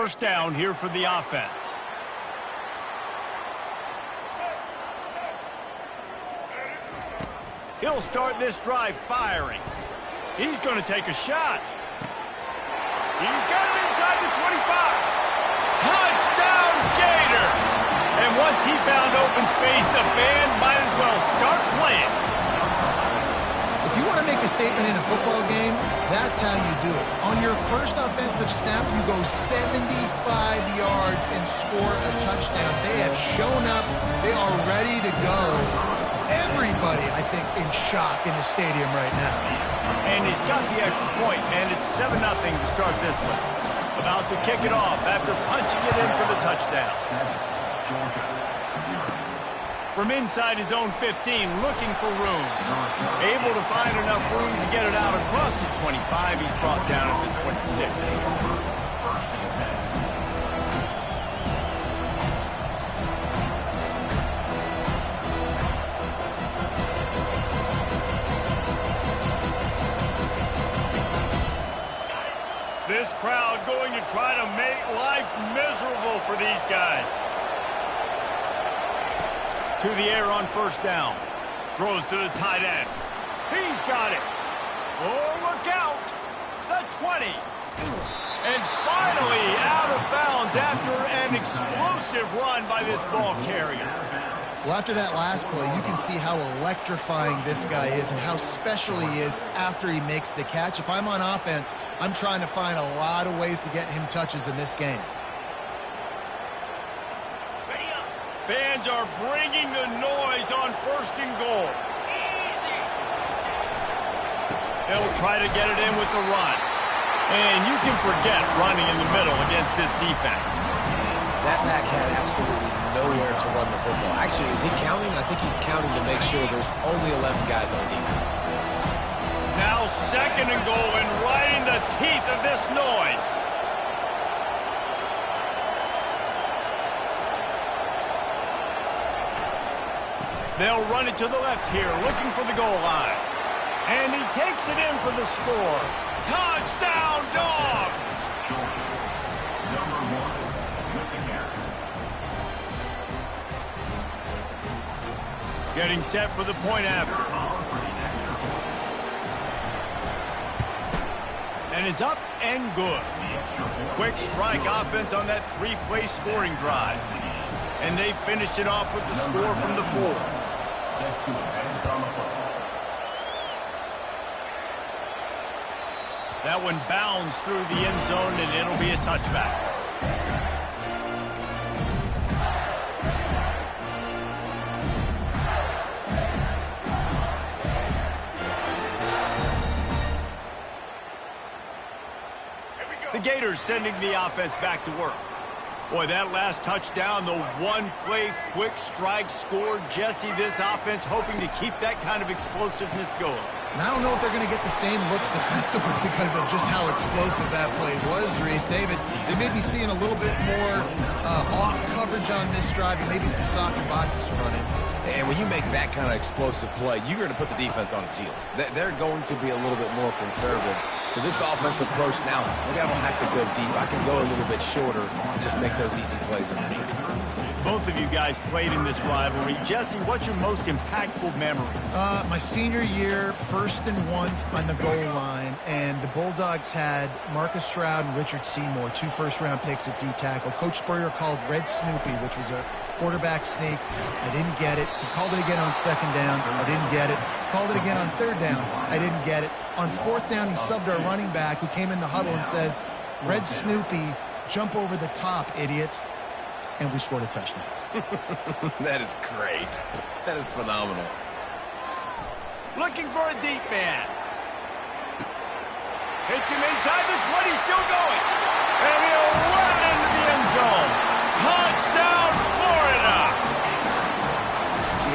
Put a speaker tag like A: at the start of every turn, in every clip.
A: first down here for the offense. He'll start this drive firing. He's going to take a shot. He's got it inside the 25. Touchdown, Gators! And once he found open space, the band might as well start playing.
B: If you want to make a statement in a football game, that's how you do it. On your first offensive snap, you go 75 yards and score a touchdown. They have shown up. They are ready to go. Everybody, I think, in shock in the stadium right now.
A: And he's got the extra point, and it's 7-0 to start this one. About to kick it off after punching it in for the touchdown. From inside his own 15, looking for room. Able to find enough room to get it out across the 25. He's brought down at the 26. This crowd going to try to make life miserable for these guys. To the air on first down. Throws to the tight end. He's got it. Oh, look out. The 20. And finally out of bounds after an explosive run by this ball carrier.
B: Well, after that last play, you can see how electrifying this guy is and how special he is after he makes the catch. If I'm on offense, I'm trying to find a lot of ways to get him touches in this game.
A: Fans are bringing the noise on first and goal. They'll try to get it in with the run. And you can forget running in the middle against this defense.
C: That back had absolutely nowhere to run the football. Actually, is he counting? I think he's counting to make sure there's only 11 guys on defense.
A: Now second and goal and right in the teeth of this noise. They'll run it to the left here, looking for the goal line. And he takes it in for the score. Touchdown, Dogs! Getting set for the point after. And it's up and good. Quick strike offense on that three-play scoring drive. And they finished it off with the score from the 4. That one bounds through the end zone, and it'll be a touchback. The Gators sending the offense back to work. Boy, that last touchdown, the one-play quick strike score. Jesse, this offense hoping to keep that kind of explosiveness going.
B: And I don't know if they're going to get the same looks defensively because of just how explosive that play was, Reese. David, they may be seeing a little bit more off coverage on this drive and maybe some softer boxes to run into.
C: And when you make that kind of explosive play, you're going to put the defense on its heels. They're going to be a little bit more conservative. So this offensive approach now, maybe I don't have to go deep. I can go a little bit shorter and just make those easy plays underneath.
A: Both of you guys played in this rivalry. Jesse, what's your most impactful memory?
B: My senior year, 1st and 1 on the goal line, and the Bulldogs had Marcus Stroud and Richard Seymour, 2 first-round picks at D-tackle. Coach Spurrier called Red Snoopy, which was a quarterback sneak. I didn't get it. He called it again on 2nd down. I didn't get it. Called it again on 3rd down. I didn't get it. On 4th down, he subbed our running back who came in the huddle and says, Red Snoopy, jump over the top, idiot. And we scored a touchdown.
C: That is great. That is phenomenal.
A: Looking for a deep man. Hits him inside the 20, still going. And he'll run it into the end zone. Touchdown, Florida.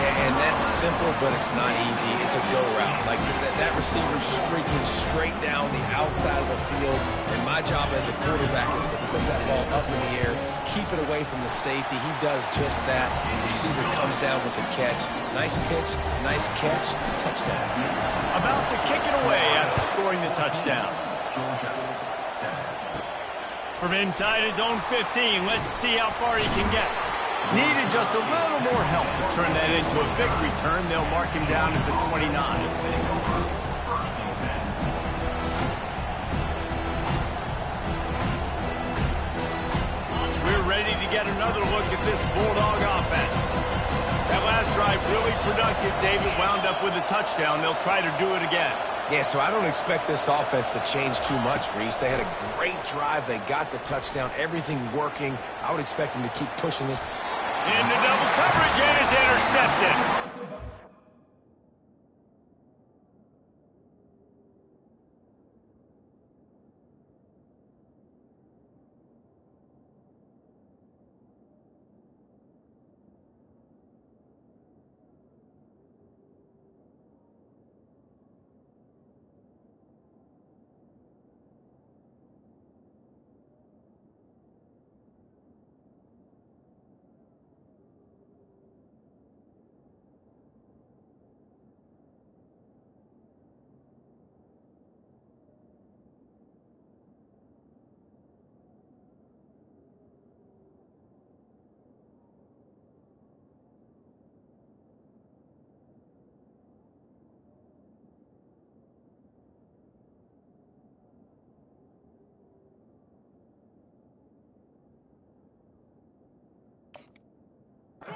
C: Yeah, and that's simple, but it's not easy. It's a go route. Like that receiver's streaking straight down the outside of the field. And my job as a quarterback is to put that ball up in the air, keep it away from the safety. He does just that. Receiver comes down with the catch. Nice pitch, nice catch, touchdown.
A: About to kick it away after scoring the touchdown. From inside his own 15, let's see how far he can get. Needed just a little more help to turn that into a victory turn. They'll mark him down at the 29. Ready to get another look at this Bulldog offense. That last drive really productive. David wound up with a touchdown. They'll try to do it again.
C: Yeah, so I don't expect this offense to change too much, Reese. They had a great drive. They got the touchdown. Everything working. I would expect them to keep pushing this.
A: Into double coverage, and it's intercepted.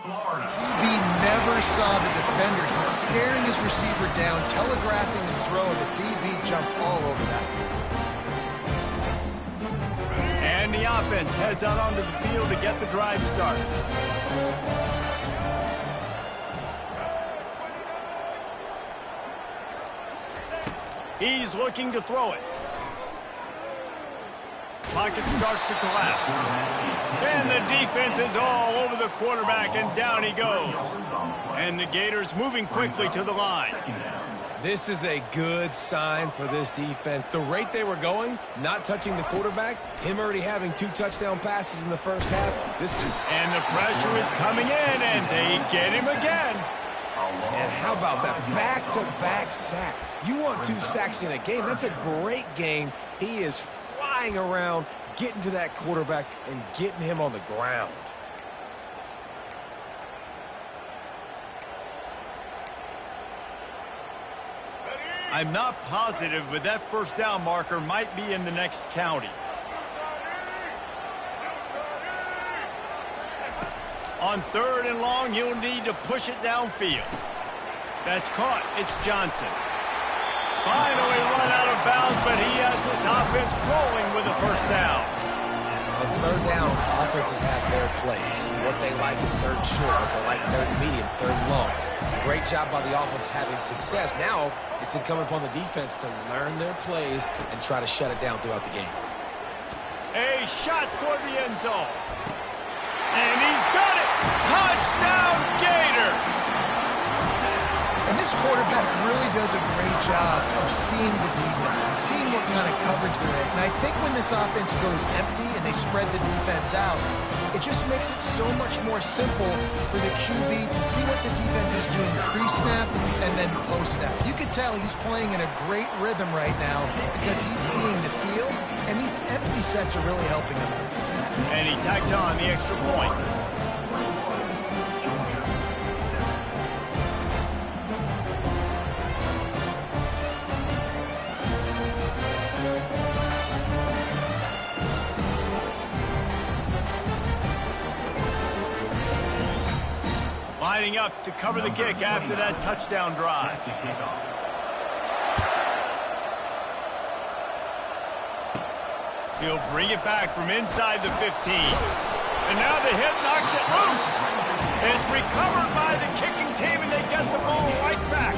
B: QB never saw the defender. He's staring his receiver down, telegraphing his throw, and the DB jumped all over that.
A: And the offense heads out onto the field to get the drive started. He's looking to throw it. Pocket starts to collapse. And the defense is all over the quarterback, and down he goes. And the Gators moving quickly to the line.
C: This is a good sign for this defense. The rate they were going, not touching the quarterback, him already having 2 touchdown passes in the first half.
A: And the pressure is coming in, and they get him again.
C: And how about that back-to-back sacks? You want 2 sacks in a game. That's a great game. He is flying around, getting to that quarterback and getting him on the ground.
A: I'm not positive, but that first down marker might be in the next county. On 3rd and long, he'll need to push it downfield. That's caught. It's Johnson. Finally run out of bounds, but he has this offense rolling with a first down.
C: On 3rd down, offenses have their plays. What they like in 3rd short, what they like 3rd medium, 3rd long. Great job by the offense having success. Now, it's incumbent upon the defense to learn their plays and try to shut it down throughout the game.
A: A shot toward the end zone. And he's got it! Touchdown, Gator!
B: And this quarterback really does a great job of seeing the defense and seeing what kind of coverage they're in. And I think when this offense goes empty and they spread the defense out, it just makes it so much more simple for the QB to see what the defense is doing pre-snap and then post-snap. You could tell he's playing in a great rhythm right now because he's seeing the field, and these empty sets are really helping him.
A: And he tacked on the extra point. Lining up to cover the kick after that touchdown drive. He'll bring it back from inside the 15. And now the hit knocks it loose. It's recovered by the kicking team, and they get the ball right back.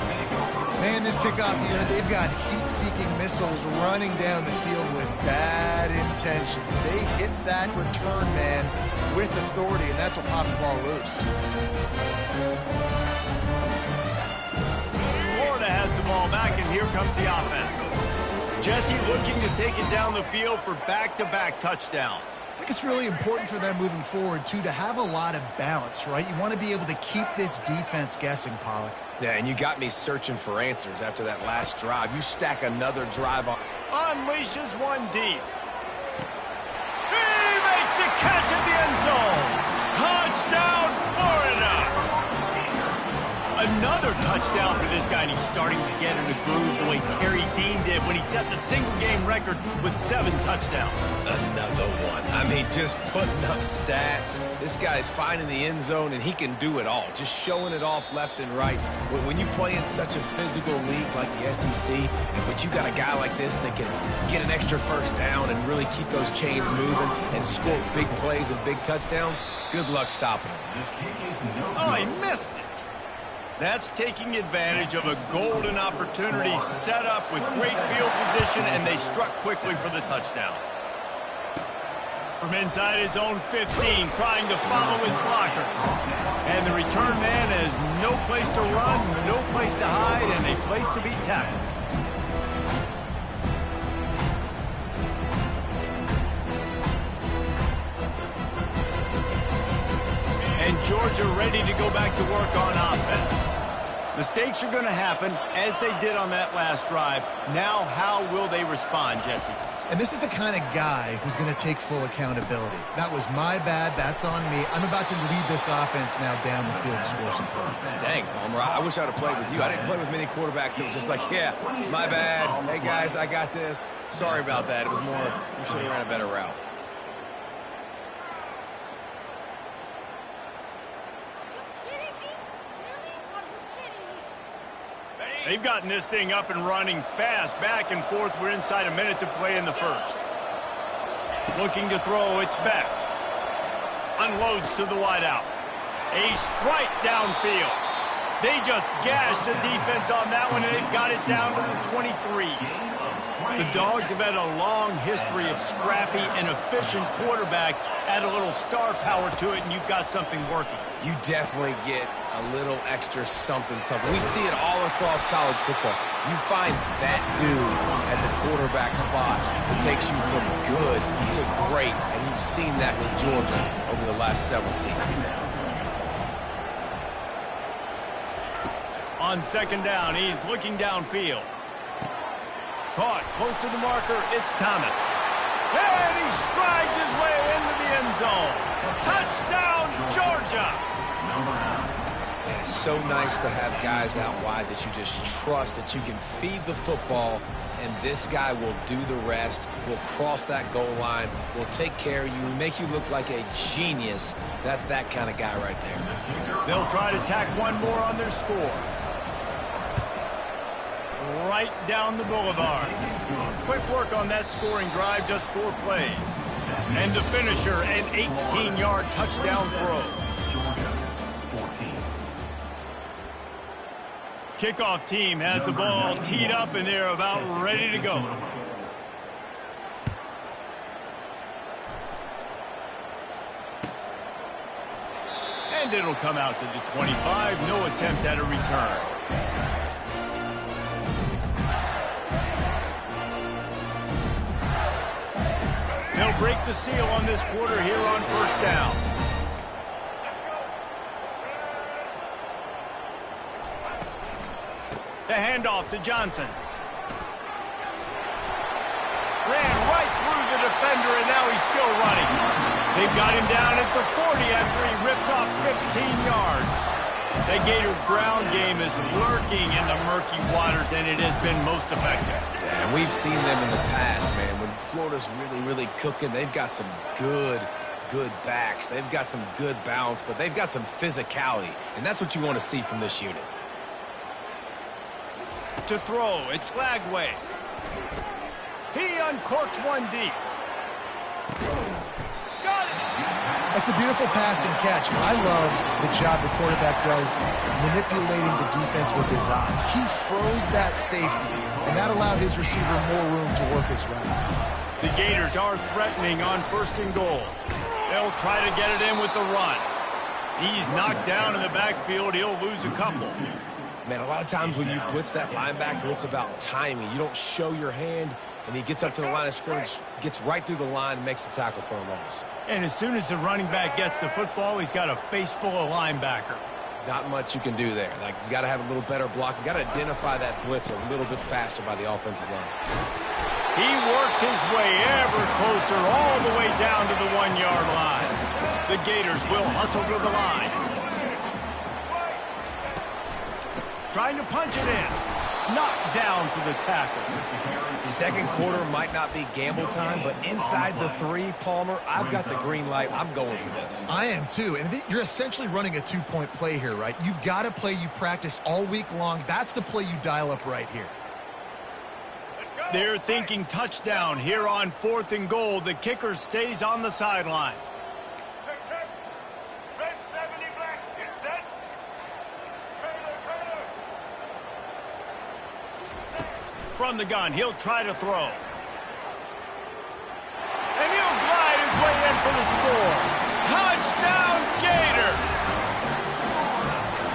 B: Man, this kickoff here, they've got heat-seeking missiles running down the field with bad intentions. They hit that return man with authority, and that's what popped the ball loose.
A: Florida has the ball back, and here comes the offense. Jesse looking to take it down the field for back-to-back touchdowns.
B: I think it's really important for them moving forward, too, to have a lot of balance, right? You want to be able to keep this defense guessing, Pollack.
C: Yeah, and you got me searching for answers after that last drive. You stack another drive on.
A: Unleashes one deep. He catch in the end zone. Touchdown, Florida. Another touchdown for this guy, and he's starting to get in the groove the way Terry Dean did when he set the single-game record with 7 touchdowns.
C: Another one. I mean, just putting up stats. This guy's finding the end zone, and he can do it all. Just showing it off left and right. When you play in such a physical league like the SEC, but you got a guy like this that can get an extra first down and really keep those chains moving and score big plays and big touchdowns, good luck stopping him.
A: Oh, he missed it. That's taking advantage of a golden opportunity set up with great field position, and they struck quickly for the touchdown. From inside his own 15, trying to follow his blockers. And the return man has no place to run, no place to hide, and a place to be tackled. And Georgia ready to go back to work on offense. Mistakes are going to happen, as they did on that last drive. Now, how will they respond, Jesse?
B: And this is the kind of guy who's going to take full accountability. That was my bad. That's on me. I'm about to lead this offense now down the field and score some points.
C: Dang, Palmer, I wish I would have played with you. I didn't play with many quarterbacks that were just like, yeah, my bad. Hey, guys, I got this. Sorry about that. It was more, we should have ran a better route.
A: They've gotten this thing up and running fast, back and forth. We're inside a minute to play in the first. Looking to throw, it's back. Unloads to the wideout. A strike downfield. They just gashed the defense on that one, and they've got it down to the 23. The Dogs have had a long history of scrappy and efficient quarterbacks. Add a little star power to it, and you've got something working.
C: You definitely get a little extra something. We see it all across college football. You find that dude at the quarterback spot that takes you from good to great, and you've seen that with Georgia over the last several seasons.
A: On second down, he's looking downfield. Caught close to the marker, it's Thomas. And he strides his way into the end zone. Touchdown, Georgia!
C: Man, it's so nice to have guys out wide that you just trust that you can feed the football, and this guy will do the rest, will cross that goal line, will take care of you, make you look like a genius. That's that kind of guy right there.
A: They'll try to tack one more on their score. Right down the boulevard. Quick work on that scoring drive, just 4 plays. And the finisher, an 18-yard touchdown throw. Kickoff team has the ball teed up, and they're about ready to go. And it'll come out to the 25. No attempt at a return. They'll break the seal on this quarter here on first down. The handoff to Johnson. Ran right through the defender, and now he's still running. They've got him down at the 40 after he ripped off 15 yards. The Gator ground game is lurking in the murky waters, and it has been most effective.
C: Yeah, and we've seen them in the past, man. When Florida's really, really cooking, they've got some good backs. They've got some good balance, but they've got some physicality, and that's what you want to see from this unit.
A: To throw, it's Lagway. He uncorks one deep. Got it!
B: That's a beautiful pass and catch. I love the job the quarterback does manipulating the defense with his eyes. He froze that safety, and that allowed his receiver more room to work his route.
A: The Gators are threatening on first and goal. They'll try to get it in with the run. He's knocked down in the backfield. He'll lose a couple.
C: Man, a lot of times when you blitz that linebacker, it's about timing. You don't show your hand, and he gets up to the line of scrimmage, gets right through the line, and makes the tackle for a loss.
A: And as soon as the running back gets the football, he's got a face full of linebacker.
C: Not much you can do there. Like, you got to have a little better block. You got to identify that blitz a little bit faster by the offensive line.
A: He works his way ever closer all the way down to the 1-yard line. The Gators will hustle to the line. Trying to punch it in. Knocked down for the tackle.
C: Second quarter might not be gamble time, but inside the 3, Palmer, I've got the green light. I'm going for this.
B: I am too, and you're essentially running a 2-point play here, right? You've got a play you practiced all week long. That's the play you dial up right here.
A: They're thinking touchdown here on 4th and goal. The kicker stays on the sideline. From the gun, he'll try to throw. And he'll glide his way in for the score. Touchdown, Gator!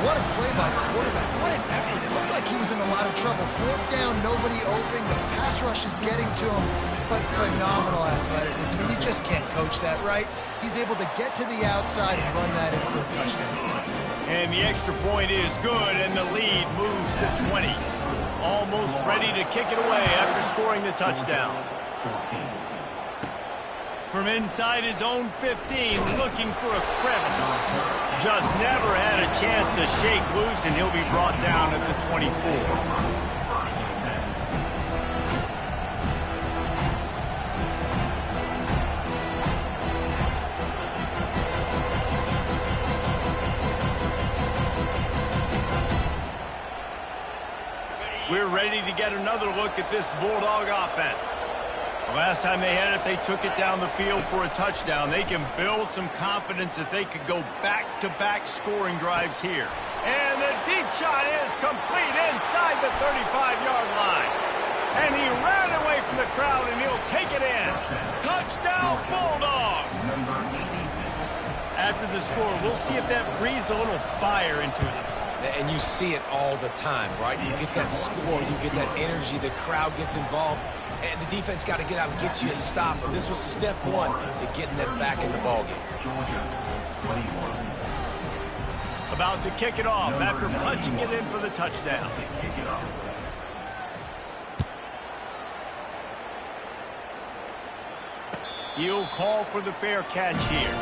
B: What a play by the quarterback. What an effort. It looked like he was in a lot of trouble. 4th down, nobody open. The pass rush is getting to him, but phenomenal athleticism. I mean, you just can't coach that, right? He's able to get to the outside and run that in for a touchdown.
A: And the extra point is good, and the lead moves to 20. Almost ready to kick it away after scoring the touchdown. From inside his own 15, looking for a crevice. Just never had a chance to shake loose, and he'll be brought down at the 24. We're ready to get another look at this Bulldog offense. The last time they had it, they took it down the field for a touchdown. They can build some confidence that they could go back-to-back scoring drives here. And the deep shot is complete inside the 35-yard line. And he ran away from the crowd, and he'll take it in. Touchdown, Bulldogs! After the score, we'll see if that breathes a little fire into them.
C: And you see it all the time, right? You get that score, you get that energy, the crowd gets involved, and the defense got to get out and get you a stop. But this was step 1 to getting them back in the ballgame.
A: About to kick it off after punching it in for the touchdown. He'll call for the fair catch here.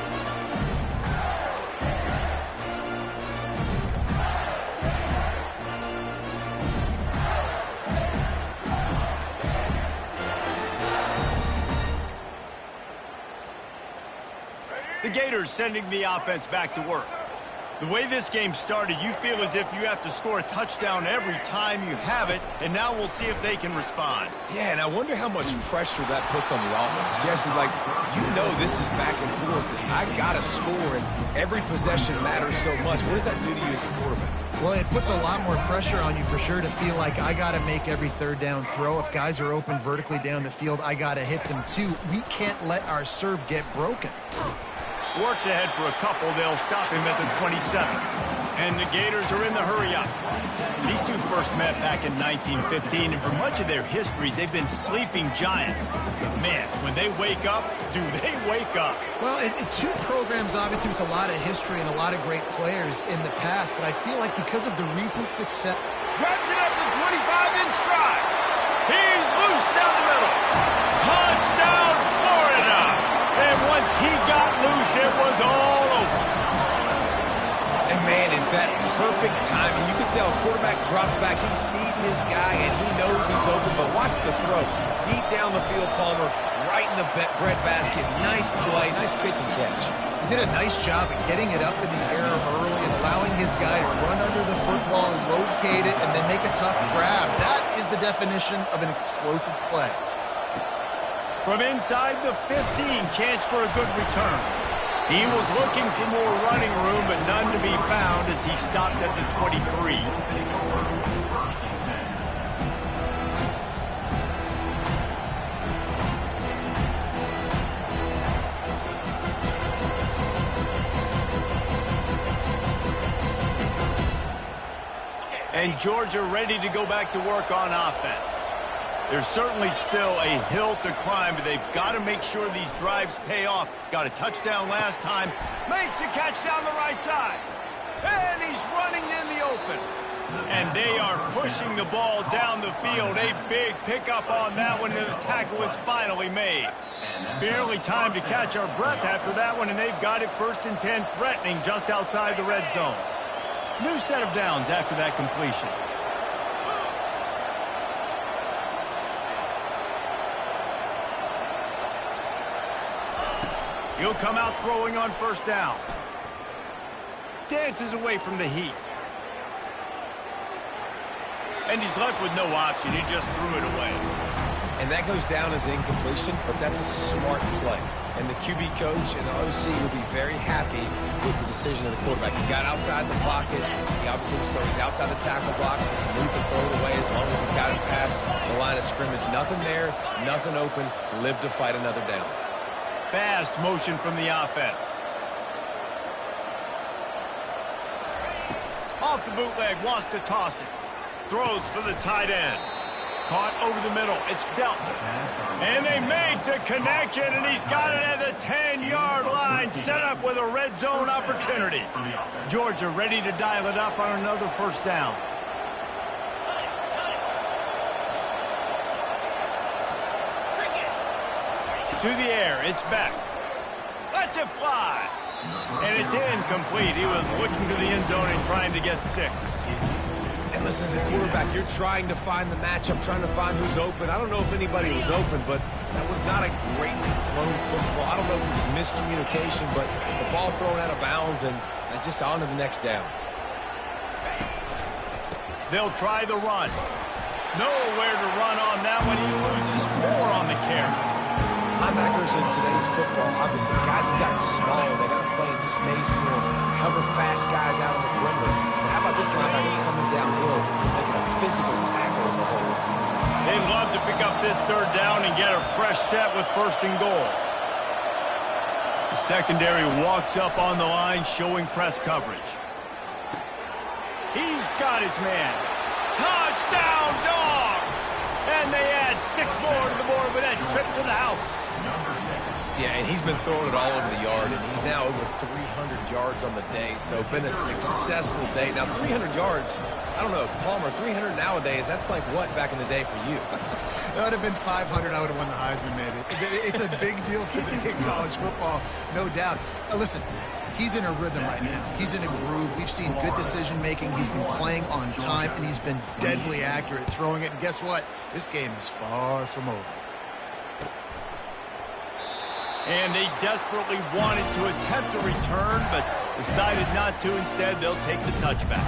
A: The Gators sending the offense back to work. The way this game started, you feel as if you have to score a touchdown every time you have it, and now we'll see if they can respond.
C: Yeah, and I wonder how much pressure that puts on the offense. Jesse, like, you know this is back and forth, and I got to score, and every possession matters so much. What does that do to you as a quarterback?
B: Well, it puts a lot more pressure on you for sure to feel like I got to make every 3rd down throw. If guys are open vertically down the field, I got to hit them too. We can't let our serve get broken.
A: Works ahead for a couple. They'll stop him at the 27. And the Gators are in the hurry-up. These two first met back in 1915, and for much of their histories, they've been sleeping giants. But man, when they wake up, do they wake up?
B: Well, two programs, obviously, with a lot of history and a lot of great players in the past, but I feel like because of the recent success...
A: Grabs it at the 25 in stride. He's loose down the middle. Touchdown, Florida! And once he got loose, it was all over.
C: And man, is that perfect timing. You can tell quarterback drops back. He sees his guy, and he knows he's open. But watch the throw. Deep down the field, Palmer, right in the bread basket. Nice play, nice pitch and catch.
B: He did a nice job of getting it up in the air early and allowing his guy to run under the football, locate it, and then make a tough grab. That is the definition of an explosive play.
A: From inside the 15, chance for a good return. He was looking for more running room, but none to be found as he stopped at the 23. And Georgia ready to go back to work on offense. There's certainly still a hill to climb, but they've got to make sure these drives pay off. Got a touchdown last time. Makes the catch down the right side. And he's running in the open. And they are pushing the ball down the field. A big pickup on that one, and the tackle was finally made. Barely time to catch our breath after that one, and they've got it 1st and 10, threatening just outside the red zone. New set of downs after that completion. He'll come out throwing on 1st down. Dances away from the heat. And he's left with no option. He just threw it away.
C: And that goes down as incompletion, but that's a smart play. And the QB coach and the OC will be very happy with the decision of the quarterback. He got outside the pocket. He obviously so he's outside the tackle box. He's moved to throw it away as long as he got it past the line of scrimmage. Nothing there, nothing open. Live to fight another down.
A: Fast motion from the offense. Off the bootleg, wants to toss it. Throws for the tight end. Caught over the middle. It's dealt. And they make the connection, and he's got it at the 10-yard line, set up with a red zone opportunity. Georgia ready to dial it up on another 1st down. To the air, it's back. Lets it fly. And it's incomplete. He was looking to the end zone and trying to get 6.
C: And listen, as a quarterback, you're trying to find the matchup, trying to find who's open. I don't know if anybody was open, but that was not a greatly thrown football. I don't know if it was miscommunication, but the ball thrown out of bounds and just on to the next down.
A: They'll try the run. Nowhere to run on that one. He loses 4 on the carry.
C: Linebackers in today's football, obviously, guys have gotten smaller. They got to play in space more, cover fast guys out on the perimeter. But how about this linebacker coming downhill, making a physical tackle in the hole?
A: They'd love to pick up this 3rd down and get a fresh set with 1st and goal. The secondary walks up on the line, showing press coverage. He's got his man. Touchdown, Dogs! And they add 6 more to the board with that trip to the house.
C: Yeah, and he's been throwing it all over the yard, and he's now over 300 yards on the day, so been a successful day. Now, 300 yards, I don't know, Palmer, 300 nowadays, that's like what back in the day for you?
B: That would have been 500. I would have won the Heisman, maybe. It's a big deal today in college football, no doubt. Listen, he's in a rhythm right now. He's in a groove. We've seen good decision-making. He's been playing on time, and he's been deadly accurate throwing it. And guess what? This game is far from over.
A: And they desperately wanted to attempt a return, but decided not to. Instead, they'll take the touchback.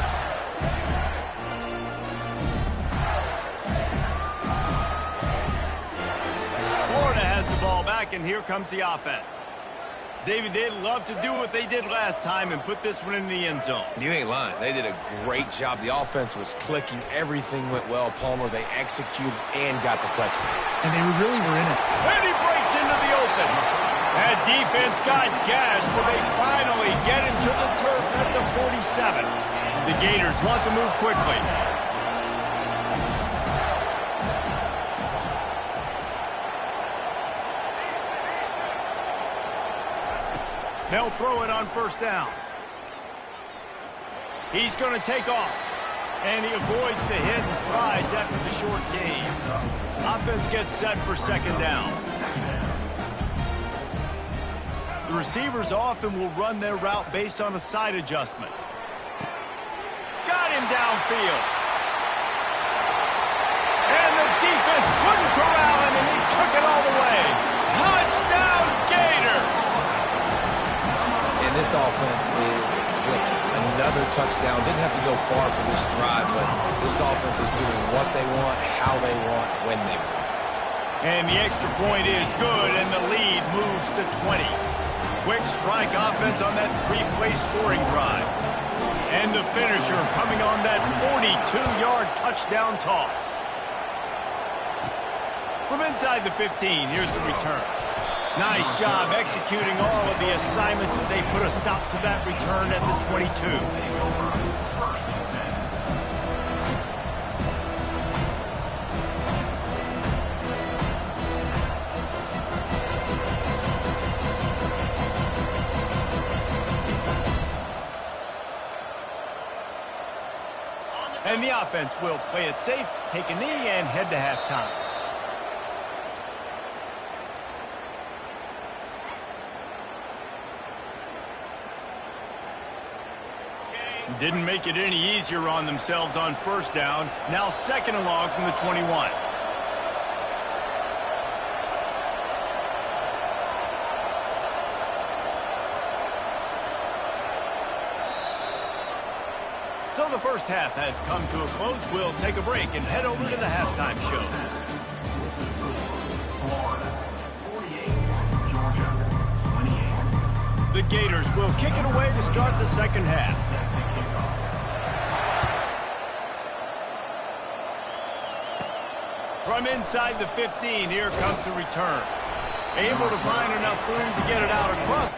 A: Florida has the ball back, and here comes the offense. David, they'd love to do what they did last time and put this one in the end zone.
C: You ain't lying. They did a great job. The offense was clicking. Everything went well. Palmer, they executed and got the touchdown.
B: And they really were in it.
A: And he breaks into the open. That defense got gashed, but they finally get him to the turf at the 47. The Gators want to move quickly. They'll throw it on 1st down. He's going to take off. And he avoids the hit and slides after the short gain. Offense gets set for 2nd down. The receivers often will run their route based on a side adjustment. Got him downfield. And the defense couldn't corral him, and he took it all the way. Touchdown, Gator!
C: And this offense is clicking. Another touchdown. Didn't have to go far for this drive, but this offense is doing what they want, how they want, when they want.
A: And the extra point is good, and the lead moves to 20. Quick strike offense on that 3-play scoring drive. And the finisher coming on that 42-yard touchdown toss. From inside the 15, here's the return. Nice job executing all of the assignments as they put a stop to that return at the 22. And the offense will play it safe, take a knee, and head to halftime. Didn't make it any easier on themselves on first down. Now second and long from the 21. So the first half has come to a close. We'll take a break and head over to the halftime show.
D: Florida, 48, Georgia, 28.
A: The Gators will kick it away to start the second half. From inside the 15, here comes the return. Able to find enough room to get it out across.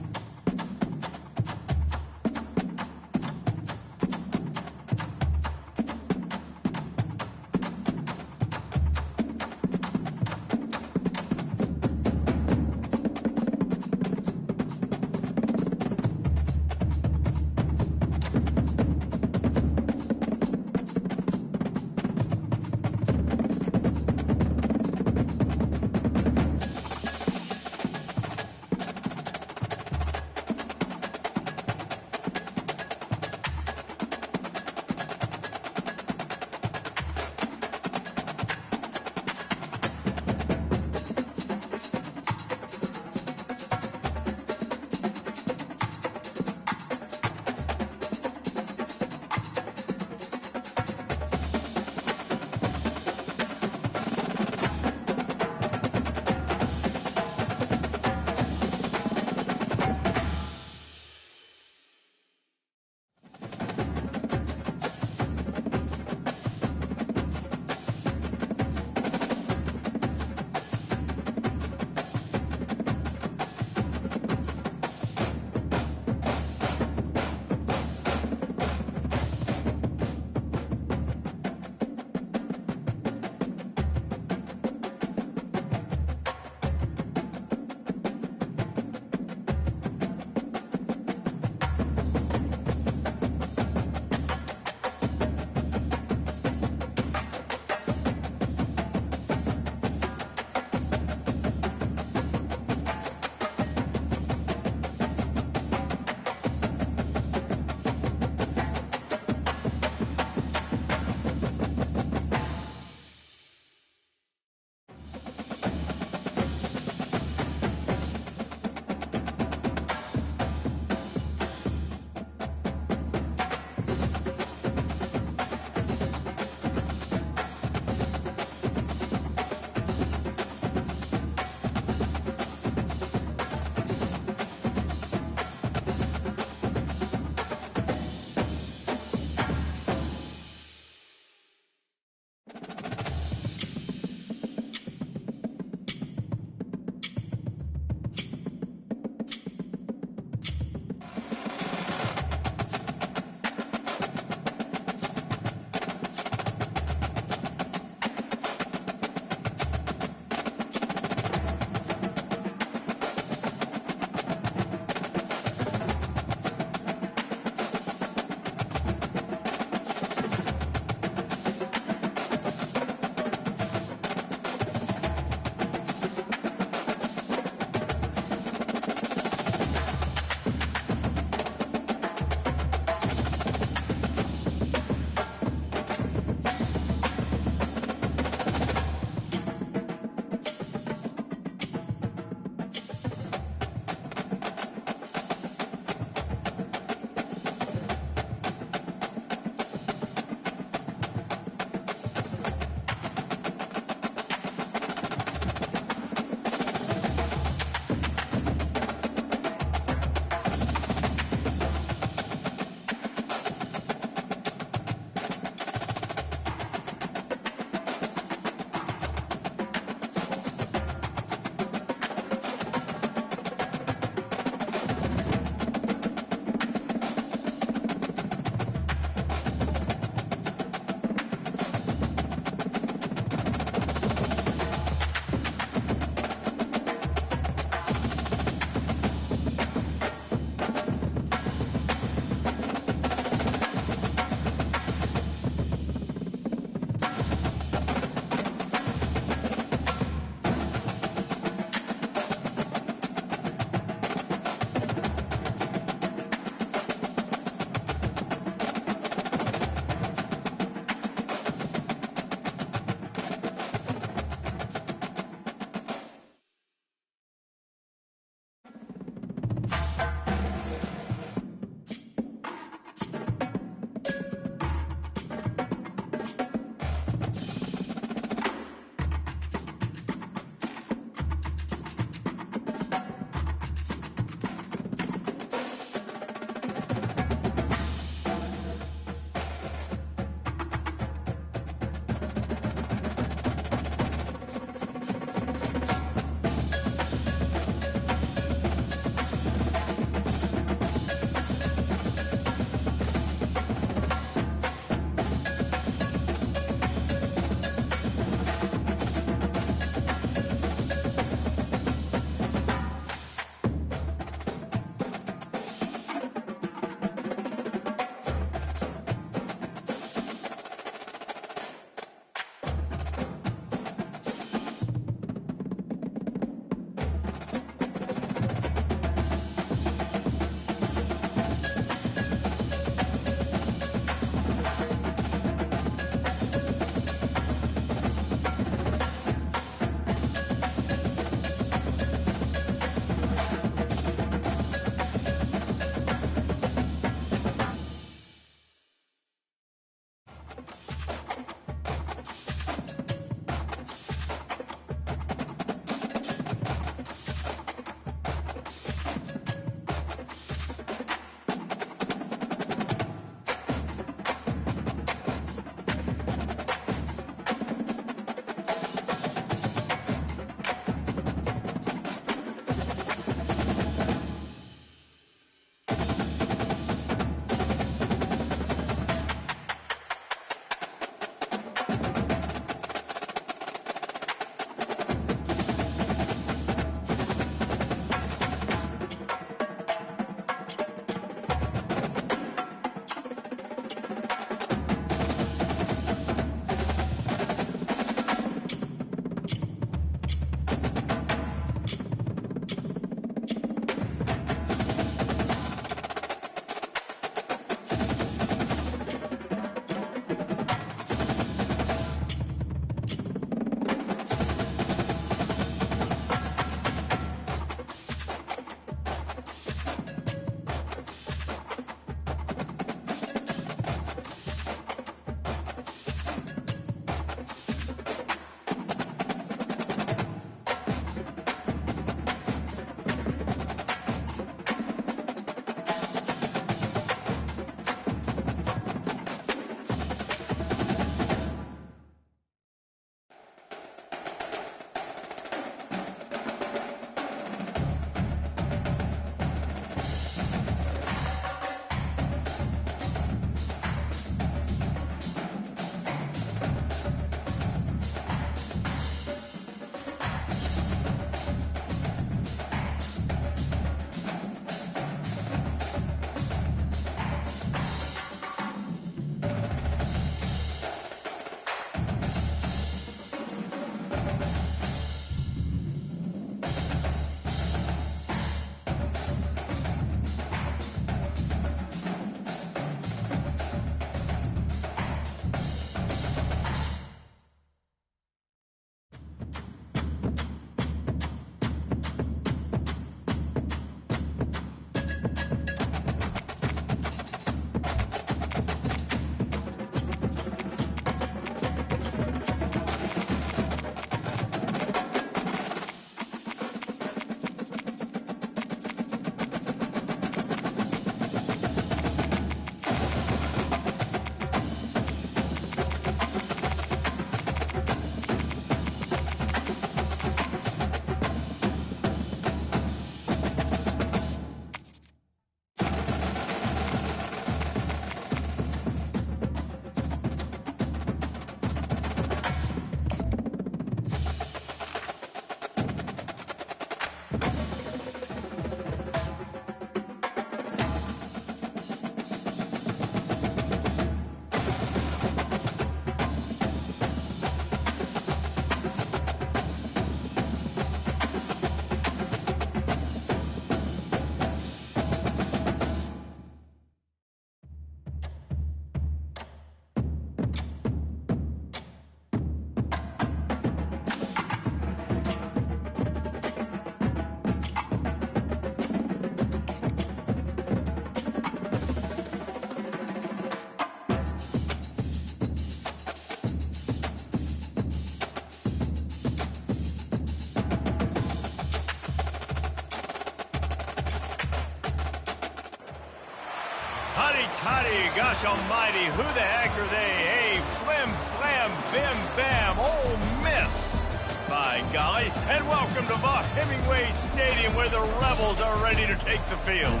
A: Toddy, gosh almighty, who the heck are they? Hey, flim, flam, bim, bam, Ole Miss. By golly, and welcome to Vaught Hemingway Stadium where the Rebels are ready to take the field.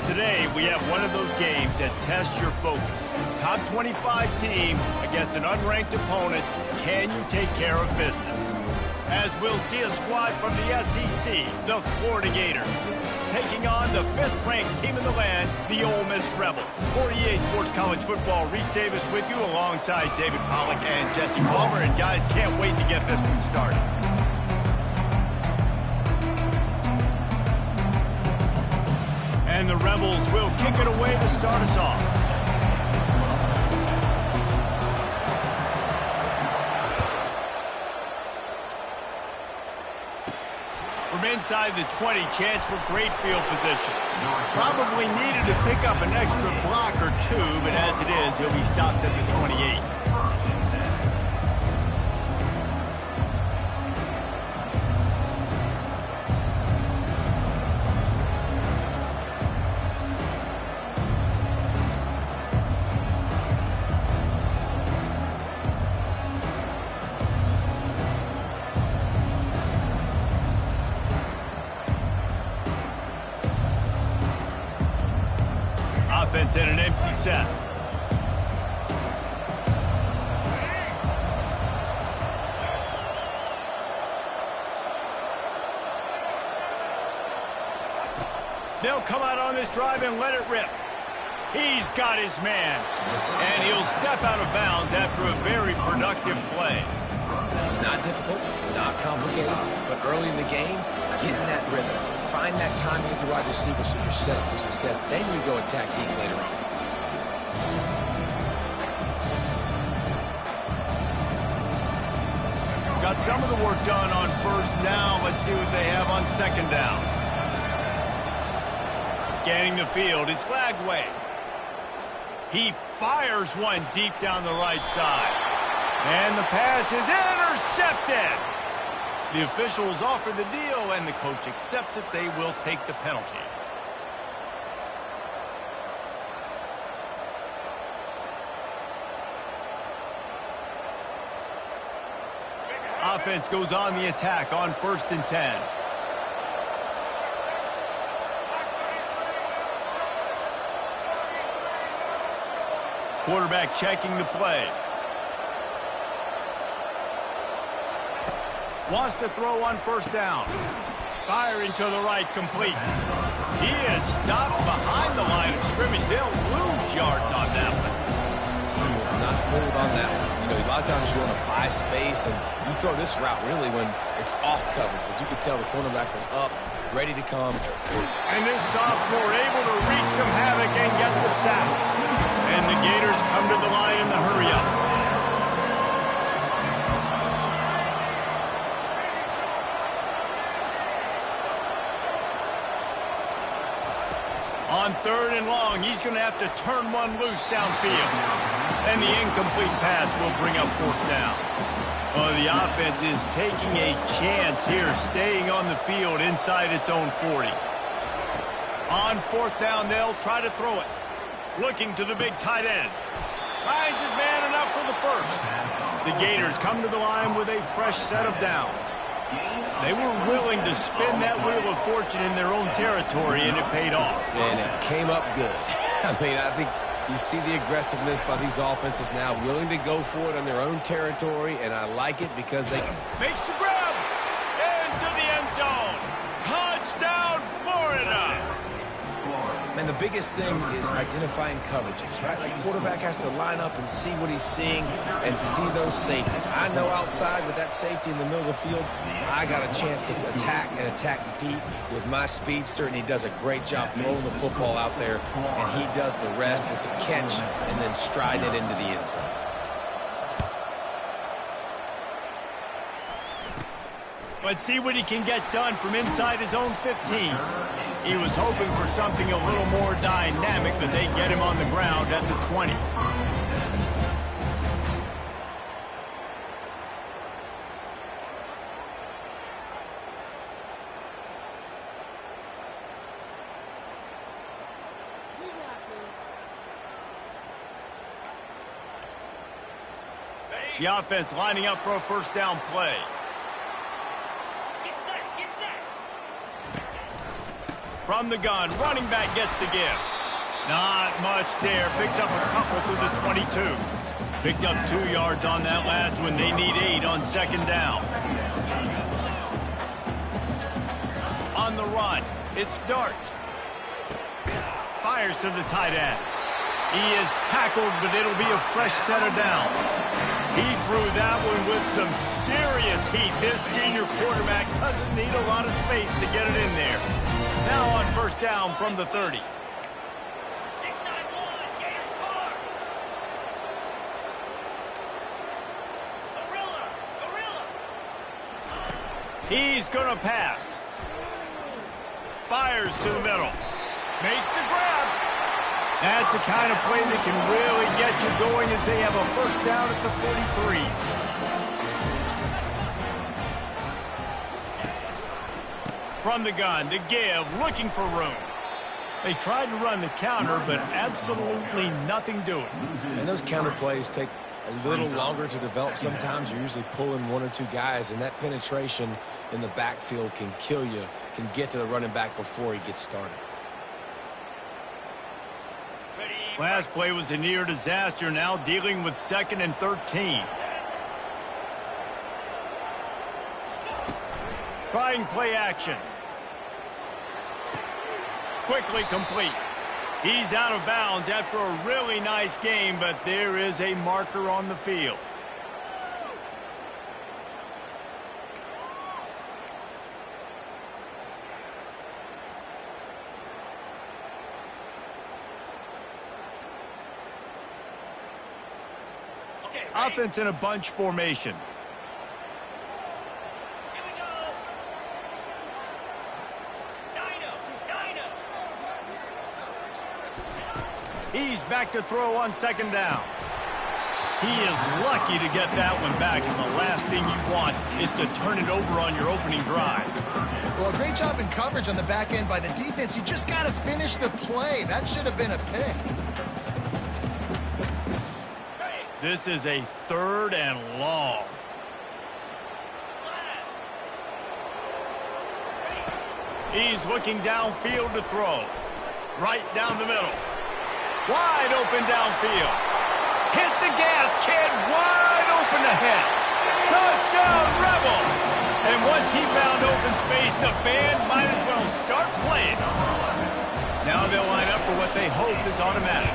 A: Today, we have one of those games that tests your focus. Top 25 team against an unranked opponent. Can you take care of business? As we'll see a squad from the SEC, the Florida Gators, taking on the 5th-ranked team in the land, the Ole Miss Rebels. For EA Sports College Football, Reese Davis with you alongside David Pollack and Jesse Palmer. And guys, can't wait to get this one started. And the Rebels will kick it away to start us off. From inside the 20, chance for great field position. Probably needed to pick up an extra block or two, but as it is, he'll be stopped at the 28. Offense in an empty set. They'll come out on this drive and let it rip. He's got his man. And he'll step out of bounds after a very productive play.
C: Not difficult, not complicated, but early in the game, getting that rhythm. Find that timing into wide receiver so you're set up for success. Then you go attack deep later on.
A: Got some of the work done on first down. Let's see what they have on second down. Scanning the field, it's Lagway. He fires one deep down the right side. And the pass is intercepted. The officials offer the deal, and the coach accepts it. They will take the penalty. Offense goes on the attack on 1st and 10. Quarterback checking the play. Wants to throw on first down. Firing to the right, complete. He is stopped behind the line of scrimmage. They'll lose yards on that one.
C: He was not fooled on that one. You know, a lot of times you want to buy space, and you throw this route really when it's off coverage. But you could tell the cornerback was up, ready to come.
A: And this sophomore able to wreak some havoc and get the sack. And the Gators come to the line in the hurry-up. On 3rd and long, he's going to have to turn one loose downfield. And the incomplete pass will bring up 4th down. Well, the offense is taking a chance here, staying on the field inside its own 40. On 4th down, they'll try to throw it. Looking to the big tight end. Finds his man enough for the first. The Gators come to the line with a fresh set of downs. They were willing to spin that wheel of fortune in their own territory, and it paid off.
C: And it came up good. I mean, I think you see the aggressiveness by these offenses now, willing to go for it on their own territory, and I like it because they
A: makes the grab into the end zone. Touchdown, Florida!
C: And the biggest thing is identifying coverages, right? Like, quarterback has to line up and see what he's seeing and see those safeties. I know outside with that safety in the middle of the field, I got a chance to attack and attack deep with my speedster, and he does a great job throwing the football out there, and he does the rest with the catch and then striding it into the end zone.
A: Let's see what he can get done from inside his own 15. He was hoping for something a little more dynamic, but they get him on the ground at the 20. The offense lining up for a first down play.
E: Get set.
A: From the gun, running back gets to give. Not much there. Picks up a couple to the 22. Picked up 2 yards on that last one. They need 8 on second down. On the run, it's Dart. Fires to the tight end. He is tackled, but it'll be a fresh set of downs. He threw that one with some serious heat. This senior quarterback doesn't need a lot of space to get it in there. Now on first down from the 30.
E: 6-9-1, Gators score. Gorilla.
A: He's going to pass. Fires to the middle. Makes the grab. That's the kind of play that can really get you going as they have a first down at the 43. From the gun, to give, looking for room. They tried to run the counter, but absolutely nothing doing.
C: And those counter plays take a little longer to develop sometimes. You're usually pulling 1 or 2 guys, and that penetration in the backfield can kill you, can get to the running back before he gets started.
A: Last play was a near disaster, now dealing with 2nd and 13. Trying play action. Quickly complete. He's out of bounds after a really nice game, but there is a marker on the field. Offense in a bunch formation.
E: Here we go. Dino.
A: He's back to throw on second down. He is lucky to get that one back, and the last thing you want is to turn it over on your opening drive.
B: Well, a great job in coverage on the back end by the defense. You just got to finish the play. That should have been a pick.
A: This is a 3rd and long. He's looking downfield to throw. Right down the middle. Wide open downfield. Hit the gas, kid. Wide open ahead. Touchdown, Rebels. And once he found open space, the band might as well start playing. Now they'll line up for what they hope is automatic.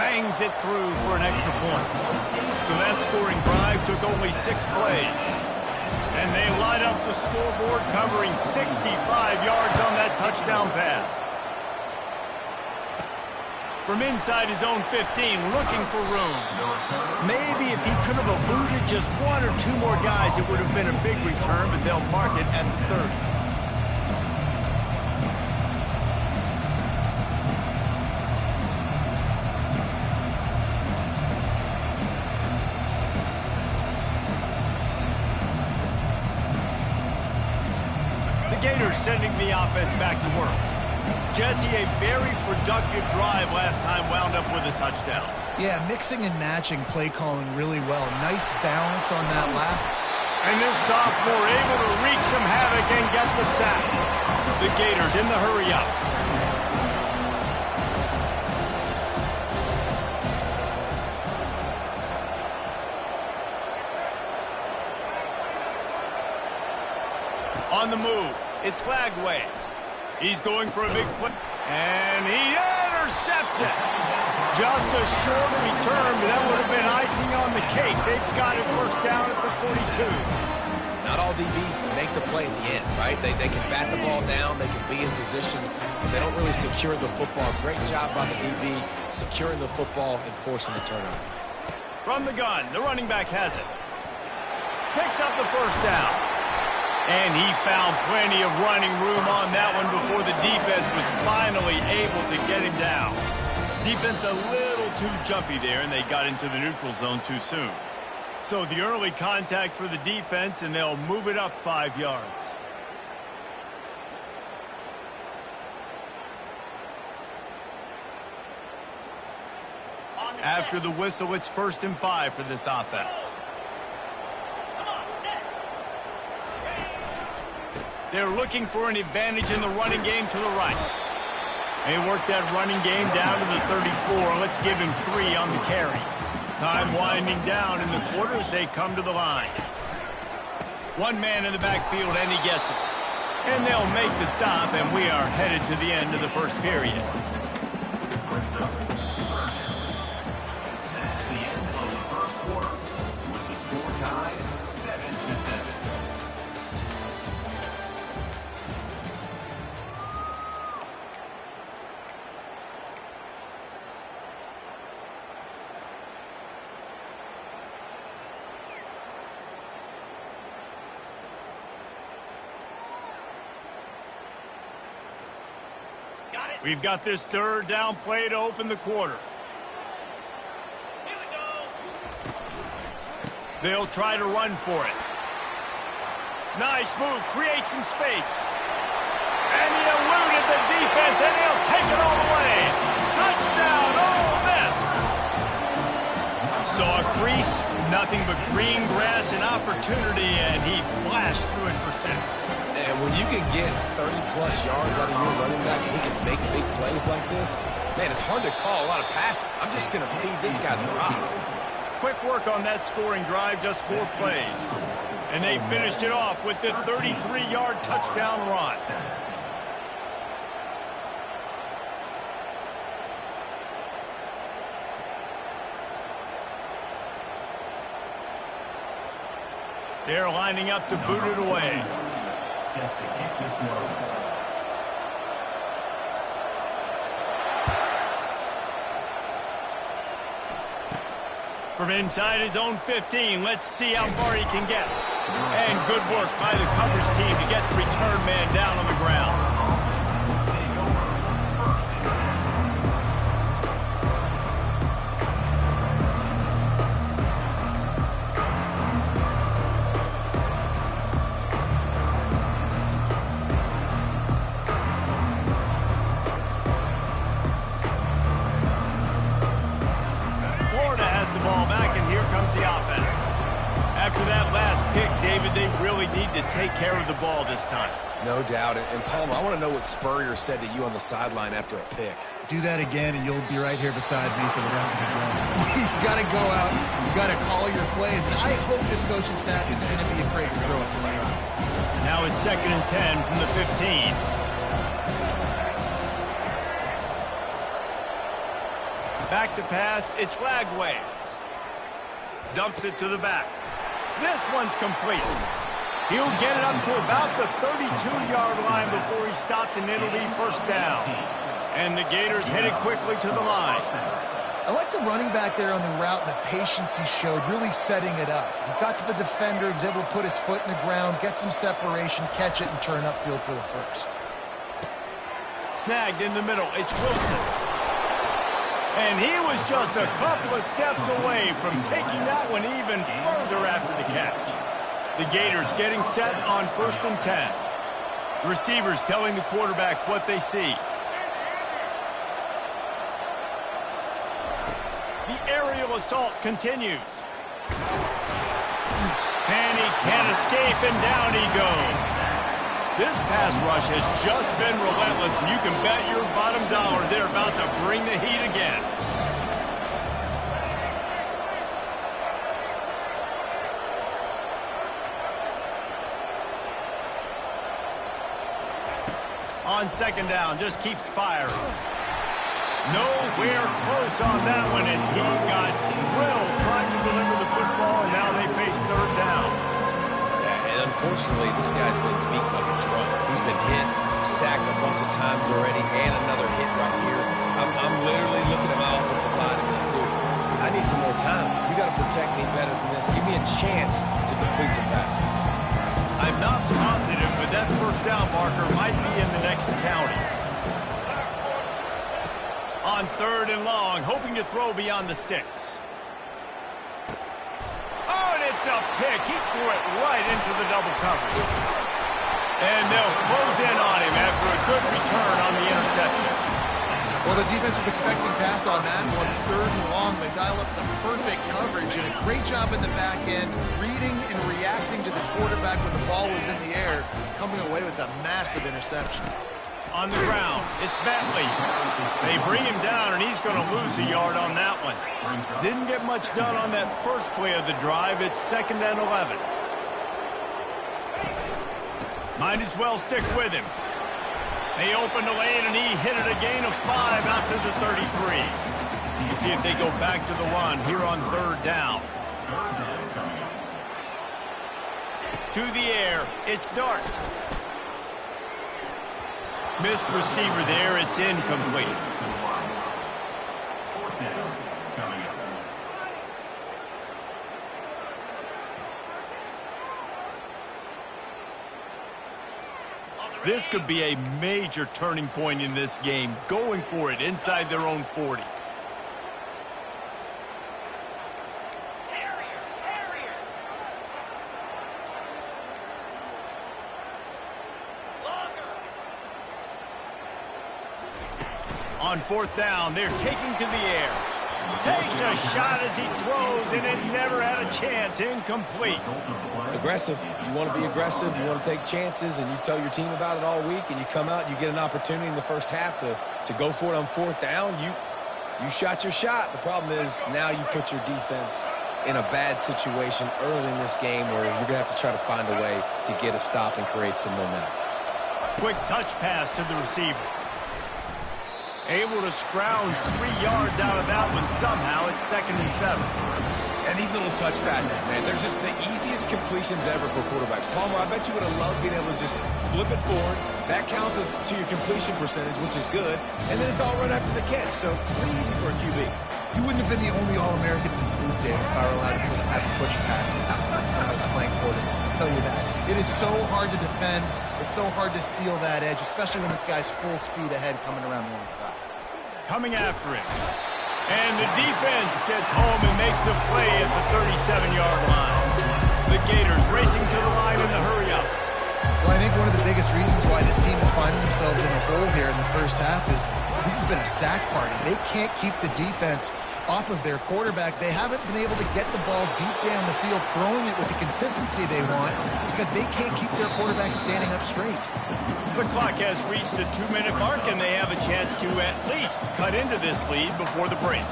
A: Bangs it through for an extra point. So that scoring drive took only 6 plays. And they light up the scoreboard covering 65 yards on that touchdown pass. From inside his own 15, looking for room. Maybe if he could have eluded just 1 or 2 more guys, it would have been a big return, but they'll mark it at the 30. Gators sending the offense back to work. Jesse, a very productive drive last time wound up with a touchdown.
B: Yeah, mixing and matching play calling really well. Nice balance on that last.
A: And this sophomore able to wreak some havoc and get the sack. The Gators in the hurry up. On the move, it's Glagway. He's going for a big play, and he intercepts it. Just a short return, but that would have been icing on the cake. They've got it first down at the 42.
C: Not all DBs make the play at the end, right? They can bat the ball down, they can be in position, but they don't really secure the football. Great job by the DB securing the football and forcing the turnover.
A: From the gun, the running back has it. Picks up the first down. And he found plenty of running room on that one before the defense was finally able to get him down. Defense a little too jumpy there, and they got into the neutral zone too soon. So the early contact for the defense, and they'll move it up 5 yards. After the whistle, it's 1st and 5 for this offense.
E: Come on, set.
A: They're looking for an advantage in the running game to the right. They work that running game down to the 34. Let's give him 3 on the carry. Time winding down in the quarter as they come to the line. One man in the backfield, and he gets it. And they'll make the stop, and we are headed to the end of the first period.
D: That's the end of the first quarter, with the score tied 7-7.
E: Got it.
A: We've got this 3rd down play to open the quarter.
E: Here we go.
A: They'll try to run for it. Nice move, create some space. And he eluded the defense, and he'll take it all the way. Touchdown, Ole Miss! Saw a crease, nothing but green grass and opportunity, and he flashed through it for 6.
C: And when you can get 30-plus yards out of your running back and he can make big plays like this, man, it's hard to call a lot of passes. I'm just going to feed this guy the rock.
A: Quick work on that scoring drive, just 4 plays. And they finished it off with the 33-yard touchdown run. They're lining up to boot it away.
D: Set to kick this one.
A: From inside his own 15, let's see how far he can get. And good work by the coverage team to get the return man down on the ground.
D: Take over 1st and 10.
A: Florida has the ball back, and here comes the offense. After that last pick, David, they really need to take care of the ball this time.
C: No doubt. And Palmer, I want to know what Spurrier said to you on the sideline after a pick.
B: Do that again, and you'll be right here beside me for the rest of the game. You got to go out. You got to call your plays, and I hope this coaching staff isn't going to be afraid to throw at this drive.
A: Now it's 2nd and 10 from the 15. Back to pass, it's Lagway. Dumps it to the back. This one's complete. He'll get it up to about the 32-yard line before he stopped, and it'll be 1st down. And the Gators headed quickly to the line.
B: I like the running back there on the route and the patience he showed, really setting it up. He got to the defender, he was able to put his foot in the ground, get some separation, catch it, and turn upfield for the 1st.
A: Snagged in the middle, it's Wilson. And he was just a couple of steps away from taking that one even further after the catch. The Gators getting set on 1st and 10. Receivers telling the quarterback what they see. The aerial assault continues. And he can't escape, and down he goes. This pass rush has just been relentless, and you can bet your bottom dollar they're about to bring the heat again. On 2nd down, just keeps firing. Nowhere close on that one as he got drilled trying to deliver the football, and now they face 3rd down.
C: Yeah, and unfortunately, this guy's been beat like a drum. He's been hit, sacked a bunch of times already, and another hit right here. I'm literally looking at my offensive line and going, dude, I need some more time. You got to protect me better than this. Give me a chance to complete some passes.
A: I'm not positive, but that 1st down marker might be in the next county. On 3rd and long, hoping to throw beyond the sticks. Oh, and it's a pick. He threw it right into the double coverage. And they'll close in on him after a good return on the interception.
B: Well, the defense was expecting pass on that one. 3rd and long. They dial up the perfect coverage and a great job in the back end, reading and reacting to the quarterback when the ball was in the air, coming away with a massive interception.
A: On the ground, it's Bentley. They bring him down, and he's going to lose a yard on that one. Didn't get much done on that first play of the drive. It's 2nd and 11. Might as well stick with him. They opened the lane, and he hit it a gain of 5 out to the 33. You see if they go back to the run here on 3rd down. To the air, it's Dart. Missed receiver there, it's incomplete.
D: 4th down coming up.
A: This could be a major turning point in this game, going for it inside their own 40.
E: Terrier. Longer.
A: On 4th down, they're taking to the air. Takes a shot as he throws, and it never had a chance. Incomplete.
C: Aggressive. You want to be aggressive. You want to take chances, and you tell your team about it all week, and you come out and you get an opportunity in the first half to go for it on 4th down. You shot your shot. The problem is now you put your defense in a bad situation early in this game where you're going to have to try to find a way to get a stop and create some momentum.
A: Quick touch pass to the receiver. Able to scrounge 3 yards out of that one somehow. It's 2nd and 7.
C: And these little touch passes, man, they're just the easiest completions ever for quarterbacks. Palmer, I bet you would have loved being able to just flip it forward. That counts as to your completion percentage, which is good. And then it's all right after the catch, so pretty easy for a QB.
B: You wouldn't have been the only All-American in this booth, Dave, if I were allowed to have push passes when I was playing quarterback. I'll tell you that. It is so hard to defend. It's so hard to seal that edge, especially when this guy's full speed ahead coming around the inside.
A: Coming after him. And the defense gets home and makes a play at the 37-yard line. The Gators racing to the line in the hurry up.
B: Well, I think one of the biggest reasons why this team is finding themselves in a hole here in the first half is this has been a sack party. They can't keep the defense off of their quarterback. They haven't been able to get the ball deep down the field, throwing it with the consistency they want because they can't keep their quarterback standing up straight.
A: The clock has reached the 2-minute mark, and they have a chance to at least cut into this lead before the break.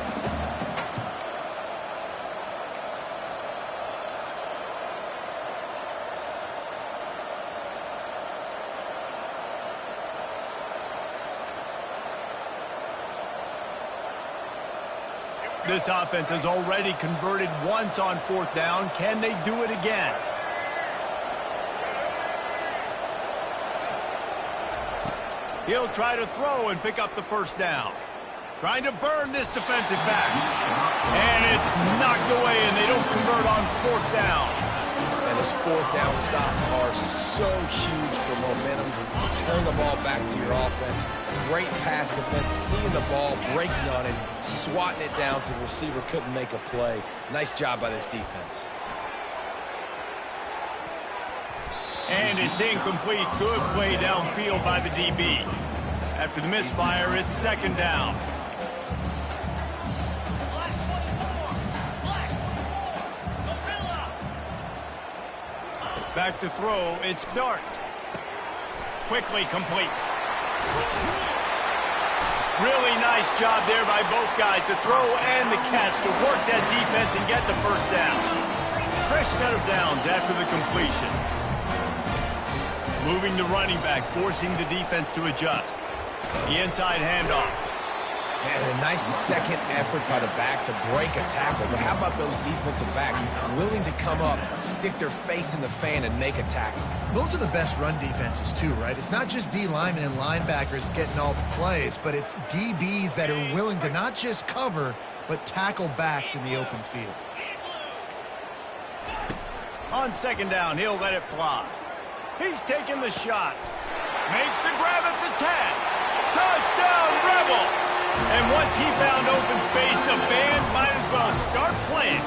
A: This offense has already converted once on 4th down. Can they do it again? He'll try to throw and pick up the 1st down. Trying to burn this defensive back. And it's knocked away, and they don't convert on 4th down.
C: And those 4th down stops are so huge for momentum to turn the ball back to your offense. Great pass defense, seeing the ball, breaking on it, swatting it down so the receiver couldn't make a play. Nice job by this defense.
A: And it's incomplete. Good play downfield by the DB. After the misfire, it's 2nd down.
E: Black 24. Gorilla.
A: Back to throw, it's Dart. Quickly complete. Really nice job there by both guys to throw and the catch to work that defense and get the 1st down. Fresh set of downs after the completion. Moving the running back, forcing the defense to adjust. The inside handoff.
C: And a nice second effort by the back to break a tackle. But how about those defensive backs willing to come up, stick their face in the fan, and make a tackle?
B: Those are the best run defenses too, right? It's not just D linemen and linebackers getting all the plays, but it's DBs that are willing to not just cover, but tackle backs in the open field.
A: On 2nd down, he'll let it fly. He's taking the shot. Makes the grab at the 10. Touchdown, Rebels! And once he found open space, the band might as well start playing.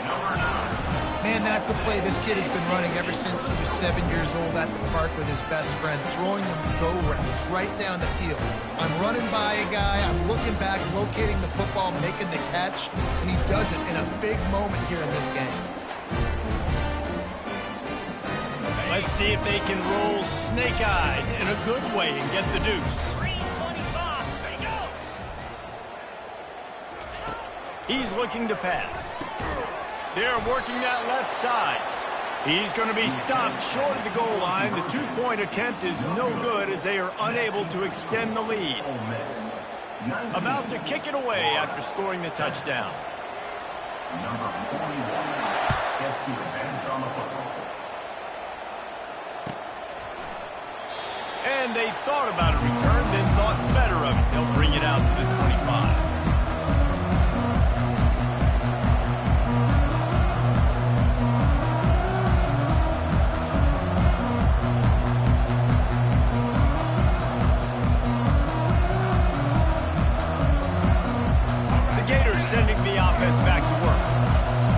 D: Number 9,
B: Man, that's a play this kid has been running ever since he was 7 years old at the park with his best friend, throwing them go routes right down the field. I'm running by a guy, I'm looking back, locating the football, making the catch, and he does it in a big moment here in this game.
A: Let's see if they can roll snake eyes in a good way and get the deuce.
E: 325. Ready, go.
A: He's looking to pass. They're working that left side. He's going to be stopped short of the goal line. The two-point attempt is no good as they are unable to extend the lead. About to kick it away after scoring the touchdown.
D: Number 41 set to advance on the football.
A: And they thought about a return, then thought better of it. They'll bring it out to the 25. Sending the offense back to work.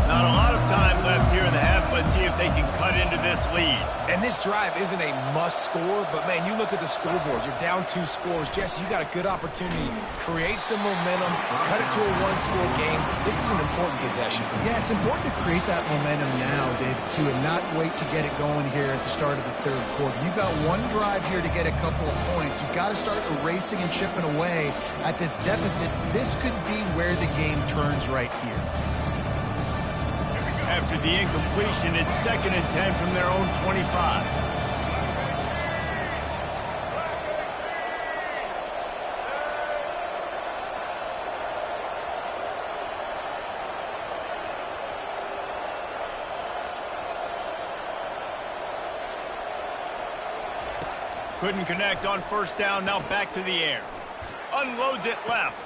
A: Not a lot of time left here in the half. Let's see if they can cut into this lead.
C: And this drive isn't a must score, but man, you look at the scoreboard. You're down 2 scores. Jesse, you got a good opportunity. Create some momentum. Cut it to a 1-score game. This is an important possession.
B: Yeah, it's important to create that momentum now, David, too, and not wait to get it going here at the start of the third quarter. You've got one drive here to get a couple of points. You've got to start erasing and chipping away at this deficit. This could be where the game turns right here.
A: After the incompletion, it's 2nd and 10 from their own 25. Couldn't connect on first down, now back to the air. Unloads it left.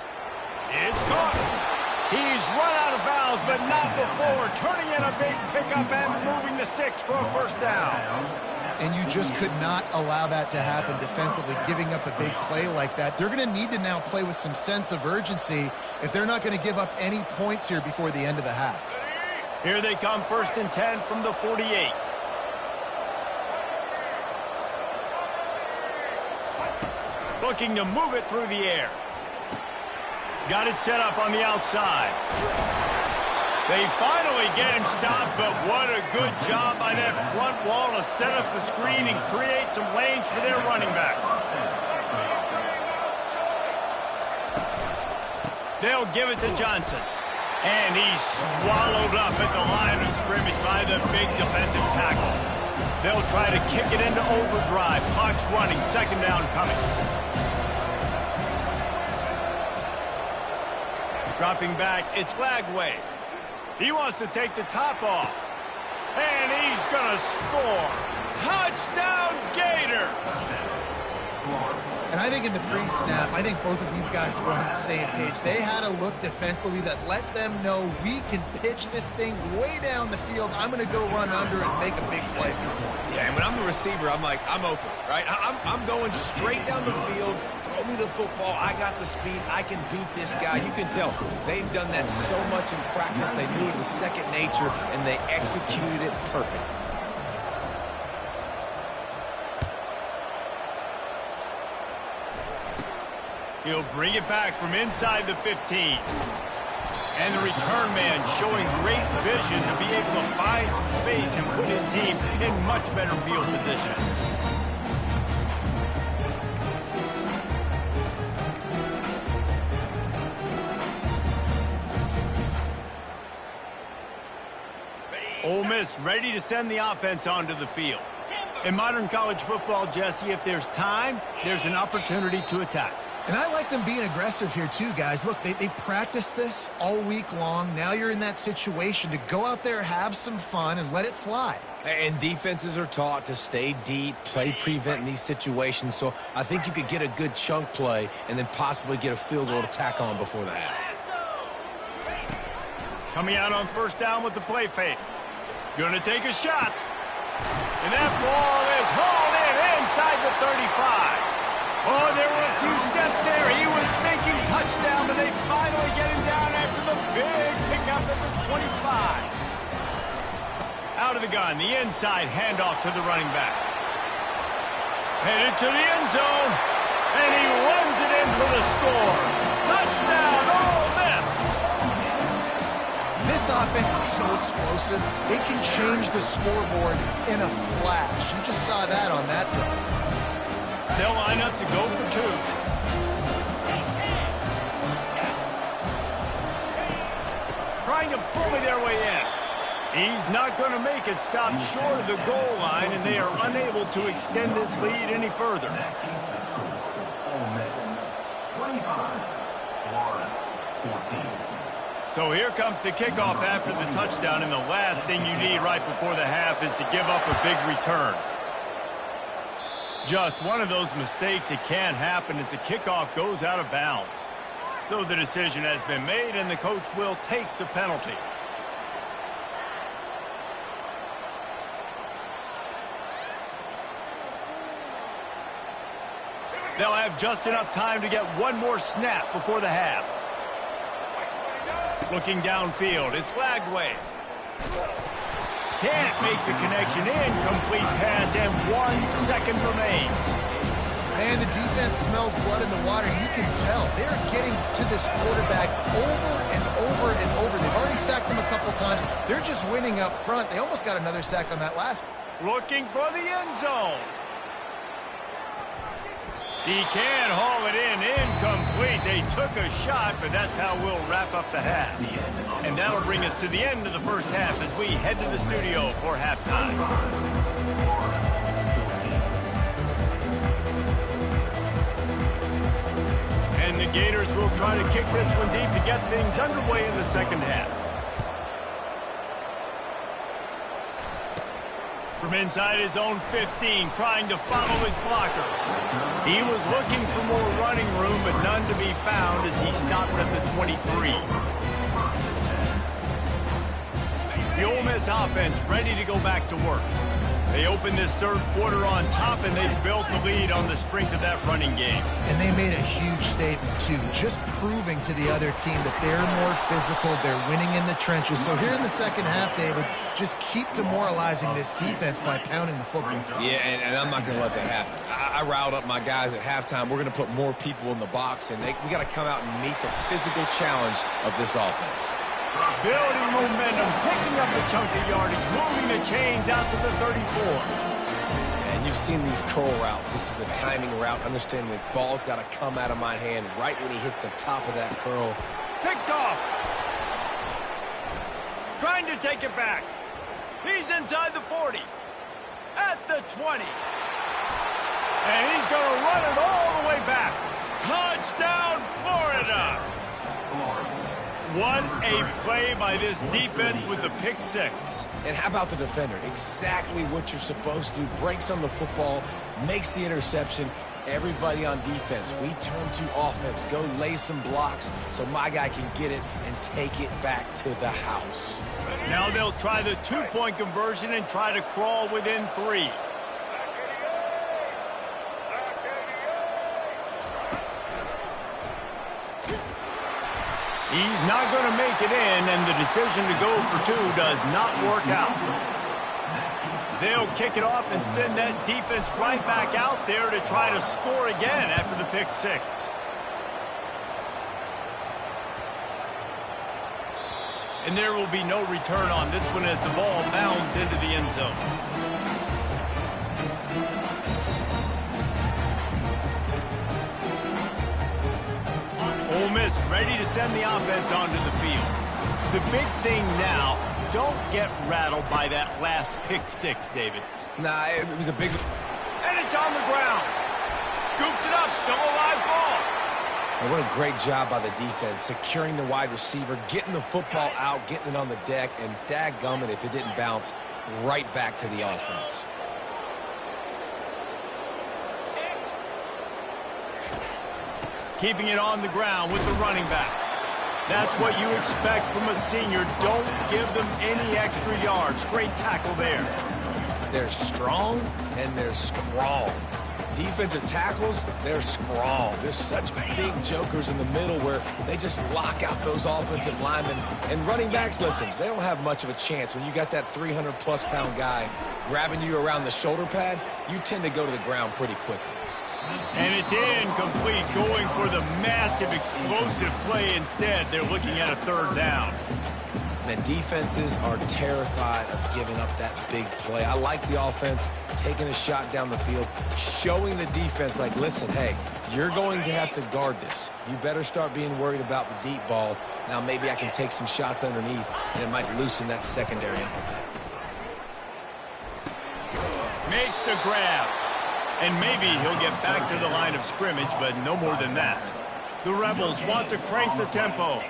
A: It's caught. He's run out of bounds, but not before. Turning in a big pickup and moving the sticks for a first down.
B: And you just could not allow that to happen defensively, giving up a big play like that. They're going to need to now play with some sense of urgency if they're not going to give up any points here before the end of the half.
A: Here they come, 1st and 10 from the 48. Looking to move it through the air. Got it set up on the outside. They finally get him stopped, but what a good job by that front wall to set up the screen and create some lanes for their running back. They'll give it to Johnson. And he's swallowed up at the line of scrimmage by the big defensive tackle. They'll try to kick it into overdrive. Clock's running, 2nd down coming. Dropping back, it's Lagway. He wants to take the top off. And he's going to score. Touchdown, Gator!
B: And I think in the pre-snap, I think both of these guys were on the same page. They had a look defensively that let them know we can pitch this thing way down the field. I'm going to go run under and make a big play.
C: Yeah, and when I'm the receiver, I'm like, I'm open, right? I'm going straight down the field. Throw me the football. I got the speed. I can beat this guy. You can tell they've done that so much in practice. They knew it was second nature, and they executed it perfect.
A: He'll bring it back from inside the 15. And the return man showing great vision to be able to find some space and put his team in much better field position. Ole Miss ready to send the offense onto the field. In modern college football, Jesse, if there's time, there's an opportunity to attack.
B: And I like them being aggressive here too, guys. Look, they practice this all week long. Now you're in that situation to go out there, have some fun, and let it fly.
C: And defenses are taught to stay deep, play prevent in these situations. So I think you could get a good chunk play and then possibly get a field goal to tack on before the half.
A: Coming out on first down with the play fake. Gonna take a shot. And that ball is hauled in inside the 35. Oh, there were a few steps there. He was thinking touchdown, but they finally get him down after the big pickup at the 25. out of the gun. The inside handoff to the running back. Headed to the end zone. And he runs it in for the score. Touchdown, Ole Miss.
B: This offense is so explosive, it can change the scoreboard in a flash. You just saw that on that drive.
A: They'll line up to go for two. Trying to bully their way in. He's not going to make it stop short of the goal line, and they are unable to extend this lead any further.
D: That keeps the score. Ole Miss 25, Florida 14.
A: So here comes the kickoff after the touchdown, and the last thing you need right before the half is to give up a big return. Just one of those mistakes that can happen as the kickoff goes out of bounds. So the decision has been made, and the coach will take the penalty. They'll have just enough time to get one more snap before the half. Looking downfield, it's Lagway. Can't make the connection. Incomplete pass, and 1 second remains.
B: Man, the defense smells blood in the water. You can tell. They're getting to this quarterback over and over and over. They've already sacked him a couple times. They're just winning up front. They almost got another sack on that last.
A: Looking for the end zone. He can haul it in. Incomplete. They took a shot, but that's how we'll wrap up the half. And that'll bring us to the end of the first half as we head to the studio for halftime. And the Gators will try to kick this one deep to get things underway in the second half. From inside his own 15, trying to follow his blockers. He was looking for more running room, but none to be found as he stopped at the 23. The Ole Miss offense ready to go back to work. They opened this third quarter on top, and they built the lead on the strength of that running game.
B: And they made a huge statement, too, just proving to the other team that they're more physical, they're winning in the trenches. So here in the second half, David, just keep demoralizing this defense by pounding the football.
C: Yeah, and I'm not going to let that happen. I riled up my guys at halftime. We're going to put more people in the box, and we got to come out and meet the physical challenge of this offense.
A: Building momentum, picking up the chunk of yardage, moving the chains out to the 34.
C: And you've seen these curl routes. This is a timing route. Understanding that ball's got to come out of my hand right when he hits the top of that curl.
A: Picked off. Trying to take it back. He's inside the 40. At the 20. And he's going to run it all the way back. Touchdown, Florida. What a play by this defense with the pick six.
C: And how about the defender? Exactly what you're supposed to do. Breaks on the football, makes the interception. Everybody on defense, we turn to offense. Go lay some blocks so my guy can get it and take it back to the house.
A: Now they'll try the two-point conversion and try to crawl within 3. He's not going to make it in, and the decision to go for 2 does not work out. They'll kick it off and send that defense right back out there to try to score again after the pick six. And there will be no return on this one as the ball bounds into the end zone. Ole Miss ready to send the offense onto the field. The big thing now, don't get rattled by that last pick six, David.
C: Nah, it was a big...
A: And it's on the ground. Scoops it up, still a live ball.
C: And what a great job by the defense, securing the wide receiver, getting the football out, getting it on the deck, and dadgummit if it didn't bounce right back to the offense.
A: Keeping it on the ground with the running back. That's what you expect from a senior. Don't give them any extra yards. Great tackle there.
C: They're strong, and they're strong. defensive tackles, they're strong. They're such big jokers in the middle where they just lock out those offensive linemen. And running backs, listen, they don't have much of a chance. When you got that 300-plus pound guy grabbing you around the shoulder pad, you tend to go to the ground pretty quickly.
A: And it's incomplete, going for the massive explosive play instead. They're looking at a third down.
C: And defenses are terrified of giving up that big play. I like the offense taking a shot down the field, showing the defense like, listen, hey, you're going to have to guard this. You better start being worried about the deep ball. Now maybe I can take some shots underneath, and it might loosen that secondary up a bit.
A: Makes the grab. And maybe he'll get back to the line of scrimmage, but no more than that. The Rebels want to crank the tempo.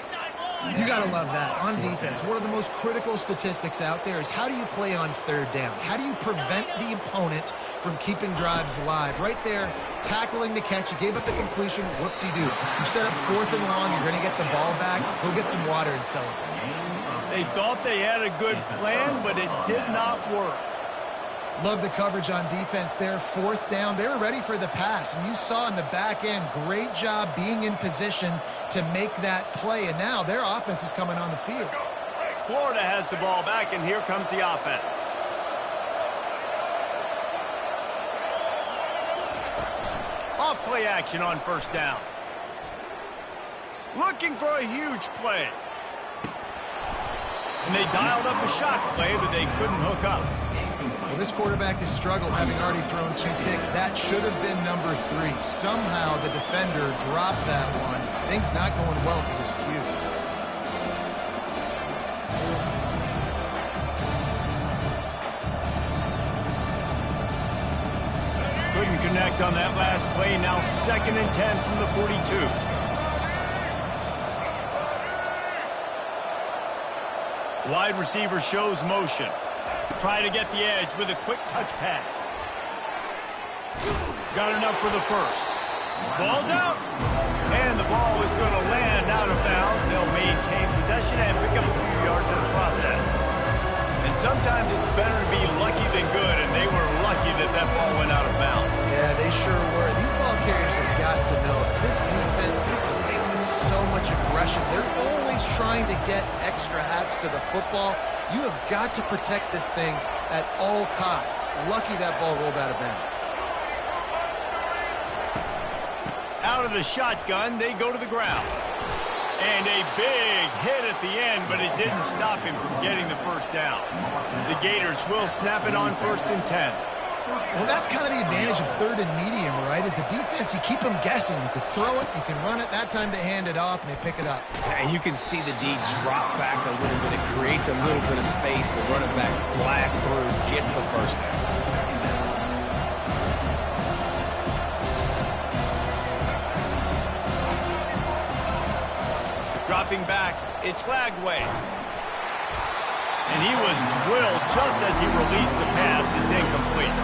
B: You got to love that. On defense, one of the most critical statistics out there is how do you play on third down? How do you prevent the opponent from keeping drives alive? Right there, tackling the catch. You gave up the completion. Whoop-de-doo. You set up 4th and long. You're going to get the ball back. Go get some water and celebrate.
A: They thought they had a good plan, but it did not work.
B: Love the coverage on defense there. 4th down. They were ready for the pass. And you saw in the back end, great job being in position to make that play. And now their offense is coming on the field.
A: Florida has the ball back, and here comes the offense. Off play action on 1st down. Looking for a huge play. And they dialed up a shot play, but they couldn't hook up.
B: Well, this quarterback has struggled, having already thrown 2 picks. That should have been number 3. Somehow the defender dropped that one. Things not going well for this Q.
A: Couldn't connect on that last play. Now 2nd and 10 from the 42. Wide receiver shows motion. Try to get the edge with a quick touch pass. Got enough for the first. Ball's out. And the ball is going to land out of bounds. They'll maintain possession and pick up a few yards in the process. And sometimes it's better to be lucky than good, and they were lucky that that ball went out of bounds.
B: Yeah, they sure were. These ball carriers have got to know that this defense, they play with so much aggression. They're always trying to get extra hats to the football. You have got to protect this thing at all costs. Lucky that ball rolled out of bounds.
A: Out of the shotgun, they go to the ground. And a big hit at the end, but it didn't stop him from getting the first down. The Gators will snap it on 1st and 10.
B: Well, that's kind of the advantage of 3rd and medium, right? Is the defense, you keep them guessing. You can throw it, you can run it. That time they hand it off, and they pick it up.
C: And you can see the D drop back a little bit. It creates a little bit of space. The running back blasts through, gets the first down.
A: Dropping back, it's Lagway. And he was drilled just as he released the pass. It's incomplete.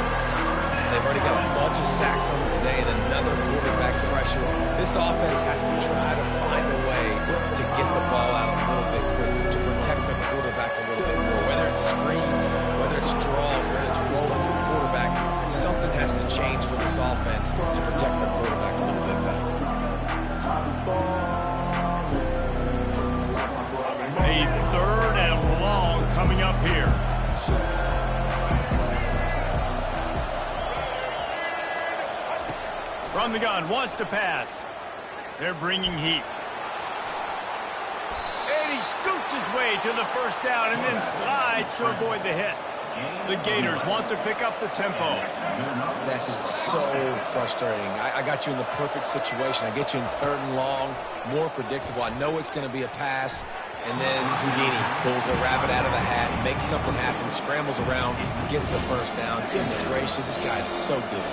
C: They've already got a bunch of sacks on them today and another quarterback pressure. This offense has to try to find a way to get the ball out a little bit quicker, to protect the quarterback a little bit more. Whether it's screens, whether it's draws, whether it's rolling your quarterback, something has to change for this offense to protect the quarterback a little bit better.
A: A 3rd and long coming up here. From the gun, wants to pass. They're bringing heat. And he scoots his way to the first down and then slides to avoid the hit. The Gators want to pick up the tempo.
C: That's so frustrating. I got you in the perfect situation. I get you in 3rd and long, more predictable. I know it's going to be a pass. And then Houdini pulls a rabbit out of the hat, makes something happen, scrambles around, gets the first down. Goodness gracious, this guy is so good.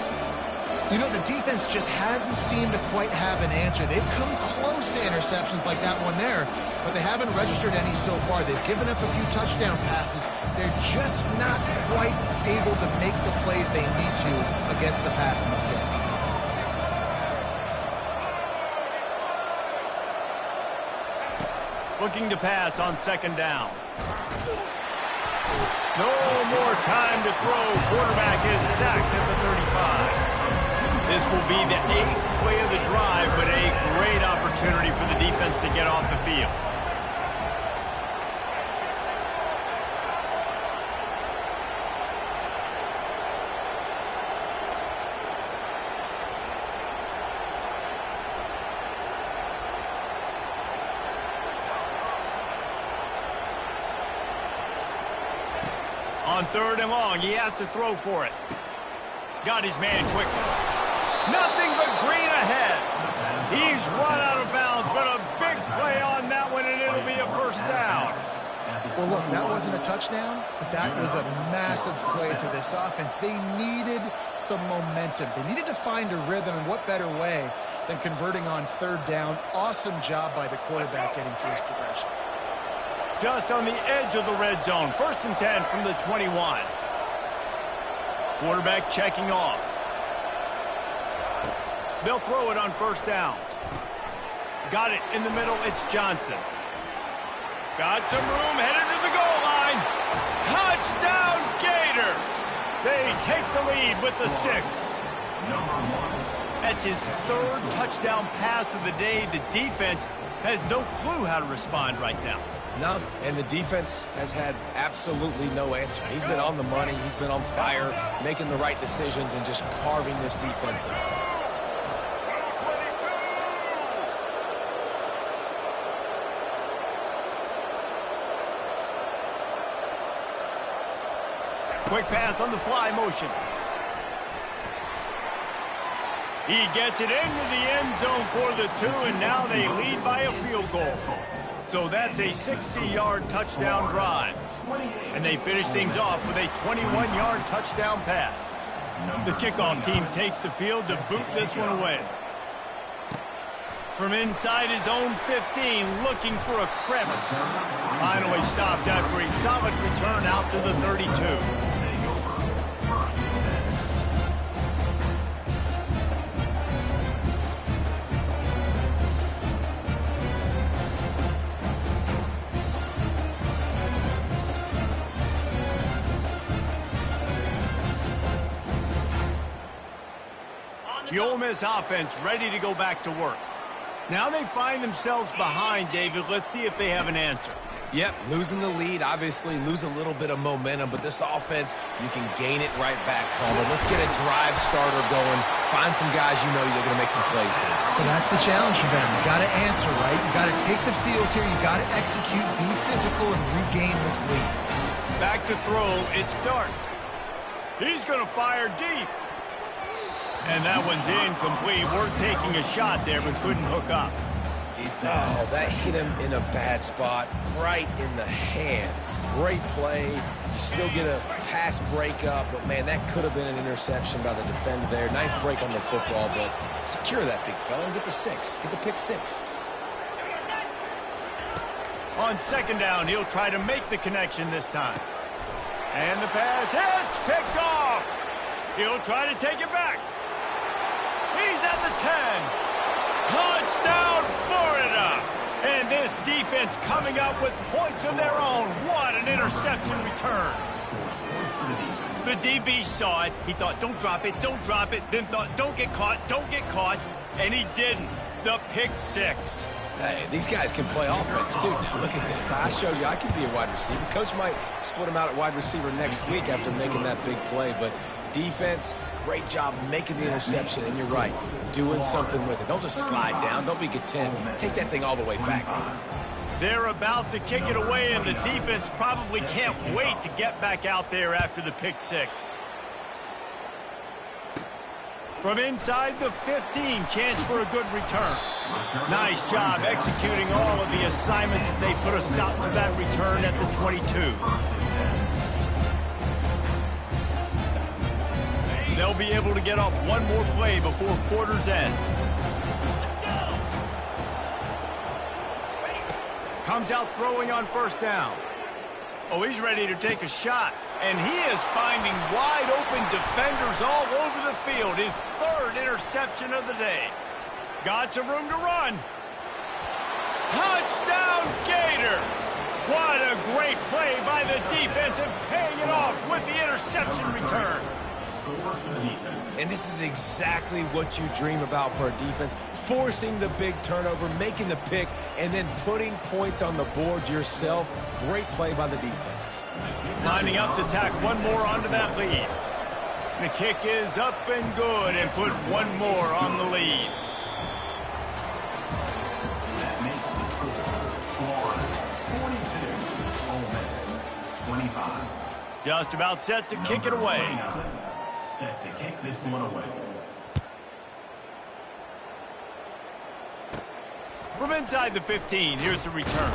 B: You know, the defense just hasn't seemed to quite have an answer. They've come close to interceptions like that one there, but they haven't registered any so far. They've given up a few touchdown passes. They're just not quite able to make the plays they need to against the pass in this game.
A: Looking to pass on 2nd down. No more time to throw. Quarterback is sacked at the 35. This will be the 8th play of the drive, but a great opportunity for the defense to get off the field. On 3rd and long, he has to throw for it. Got his man quickly. Nothing but green ahead. He's run out of bounds, but a big play on that one, and it'll be a first down.
B: Well, look, that wasn't a touchdown, but that was a massive play for this offense. They needed some momentum. They needed to find a rhythm, and what better way than converting on 3rd down. Awesome job by the quarterback getting through his progression.
A: Just on the edge of the red zone. 1st and 10 from the 21. Quarterback checking off. They'll throw it on 1st down. Got it in the middle. It's Johnson. Got some room, headed to the goal line. Touchdown, Gators! They take the lead with the 6. That's his 3rd touchdown pass of the day. The defense has no clue how to respond right now.
C: No, and the defense has had absolutely no answer. He's been on the money. He's been on fire, making the right decisions and just carving this defense up.
A: Quick pass on the fly motion. He gets it into the end zone for the 2, and now they lead by a field goal. So that's a 60-yard touchdown drive. And they finish things off with a 21-yard touchdown pass. The kickoff team takes the field to boot this one away. From inside his own 15, looking for a crevice. Finally stopped after a solid return out to the 32. The Ole Miss offense ready to go back to work. Now they find themselves behind, David. Let's see if they have an answer.
C: Yep, losing the lead, obviously lose a little bit of momentum, but this offense, you can gain it right back, Palmer. Let's get a drive starter going. Find some guys you know you're going to make some plays for.
B: So that's the challenge for them. You got to answer, right? You got to take the field here. You got to execute, be physical, and regain this lead.
A: Back to throw. It's Dart. He's going to fire deep. And that one's incomplete. We're taking a shot there, but couldn't hook up.
C: Oh, that hit him in a bad spot, right in the hands. Great play. You still get a pass breakup, but, man, that could have been an interception by the defender there. Nice break on the football, but secure that big fella and get the 6. Get the pick 6.
A: On 2nd down, he'll try to make the connection this time. And the pass hits, picked off. He'll try to take it back. He's at the 10. Touchdown, Florida! And this defense coming up with points of their own. What an interception return. The DB saw it. He thought, don't drop it, don't drop it. Then thought, don't get caught, don't get caught. And he didn't. The pick 6.
C: Hey, these guys can play offense, too. Now, look at this. I showed you I can be a wide receiver. Coach might split him out at wide receiver next week after making that big play. But defense, great job making the interception. And you're right, doing something with it. Don't just slide down. Don't be content. Take that thing all the way back.
A: They're about to kick it away, and the defense probably can't wait to get back out there after the pick 6. From inside the 15, chance for a good return. Nice job executing all of the assignments as they put a stop to that return at the 22. They'll be able to get off one more play before quarter's end. Comes out throwing on 1st down. Oh, he's ready to take a shot. And he is finding wide open defenders all over the field. His 3rd interception of the day. Got some room to run. Touchdown, Gators! What a great play by the defense and paying it off with the interception return.
C: And this is exactly what you dream about for a defense, forcing the big turnover, making the pick, and then putting points on the board yourself. Great play by the defense.
A: Lining up to tack one more onto that lead. The kick is up and good and put one more on the lead.
D: That makes the score 42, Ole Miss 25.
A: Just about set to kick it away.
D: Set to kick this one away.
A: From inside the 15, here's the return.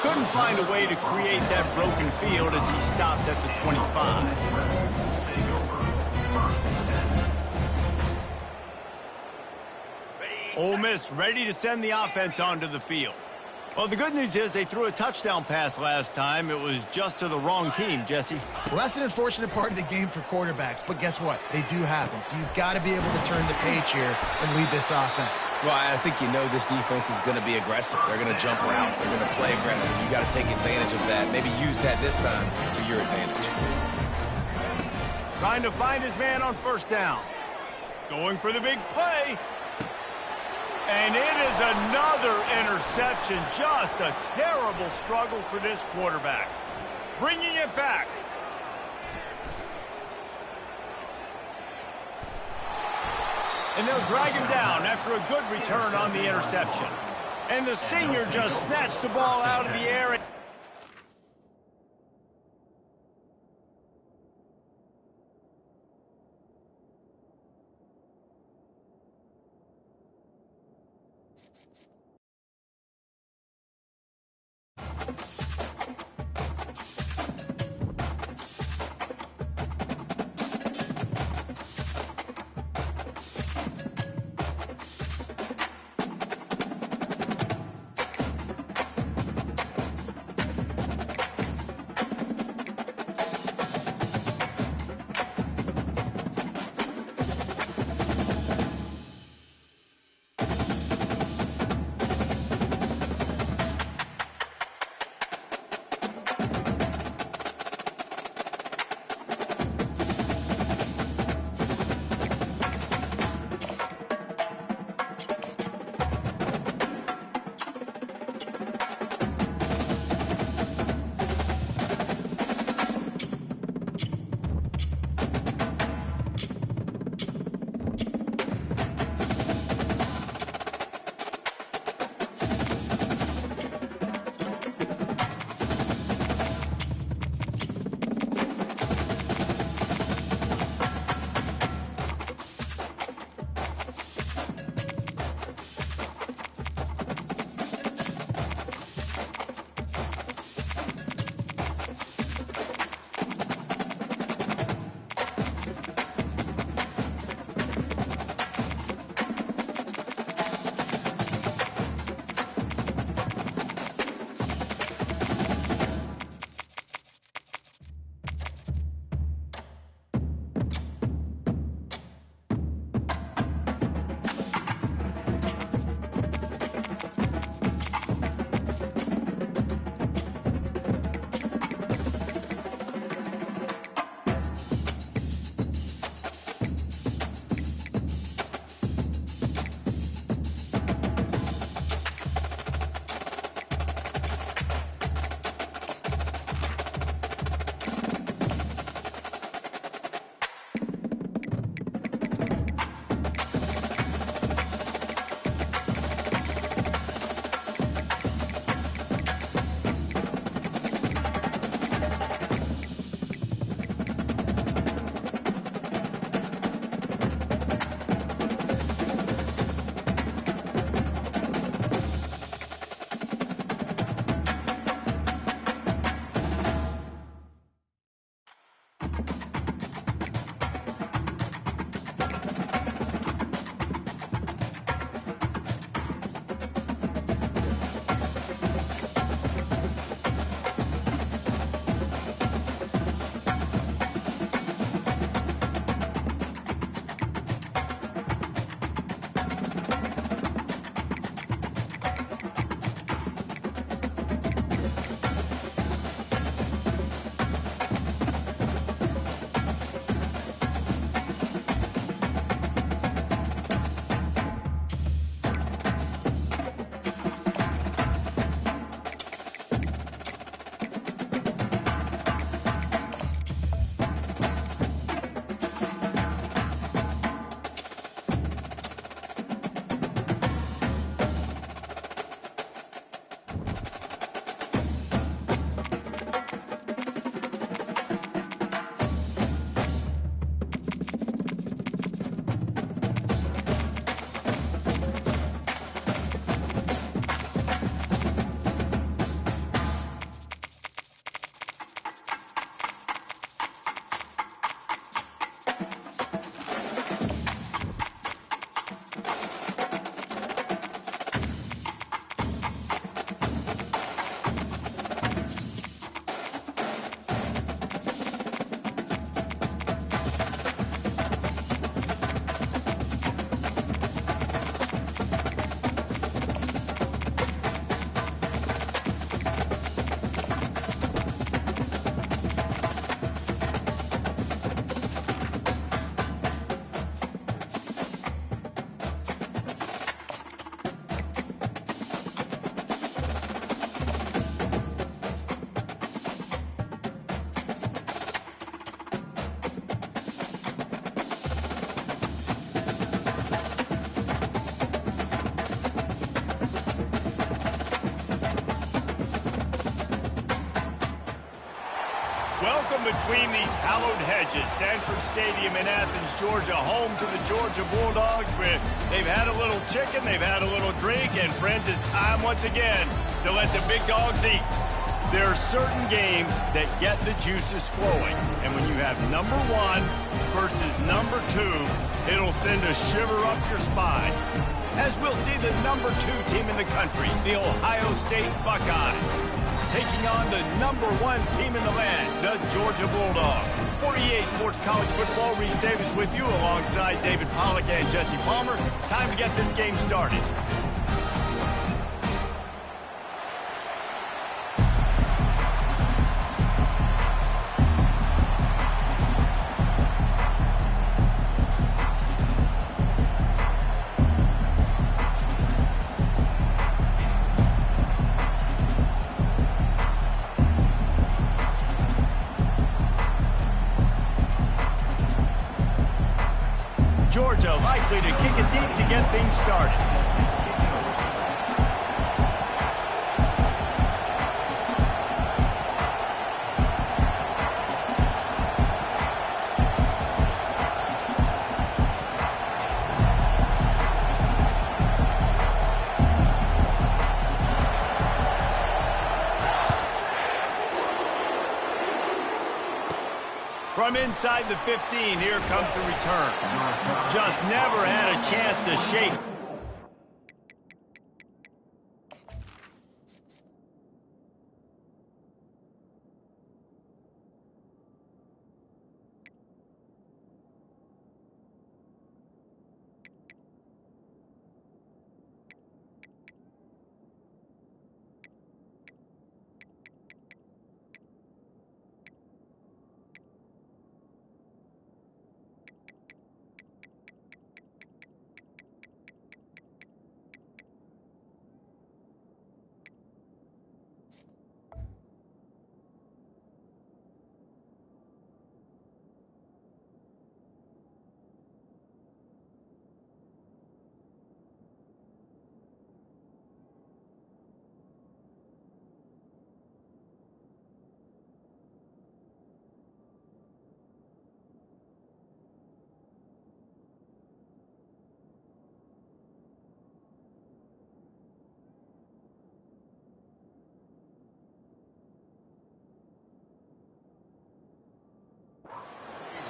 A: Couldn't find a way to create that broken field as he stopped at the 25. Ole Miss ready to send the offense onto the field. Well, the good news is they threw a touchdown pass last time. It was just to the wrong team, Jesse.
B: Well, that's an unfortunate part of the game for quarterbacks, but guess what? They do happen. So you've got to be able to turn the page here and lead this offense.
C: Well, I think you know this defense is going to be aggressive. They're going to jump routes. They're going to play aggressive. You got to take advantage of that. Maybe use that this time to your advantage.
A: Trying to find his man on first down. Going for the big play. And it is another interception. Just a terrible struggle for this quarterback. Bringing it back. And they'll drag him down after a good return on the interception. And the senior just snatched the ball out of the air. Welcome between these hallowed hedges. Sanford Stadium in Athens, Georgia, home to the Georgia Bulldogs. They've had a little chicken, they've had a little drink, and friends, it's time once again to let the big dogs eat. There are certain games that get the juices flowing, and when you have number 1 versus number 2, it'll send a shiver up your spine. As we'll see the number 2 team in the country, the Ohio State Buckeyes, taking on the number 1 team in the land, the Georgia Bulldogs. For EA Sports College Football, Reese Davis with you alongside David Pollack and Jesse Palmer. Time to get this game started. Georgia likely to kick it deep to get things started. From inside the 15, here comes the return. Just never had a chance to shake.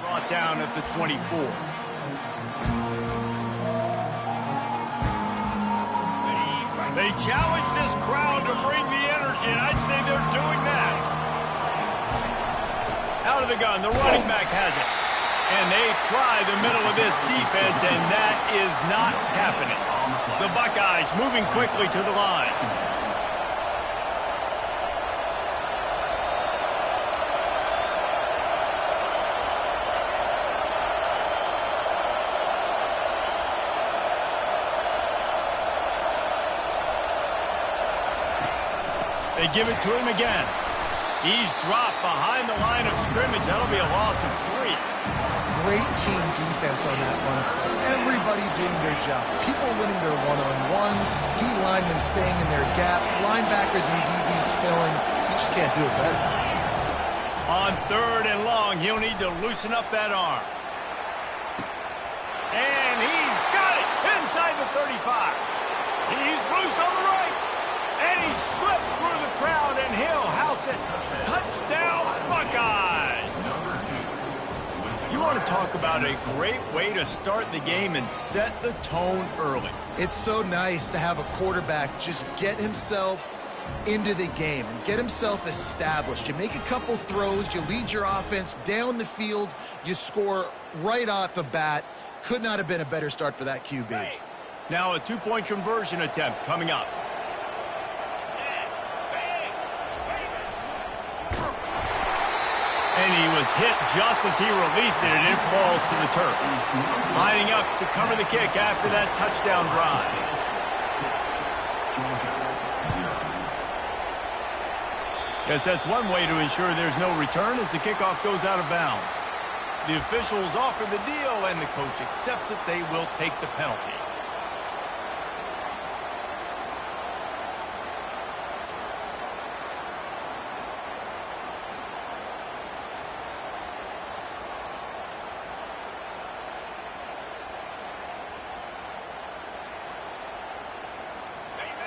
A: Brought down at the 24. They challenge this crowd to bring the energy, and I'd say they're doing that. Out of the gun, the running back has it. And they try the middle of this defense, and that is not happening. The Buckeyes moving quickly to the line. They give it to him again. He's dropped behind the line of scrimmage. That'll be a loss of 3.
B: Great team defense on that one. Everybody doing their job. People winning their one-on-ones, D linemen staying in their gaps, linebackers and DBs filling. You just can't do it better.
A: On 3rd and long, he'll need to loosen up that arm. And he's got it inside the 35. He's loose on the right. And he slipped through the crowd, and he'll house it. Touchdown, Buckeyes! You want to talk about a great way to start the game and set the tone early.
B: It's so nice to have a quarterback just get himself into the game and get himself established. You make a couple throws, you lead your offense down the field, you score right off the bat. Could not have been a better start for that QB.
A: Now a 2-point conversion attempt coming up. And he was hit just as he released it, and it falls to the turf. Lining up to cover the kick after that touchdown drive. Yes, that's one way to ensure there's no return as the kickoff goes out of bounds. The officials offer the deal, and the coach accepts it. They will take the penalty.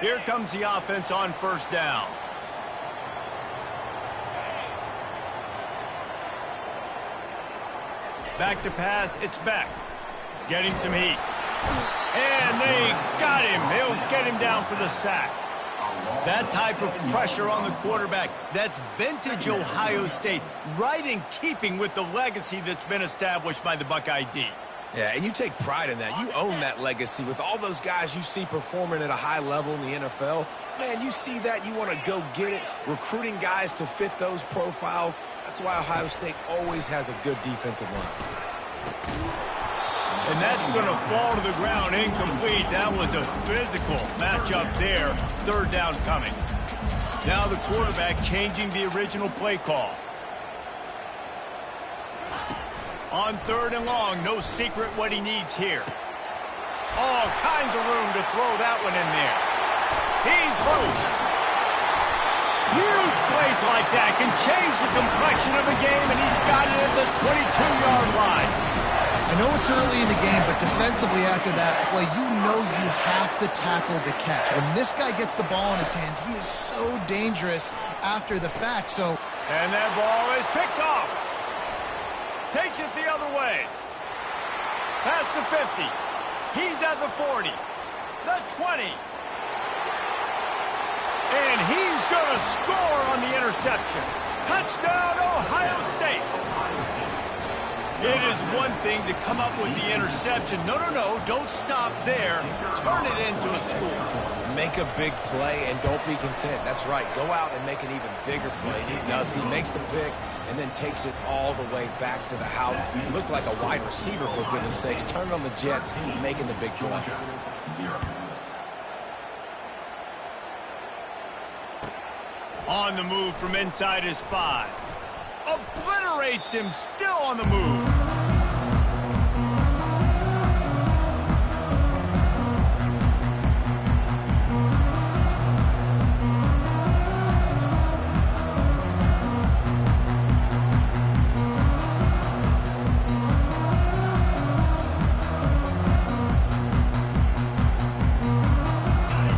A: Here comes the offense on first down. Back to pass, it's Beck. Getting some heat. And they got him. They'll get him down for the sack. That type of pressure on the quarterback, that's vintage Ohio State, right in keeping with the legacy that's been established by the Buckeye D.
C: Yeah, and you take pride in that. You own that legacy with all those guys you see performing at a high level in the NFL. Man, you see that, you want to go get it, recruiting guys to fit those profiles. That's why Ohio State always has a good defensive line.
A: And that's going to fall to the ground incomplete. That was a physical matchup there. Third down coming. Now the quarterback changing the original play call. On third and long, no secret what he needs here. All kinds of room to throw that one in there. He's loose. Huge plays like that can change the complexion of the game, and he's got it at the 22-yard line.
B: I know it's early in the game, but defensively after that play, you know you have to tackle the catch. When this guy gets the ball in his hands, he is so dangerous after the fact.
A: And that ball is picked off. Takes it the other way. Past the 50. He's at the 40. The 20. And he's going to score on the interception. Touchdown, Ohio State. It is one thing to come up with the interception. No, don't stop there. Turn it into a score.
C: Make a big play and don't be content. That's right. Go out and make an even bigger play. And he does. He makes the pick and then takes it all the way back to the house. He looked like a wide receiver, for goodness sakes. Turning on the Jets, making the big play.
A: On the move from inside his 5. Obliterates him, still on the move.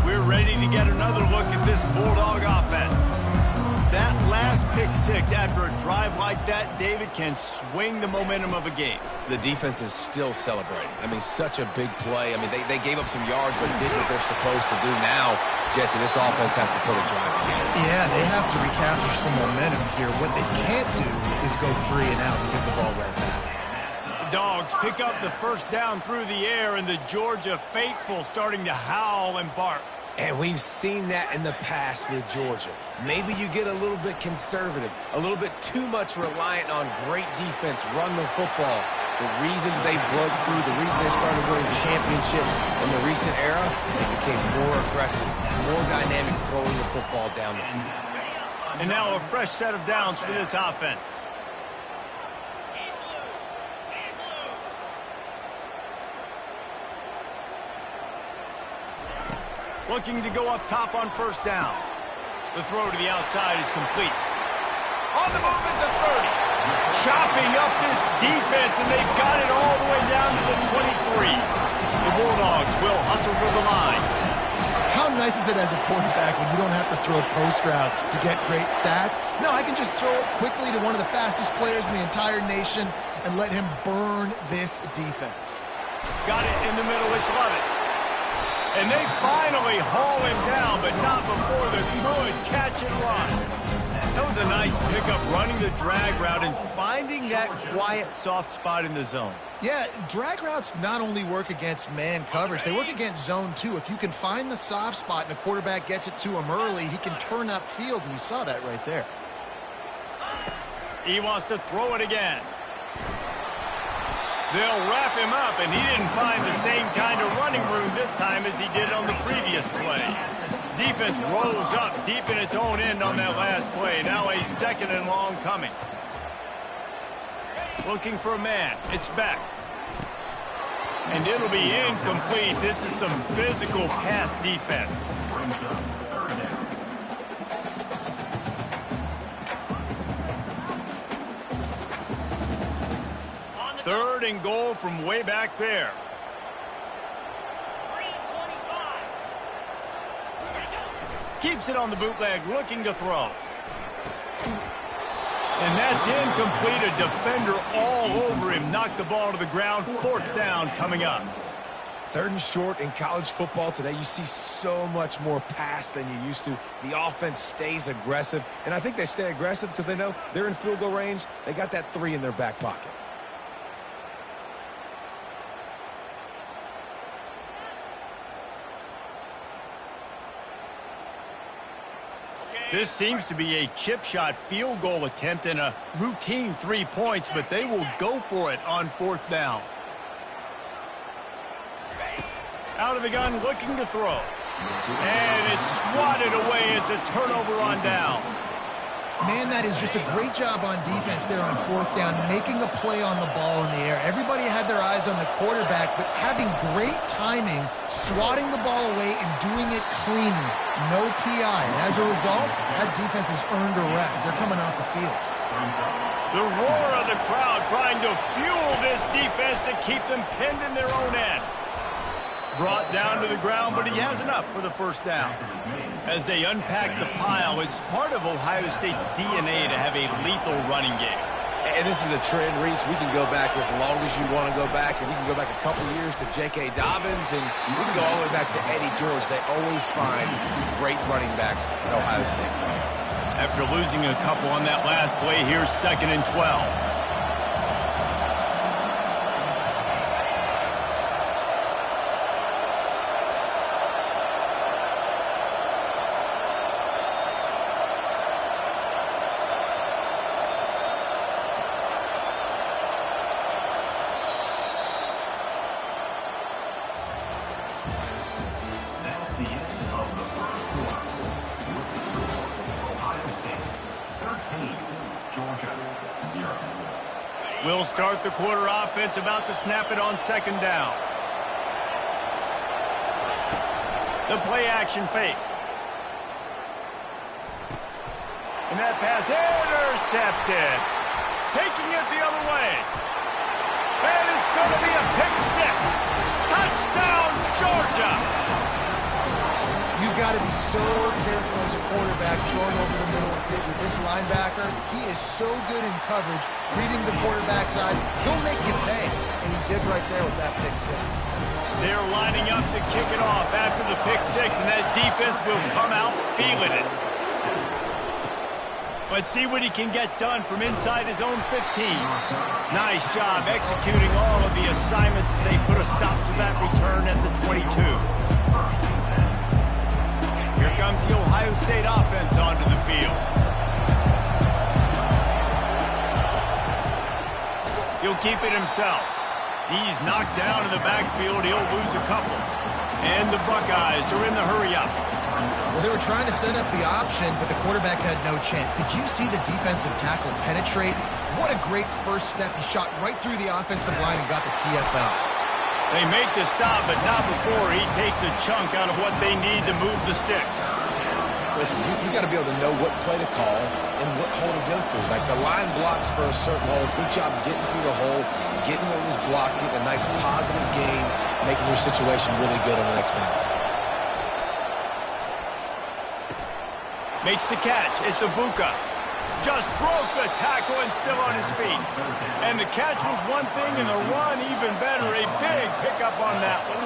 A: We're ready to get another look at this Bulldog offense. That last pick six after a drive like that, David, can swing the momentum of a game.
C: The defense is still celebrating. I mean, such a big play. I mean, they gave up some yards, but did what they're supposed to do. Now, Jesse, this offense has to put a drive together.
B: Yeah, they have to recapture some momentum here. What they can't do is go 3 and out and give the ball right back.
A: The Dogs pick up the first down through the air, and the Georgia faithful starting to howl and bark.
C: And we've seen that in the past with Georgia. Maybe you get a little bit conservative, a little bit too much reliant on great defense, run the football. The reason they broke through, the reason they started winning championships in the recent era, they became more aggressive, more dynamic, throwing the football down the field.
A: And now a fresh set of downs for this offense. Looking to go up top on first down. The throw to the outside is complete. On the move at the 30. Chopping up this defense, and they've got it all the way down to the 23. The Bulldogs will hustle to the line.
B: How nice is it as a quarterback when you don't have to throw post routes to get great stats? No, I can just throw it quickly to one of the fastest players in the entire nation and let him burn this defense.
A: Got it in the middle. It's Lovett. And they finally haul him down, but not before the good catch and run. That was a nice pickup, running the drag route and finding that quiet, soft spot in the zone.
B: Yeah, drag routes not only work against man coverage, they work against zone too. If you can find the soft spot and the quarterback gets it to him early, he can turn upfield, and you saw that right there.
A: He wants to throw it again. They'll wrap him up, and he didn't find the same kind of running room this time as he did on the previous play. Defense rolls up deep in its own end on that last play. Now a second and long coming. Looking for a man. It's back. And it'll be incomplete. This is some physical pass defense. Third and goal from way back there. Keeps it on the bootleg, looking to throw. And that's incomplete. A defender all over him. Knocked the ball to the ground. 4th down coming up.
C: 3rd and short in college football today. You see so much more pass than you used to. The offense stays aggressive. And I think they stay aggressive because they know they're in field goal range. They got that 3 in their back pocket.
A: This seems to be a chip shot field goal attempt and a routine 3 points, but they will go for it on 4th down. Out of the gun, looking to throw. And it's swatted away. It's a turnover on downs.
B: Man, that is just a great job on defense there on 4th down, making a play on the ball in the air. Everybody had their eyes on the quarterback, but having great timing, swatting the ball away and doing it cleanly. No PI. And as a result, that defense has earned a rest. They're coming off the field.
A: The roar of the crowd trying to fuel this defense to keep them pinned in their own end. Brought down to the ground, but he has enough for the 1st down. As they unpack the pile, it's part of Ohio State's DNA to have a lethal running game.
C: And this is a trend, Reese. We can go back as long as you want to go back, and we can go back a couple years to J.K. Dobbins, and we can go all the way back to Eddie George. They always find great running backs at Ohio State.
A: After losing a couple on that last play, here's 2nd and 12. We'll start the quarter offense, about to snap it on 2nd down. The play action fake. And that pass intercepted. Taking it the other way. And it's going to be a pick 6. Touchdown, Georgia.
B: You've got to be so careful as a quarterback throwing over the middle of the field with this linebacker. He is so good in coverage, reading the quarterback's eyes. He'll make you pay, and he did right there with that pick 6.
A: They're lining up to kick it off after the pick 6, and that defense will come out feeling it. Let's see what he can get done from inside his own 15. Nice job executing all of the assignments as they put a stop to that return at the 22. Here comes the Ohio State offense onto the field. He'll keep it himself. He's knocked down in the backfield. He'll lose a couple. And the Buckeyes are in the hurry-up.
B: Well, they were trying to set up the option, but the quarterback had no chance. Did you see the defensive tackle penetrate? What a great first step. He shot right through the offensive line and got the TFL.
A: They make the stop, but not before he takes a chunk out of what they need to move the sticks.
C: Listen, you got to be able to know what play to call and what hole to go through. Like the line blocks for a certain hole. Good job getting through the hole, getting what was blocked, getting a nice positive gain, making your situation really good on the next down.
A: Makes the catch. It's Ibuka. Just broke the tackle and still on his feet. And the catch was one thing and the run even better. A big pickup on that one.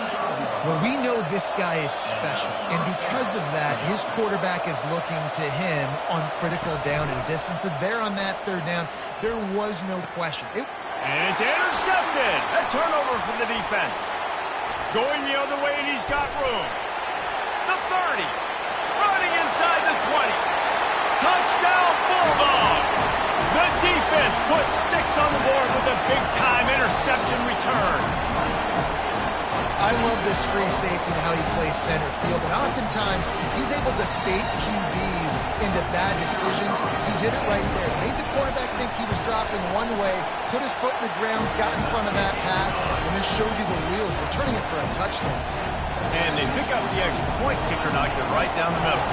B: Well, we know this guy is special. And because of that, his quarterback is looking to him on critical down and distances. There on that 3rd down, there was no question.
A: And it's intercepted. A turnover for the defense. Going the other way, and he's got room. The 30. Running inside the 20. Touchdown, Bulldogs! The defense puts 6 on the board with a big-time interception return.
B: I love this free safety and how he plays center field, and oftentimes he's able to bait QBs into bad decisions. He did it right there. Made the quarterback think he was dropping one way, put his foot in the ground, got in front of that pass, and then showed you the wheels, returning it for a touchdown.
A: And they pick up the extra point. Kicker knocked it right down the middle.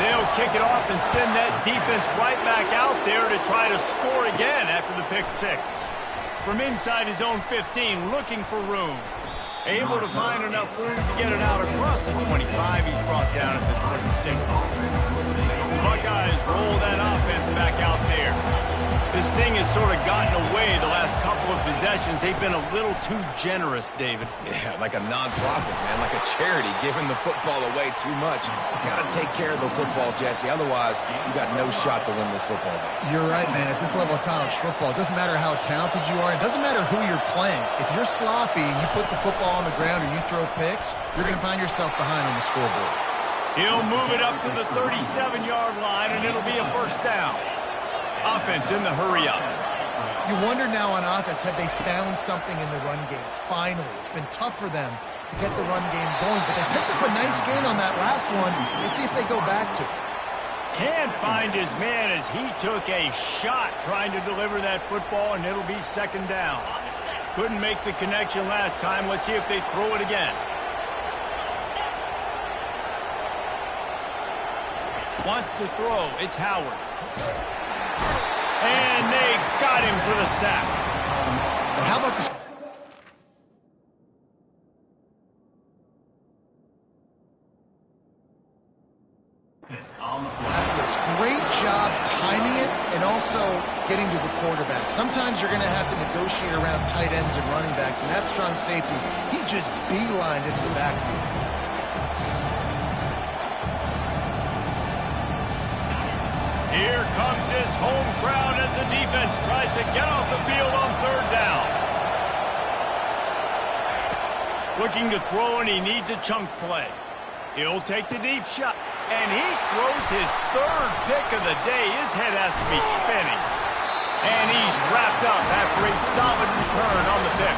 A: They'll kick it off and send that defense right back out there to try to score again after the pick 6. From inside his own 15, looking for room. Able to find enough room to get it out across the 25. He's brought down at the 26. The Buckeyes roll that offense back out there. This thing has sort of gotten away the last couple of possessions. They've been a little too generous, David.
C: Yeah, like a non-profit, man, like a charity, giving the football away too much. You got to take care of the football, Jesse. Otherwise, you got no shot to win this football game.
B: You're right, man. At this level of college football, it doesn't matter how talented you are. It doesn't matter who you're playing. If you're sloppy and you put the football on the ground or you throw picks, you're going to find yourself behind on the scoreboard.
A: He'll move it up to the 37-yard line, and it'll be a first down. Offense in the hurry up.
B: You wonder now on offense, have they found something in the run game? Finally, it's been tough for them to get the run game going, but they picked up a nice gain on that last one. Let's see if they go back to it.
A: Can't find his man as he took a shot trying to deliver that football, and it'll be second down. Couldn't make the connection last time. Let's see if they throw it again. Wants to throw. It's Howard. And they got him for the sack.
B: But how about this? It's great job timing it and also getting to the quarterback. Sometimes you're going to have to negotiate around tight ends and running backs, and that strong safety, he just beelined into the backfield.
A: Here comes his home crowd as the defense tries to get off the field on third down. Looking to throw, and he needs a chunk play. He'll take the deep shot, and he throws his third pick of the day. His head has to be spinning. And he's wrapped up after a solid return on the pick.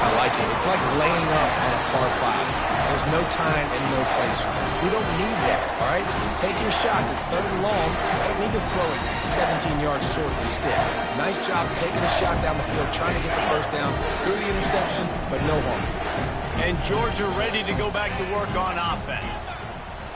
C: I like it. It's like laying up on a par 5. There's no time and no place for that. We don't need that, all right? Take your shots. It's third and long. I don't need to throw it 17 yards short of the stick. Nice job taking a shot down the field, trying to get the first down, through the interception, but no harm.
A: And Georgia ready to go back to work on offense.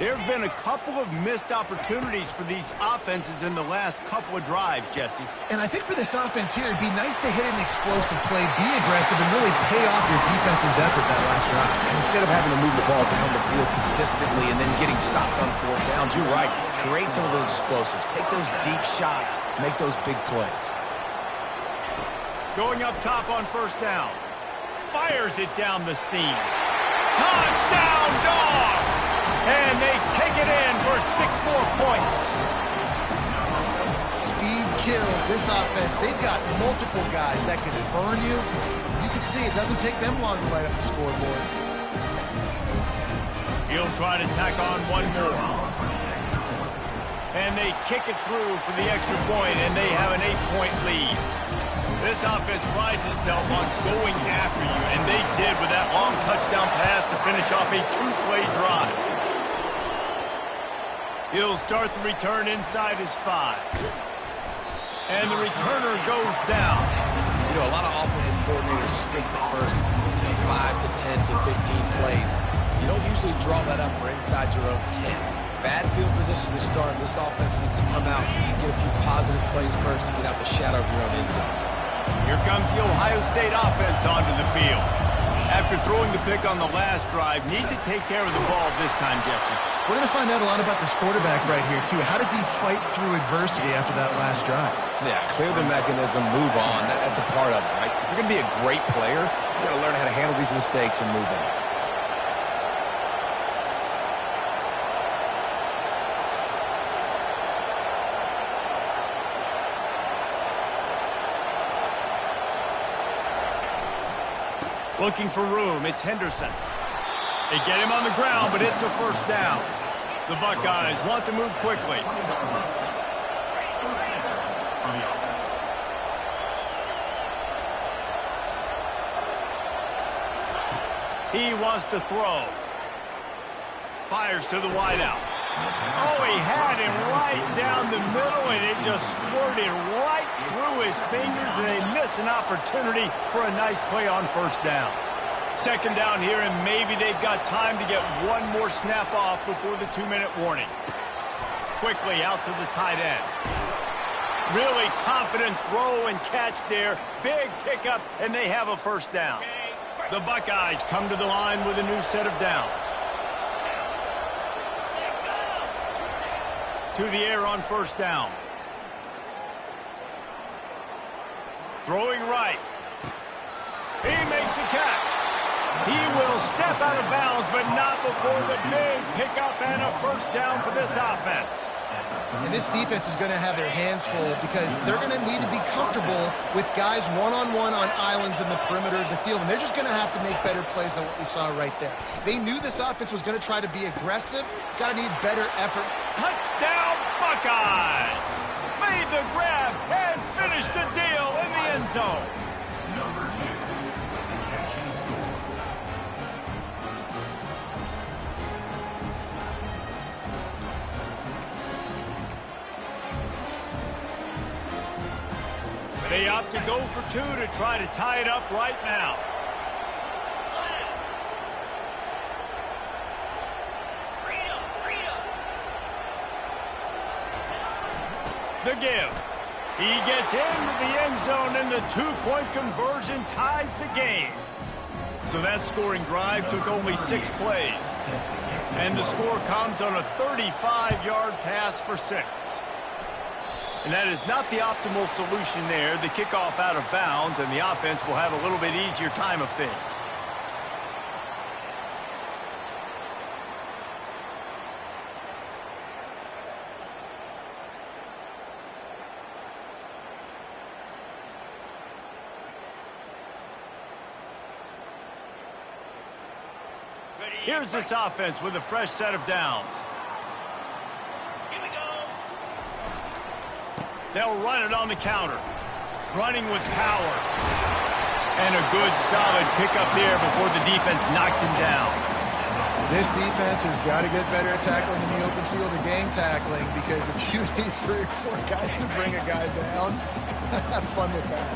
A: There have been a couple of missed opportunities for these offenses in the last couple of drives, Jesse.
B: And I think for this offense here, it'd be nice to hit an explosive play, be aggressive, and really pay off your defense's effort that last drive.
C: And instead of having to move the ball down the field consistently and then getting stopped on fourth downs, you're right. Create some of those explosives. Take those deep shots. Make those big plays.
A: Going up top on first down. Fires it down the seam. Touchdown, Dogs! And they take it in for 6 more points.
B: Speed kills this offense. They've got multiple guys that can burn you. You can see it doesn't take them long to light up the scoreboard.
A: He'll try to tack on one more. And they kick it through for the extra point, and they have an 8-point lead. This offense prides itself on going after you, and they did with that long touchdown pass to finish off a 2-play drive. He'll start the return inside his 5. And the returner goes down.
C: You know, a lot of offensive coordinators script the first 5 to 10 to 15 plays. You don't usually draw that up for inside your own 10. Bad field position to start. This offense needs to come out and get a few positive plays first to get out the shadow of your own end zone.
A: Here comes the Ohio State offense onto the field. After throwing the pick on the last drive, need to take care of the ball this time, Jesse.
B: We're going to find out a lot about this quarterback right here, too. How does he fight through adversity after that last drive?
C: Yeah, clear the mechanism, move on. That's a part of it, right? If you're going to be a great player, you got to learn how to handle these mistakes and move on.
A: Looking for room, it's Henderson. They get him on the ground, but it's a first down. The Buckeyes want to move quickly. He wants to throw. Fires to the wideout. Oh, he had him right down the middle, and it just squirted right through his fingers, and they miss an opportunity for a nice play on first down. Second down here, and maybe they've got time to get one more snap off before the 2-minute warning. Quickly out to the tight end. Really confident throw and catch there. Big pickup, and they have a first down. The Buckeyes come to the line with a new set of downs. To the air on first down. Throwing right. He makes a catch. He will step out of bounds, but not before the big pickup and a first down for this offense.
B: And this defense is going to have their hands full because they're going to need to be comfortable with guys one-on-one on islands in the perimeter of the field. And they're just going to have to make better plays than what we saw right there. They knew this offense was going to try to be aggressive. Got to need better effort.
A: Touchdown, Buckeyes! Made the grab and finished the deal in the end zone.
D: Number 2 with the catch and score.
A: They opt to go for 2 to try to tie it up right now. The give. He gets into the end zone, and the 2-point conversion ties the game. So that scoring drive took only 6 plays. And the score comes on a 35-yard pass for 6. And that is not the optimal solution there. The kickoff out of bounds, and the offense will have a little bit easier time of things. Here's this offense with a fresh set of downs.
E: Here we go.
A: They'll run it on the counter. Running with power. And a good, solid pickup there before the defense knocks him down.
B: This defense has got to get better at tackling in the open field or game tackling, because if you need 3 or 4 guys to bring a guy down, have fun with that.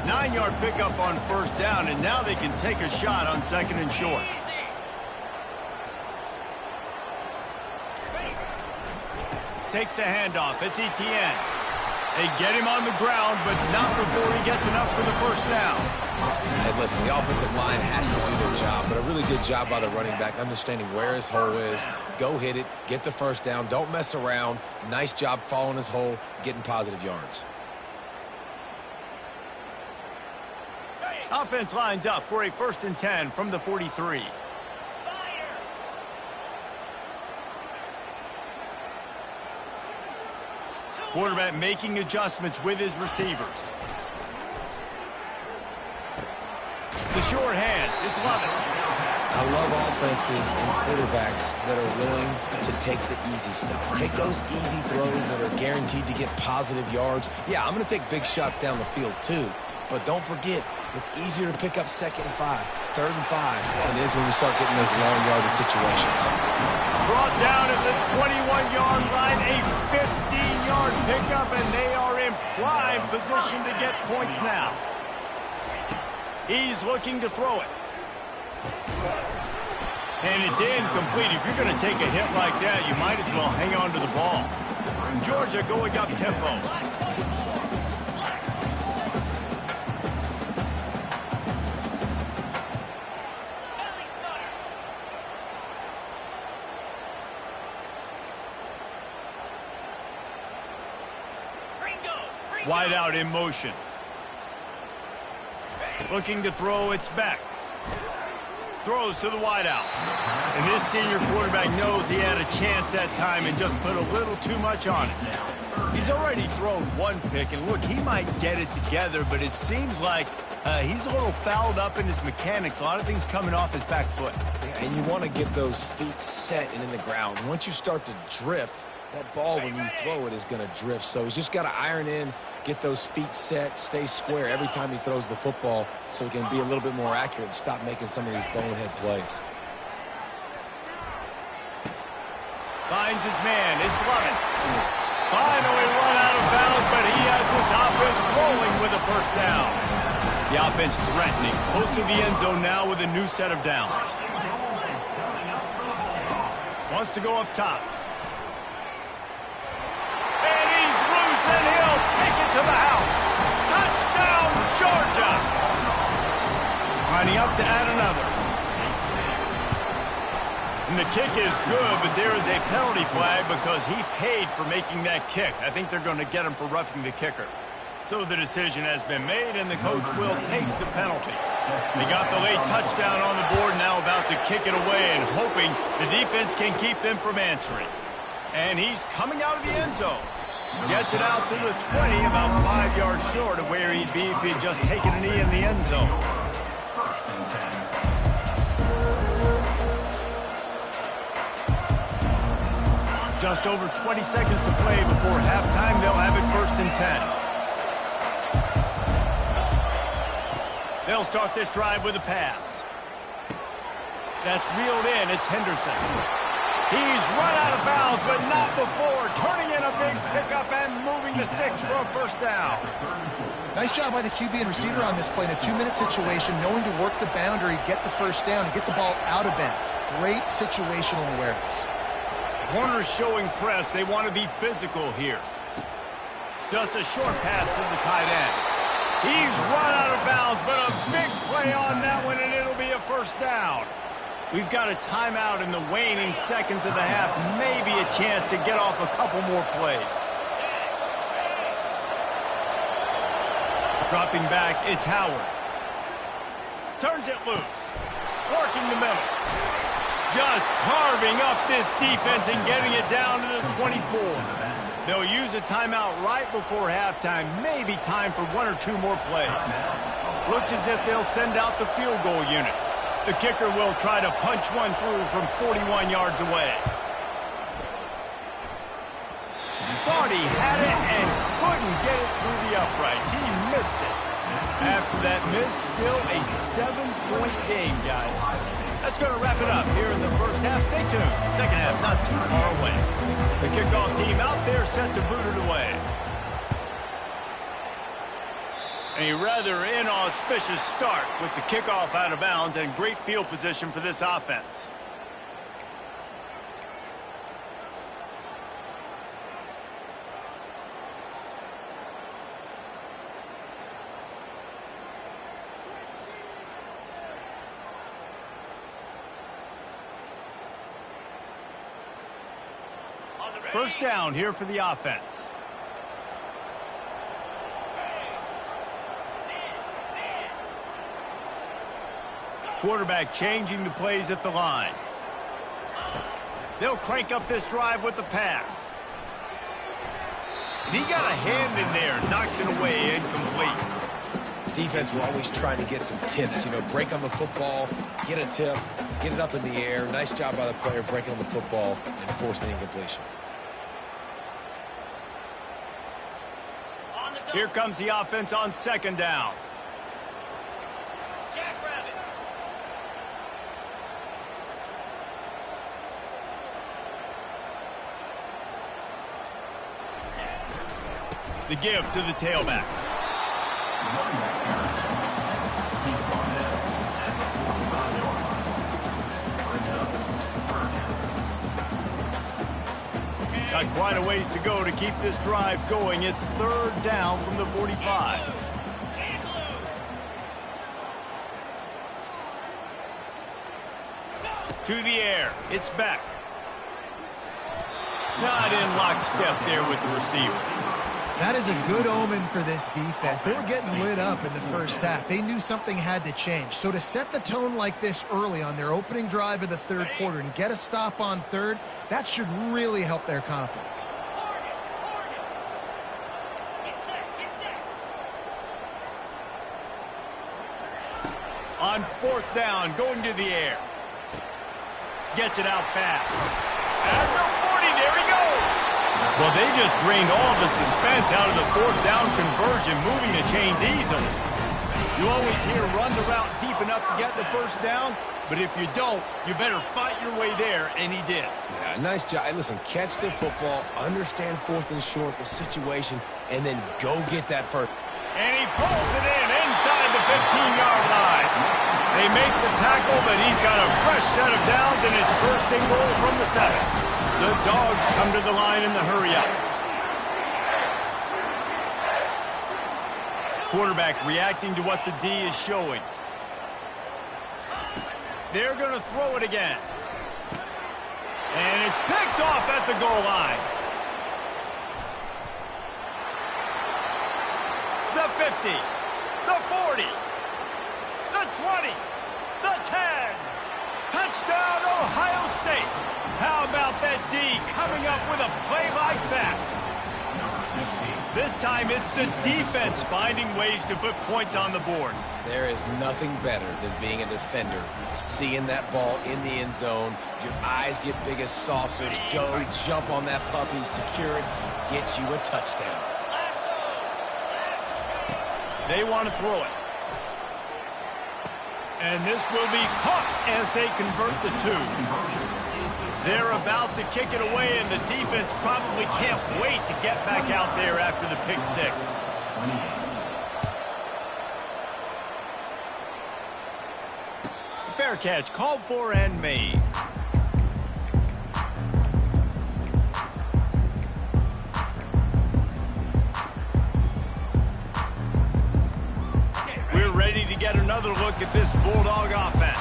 A: 9-yard pickup on first down, and now they can take a shot on 2nd and short. Takes the handoff. It's Etienne. They get him on the ground, but not before he gets enough for the first down.
C: Hey, listen, the offensive line has to do their job, but a really good job by the running back understanding where his hole is. Go hit it, get the first down, don't mess around. Nice job following his hole, getting positive yards.
A: Offense lines up for a 1st and 10 from the 43. Quarterback making adjustments with his receivers. The short hands, it's Lovett.
C: I love offenses and quarterbacks that are willing to take the easy stuff. Take those easy throws that are guaranteed to get positive yards. Yeah, I'm going to take big shots down the field too. But don't forget, it's easier to pick up 2nd and 5, 3rd and 5 than it is when you start getting those long yardage situations.
A: Brought down at the 21-yard line, a 15-yard pickup, and they are in prime position to get points now. He's looking to throw it. And it's incomplete. If you're going to take a hit like that, you might as well hang on to the ball. Georgia going up tempo. Wide out in motion. Looking to throw, it's back. Throws to the wide out. And this senior quarterback knows he had a chance that time and just put a little too much on it. He's already thrown 1 pick, and look, he might get it together, but it seems like he's a little fouled up in his mechanics. A lot of things coming off his back foot.
C: And you want to get those feet set and in the ground. Once you start to drift, that ball, when you throw it, is going to drift. So he's just got to iron in, get those feet set, stay square every time he throws the football so he can be a little bit more accurate and stop making some of these bonehead plays.
A: Finds his man. It's Lovett. Finally run out of bounds, but he has this offense rolling with a first down. The offense threatening. Close to the end zone now with a new set of downs. Wants to go up top. And he's loose, and he'll take it to the house. Touchdown, Georgia. All right, lining up to add another. And the kick is good, but there is a penalty flag because he paid for making that kick. I think they're going to get him for roughing the kicker. So the decision has been made, and the coach will take the penalty. He got the late touchdown on the board, now about to kick it away and hoping the defense can keep them from answering. And he's coming out of the end zone. Gets it out to the 20, about 5 yards short of where he'd be if he had just taken a knee in the end zone.
D: First and 10.
A: Just over 20 seconds to play before halftime. They'll have it 1st and 10. They'll start this drive with a pass. That's reeled in. It's Henderson. He's run out of bounds, but not before. Turning in a big pickup and moving the sticks for a 1st down.
B: Nice job by the QB and receiver on this play in a 2-minute situation, knowing to work the boundary, get the 1st down, and get the ball out of bounds. Great situational awareness.
A: Corners showing press. They want to be physical here. Just a short pass to the tight end. He's run out of bounds, but a big play on that one, and it'll be a 1st down. We've got a timeout in the waning seconds of the half. Maybe a chance to get off a couple more plays. Dropping back, it's Howard. Turns it loose. Working the middle. Just carving up this defense and getting it down to the 24. They'll use a timeout right before halftime. Maybe time for 1 or 2 more plays. Looks as if they'll send out the field goal unit. The kicker will try to punch one through from 41 yards away. Thought he had it and couldn't get it through the uprights. He missed it. After that miss, still a 7-point game, guys. That's going to wrap it up here in the 1st half. Stay tuned. 2nd half not too far away. The kickoff team out there set to boot it away. A rather inauspicious start with the kickoff out of bounds and great field position for this offense. First down here for the offense. Quarterback changing the plays at the line. They'll crank up this drive with the pass. And he got a hand in there, knocks it away, incomplete.
C: Defense will always try to get some tips, break on the football, get a tip, get it up in the air. Nice job by the player breaking on the football and forcing the incompletion.
A: Here comes the offense on 2nd down.
E: Jackrabbit.
A: The give to the tailback. Got quite a ways to go to keep this drive going. It's 3rd down from the 45. To the air. It's Beck. Not in lockstep there with the receiver.
B: That is a good omen for this defense. They were getting lit up in the 1st half. They knew something had to change. So to set the tone like this early on their opening drive of the 3rd quarter and get a stop on 3rd, that should really help their confidence.
A: On 4th down, going to the air. Gets it out fast. At the 40, there he goes. Well, they just drained all the suspense out of the 4th down conversion, moving the chains easily. You always hear run the route deep enough to get the 1st down, but if you don't, you better fight your way there, and he did.
C: Yeah, nice job. Hey, listen, catch the football, understand 4th and short, the situation, and then go get that 1st.
A: And he pulls it in inside the 15-yard line. They make the tackle, but he's got a fresh set of downs, and it's 1st and goal from the 7. The Dogs come to the line in the hurry-up. Quarterback reacting to what the D is showing. They're going to throw it again. And it's picked off at the goal line. The 50, the 40, the 20, the 10. Touchdown, Ohio State. How about that D coming up with a play like that? This time it's the defense finding ways to put points on the board.
C: There is nothing better than being a defender, seeing that ball in the end zone. Your eyes get big as saucers. Go, jump on that puppy, secure it, get you a touchdown.
A: They want to throw it. And this will be caught as they convert the 2. They're about to kick it away, and the defense probably can't wait to get back out there after the pick 6. Fair catch called for and made. We're ready to get another look at this Bulldog offense.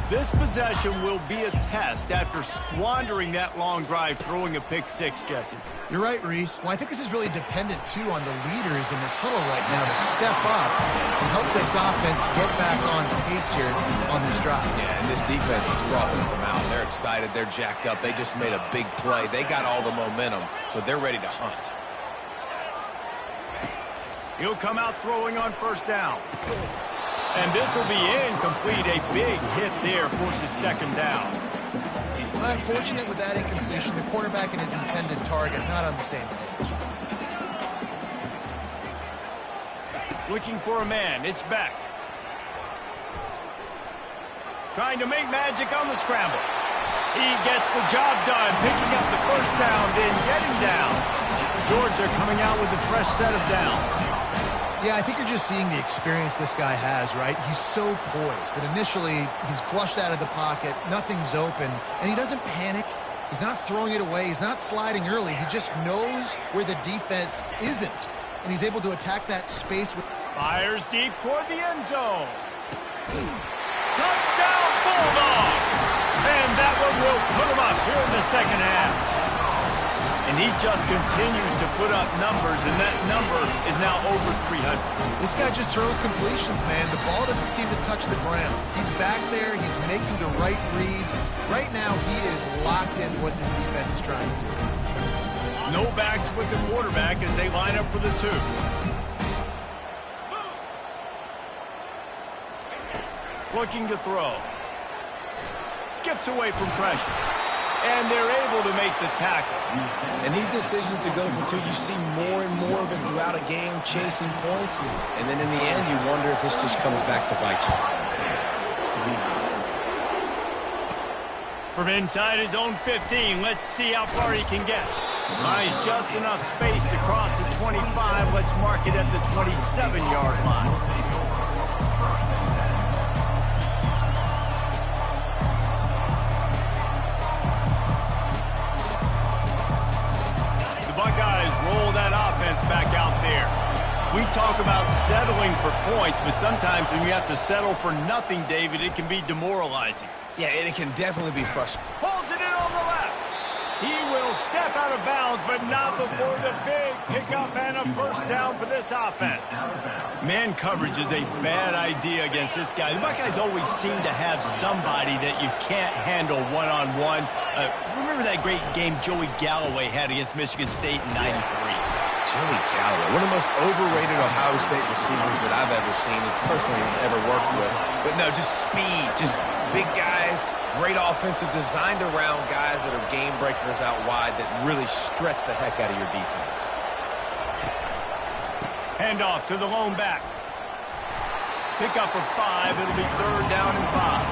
A: This possession will be a test after squandering that long drive throwing a pick 6, Jesse.
B: You're right, Reese. Well, I think this is really dependent, too, on the leaders in this huddle right now to step up and help this offense get back on pace here on this drive.
C: Yeah, and this defense is frothing at the mouth. They're excited. They're jacked up. They just made a big play. They got all the momentum, so they're ready to hunt.
A: He'll come out throwing on first down. And this will be incomplete. A big hit there forces second down.
B: Unfortunate with that incompletion. The quarterback and his intended target not on the same page.
A: Looking for a man. It's Beck. Trying to make magic on the scramble. He gets the job done, picking up the first down, then getting down. Georgia coming out with a fresh set of downs.
B: Yeah, I think you're just seeing the experience this guy has, right? He's so poised that initially he's flushed out of the pocket, nothing's open, and he doesn't panic. He's not throwing it away. He's not sliding early. He just knows where the defense isn't, and he's able to attack that space with...
A: Fires deep toward the end zone. Touchdown, Bulldogs! And that one will put him up here in the second half. And he just continues to put up numbers, and that number is now over 300.
B: This guy just throws completions, man. The ball doesn't seem to touch the ground. He's back there. He's making the right reads. Right now, he is locked in what this defense is trying to do.
A: No backs with the quarterback as they line up for the 2. Looking to throw. Skips away from pressure. And they're able to make the tackle.
C: And these decisions to go for 2, you see more and more of it throughout a game, chasing points. And then in the end, you wonder if this just comes back to bite you.
A: From inside his own 15, let's see how far he can get. Buys just enough space to cross the 25. Let's mark it at the 27-yard line. Buckeyes roll that offense back out there. We talk about settling for points, but sometimes when you have to settle for nothing, David, it can be demoralizing.
C: Yeah, and it can definitely be frustrating.
A: Pulls it in on the left. He will step out of bounds, but not before the big pickup and a first down for this offense. Man coverage is a bad idea against this guy. The Buckeyes always seem to have somebody that you can't handle one-on-one. Remember that great game Joey Galloway had against Michigan State in '93?
C: Joey Galloway, one of the most overrated Ohio State receivers that I've ever seen. It's personally ever worked with. But no, just speed, just big guys, great offensive designed around guys that are game breakers out wide that really stretch the heck out of your defense.
A: Handoff to the lone back. Pick up of 5. It'll be 3rd down and 5.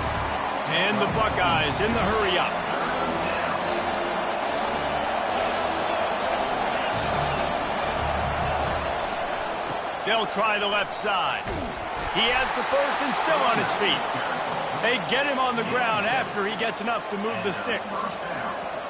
A: And the Buckeyes in the hurry up. They'll try the left side. He has the first and still on his feet. They get him on the ground after he gets enough to move the sticks.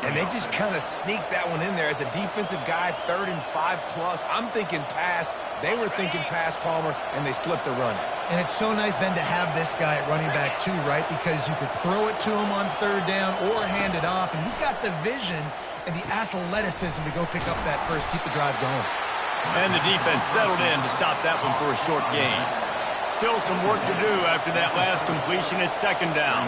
C: And they just kind of sneaked that one in there as a defensive guy, 3rd and 5+. I'm thinking pass. They were thinking pass, Palmer, and they slipped the run in.
B: And it's so nice then to have this guy at running back too, right? Because you could throw it to him on third down or hand it off. And he's got the vision and the athleticism to go pick up that first, keep the drive going.
A: And the defense settled in to stop that one for a short gain. Still some work to do after that last completion at second down.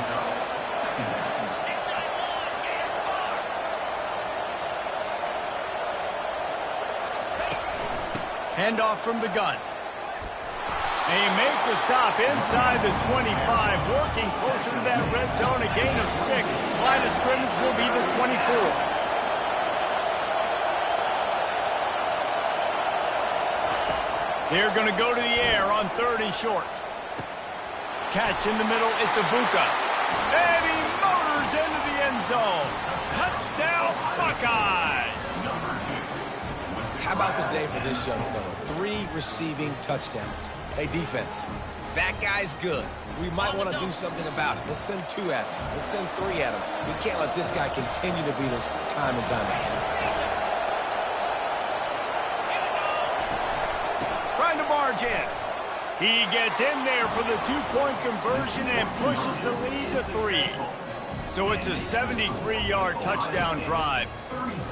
A: Handoff from the gun. They make the stop inside the 25, working closer to that red zone, a gain of 6. Line of scrimmage will be the 24. They're going to go to the air on 3rd and short. Catch in the middle, it's Ibuka. And he motors into the end zone. Touchdown, Buckeyes!
C: How about the day for this young fella? 3 receiving touchdowns. Hey, defense, that guy's good. We might want to do something about it. Let's send 2 at him. Let's send 3 at him. We can't let this guy continue to beat us time and time again.
A: Trying to barge in. He gets in there for the 2-point conversion and pushes the lead to 3. So it's a 73-yard touchdown drive.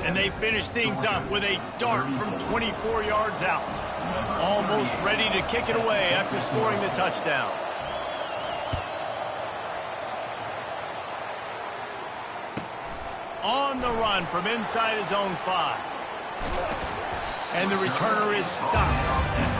A: And they finish things up with a dart from 24 yards out. Almost ready to kick it away after scoring the touchdown. On the run from inside his own 5. And the returner is stopped.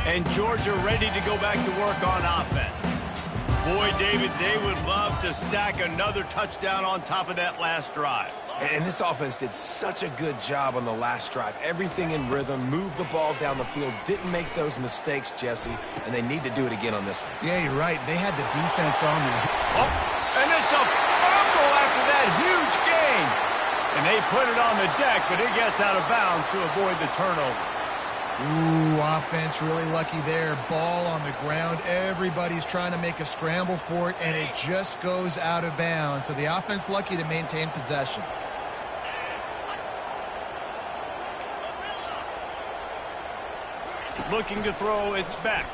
A: And Georgia ready to go back to work on offense. Boy, David, they would love to stack another touchdown on top of that last drive.
C: And this offense did such a good job on the last drive. Everything in rhythm, moved the ball down the field, didn't make those mistakes, Jesse, and they need to do it again on this one.
B: Yeah, you're right. They had the defense on there.
A: Oh, and it's a fumble after that huge gain. And they put it on the deck, but it gets out of bounds to avoid the turnover.
B: Ooh, offense really lucky there. Ball on the ground. Everybody's trying to make a scramble for it, and it just goes out of bounds. So the offense lucky to maintain possession.
A: Looking to throw, it's back.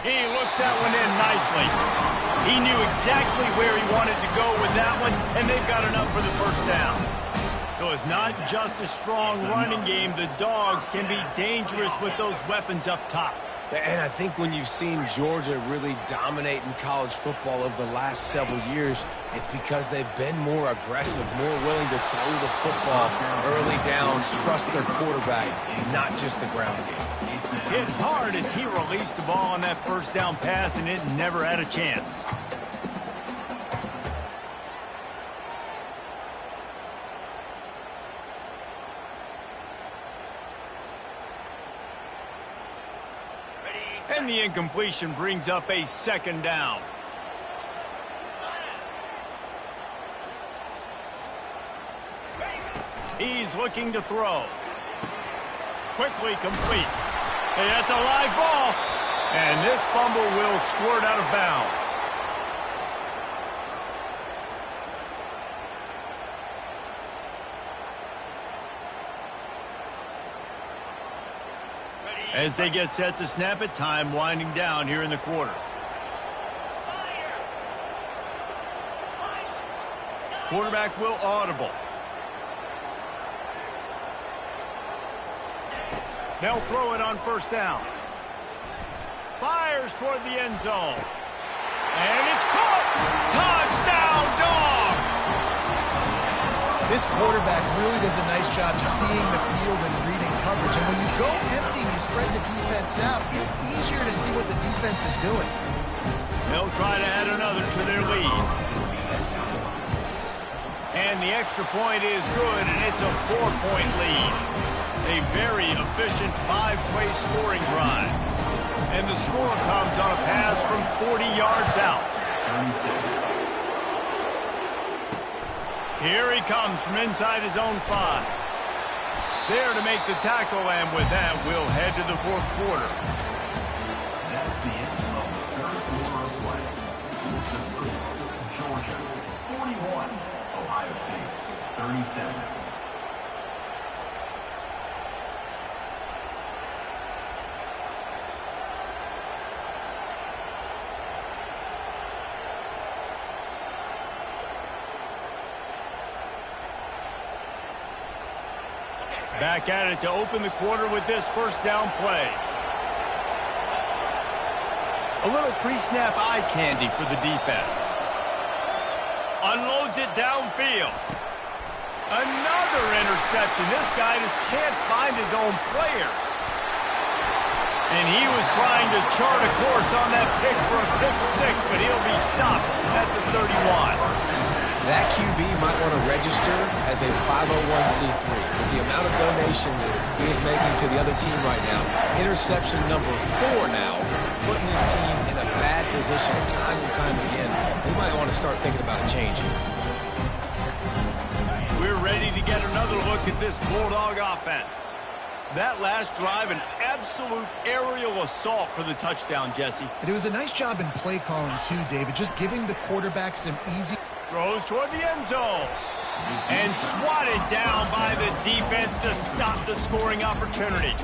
A: He looks that one in nicely. He knew exactly where he wanted to go with that one, and they've got enough for the first down. So it's not just a strong running game. The Dogs can be dangerous with those weapons up top.
C: And I think when you've seen Georgia really dominate in college football over the last several years, it's because they've been more aggressive, more willing to throw the football early downs, trust their quarterback, not just the ground game.
A: Hit hard as he released the ball on that first down pass, and it never had a chance. And the incompletion brings up a second down. He's looking to throw. Quickly complete. Hey, that's a live ball. And this fumble will squirt out of bounds. As they get set to snap it, time winding down here in the quarter. Quarterback will audible. They'll throw it on first down. Fires toward the end zone. And it's caught! Touchdown, Dogs!
B: This quarterback really does a nice job seeing the field and reading coverage. And when you go empty, you spread the defense out, it's easier to see what the defense is doing.
A: They'll try to add another to their lead. And the extra point is good, and it's a 4-point lead. A very efficient 5-play scoring drive. And the score comes on a pass from 40 yards out. Here he comes from inside his own 5. There to make the tackle, and with that, we'll head to the fourth quarter.
D: That's the end of the third quarter of play. With the score, Georgia 41, Ohio State 37.
A: Back at it to open the quarter with this first down play. A little pre-snap eye candy for the defense. Unloads it downfield. Another interception. This guy just can't find his own players. And he was trying to chart a course on that pick for a pick 6, but he'll be stopped at the 31.
C: That QB might want to register as a 501c3. With the amount of donations he is making to the other team right now, interception number 4 now, putting his team in a bad position time and time again. He might want to start thinking about a change here.
A: We're ready to get another look at this Bulldog offense. That last drive, an absolute aerial assault for the touchdown, Jesse.
B: But it was a nice job in play calling too, David, just giving the quarterback some easy...
A: Throws toward the end zone. And swatted down by the defense to stop the scoring opportunity.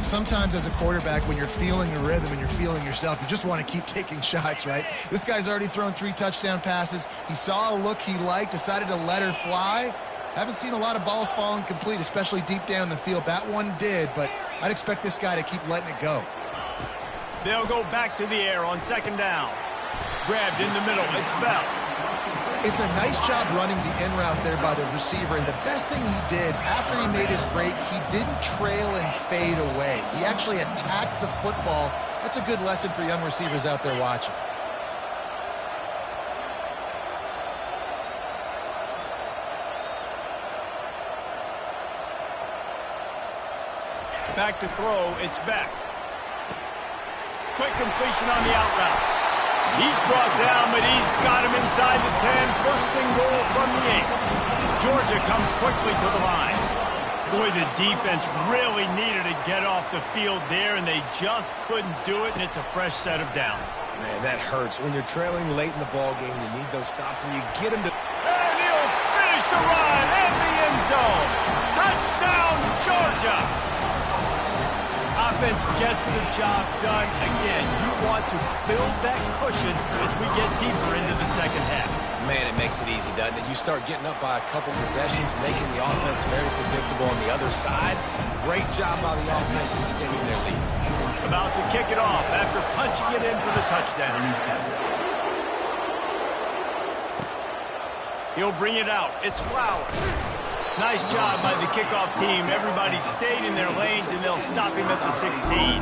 B: Sometimes as a quarterback, when you're feeling the rhythm and you're feeling yourself, you just want to keep taking shots, right? This guy's already thrown 3 touchdown passes. He saw a look he liked, decided to let her fly. Haven't seen a lot of balls falling complete, especially deep down the field. That one did, but I'd expect this guy to keep letting it go.
A: They'll go back to the air on second down. Grabbed in the middle. It's Bell.
B: It's a nice job running the in route there by the receiver, and the best thing he did after he made his break, he didn't trail and fade away. He actually attacked the football. That's a good lesson for young receivers out there watching.
A: Back to throw. It's back. Quick completion on the out route. He's brought down, but he's got him inside the 10. First and goal from the 8. Georgia comes quickly to the line. Boy, the defense really needed to get off the field there, and they just couldn't do it, and it's a fresh set of downs.
C: Man, that hurts. When you're trailing late in the ball game, you need those stops, and you get him to...
A: And he'll finish the run in the end zone. Touchdown, Georgia! Offense gets the job done. Again, you want to build that cushion as we get deeper into the second half.
C: Man, it makes it easy, doesn't it? You start getting up by a couple possessions, making the offense very predictable on the other side. Great job by the offense extending their lead.
A: About to kick it off after punching it in for the touchdown. He'll bring it out. It's Flowers. Nice job by the kickoff team. Everybody stayed in their lanes, and they'll stop him at the 16.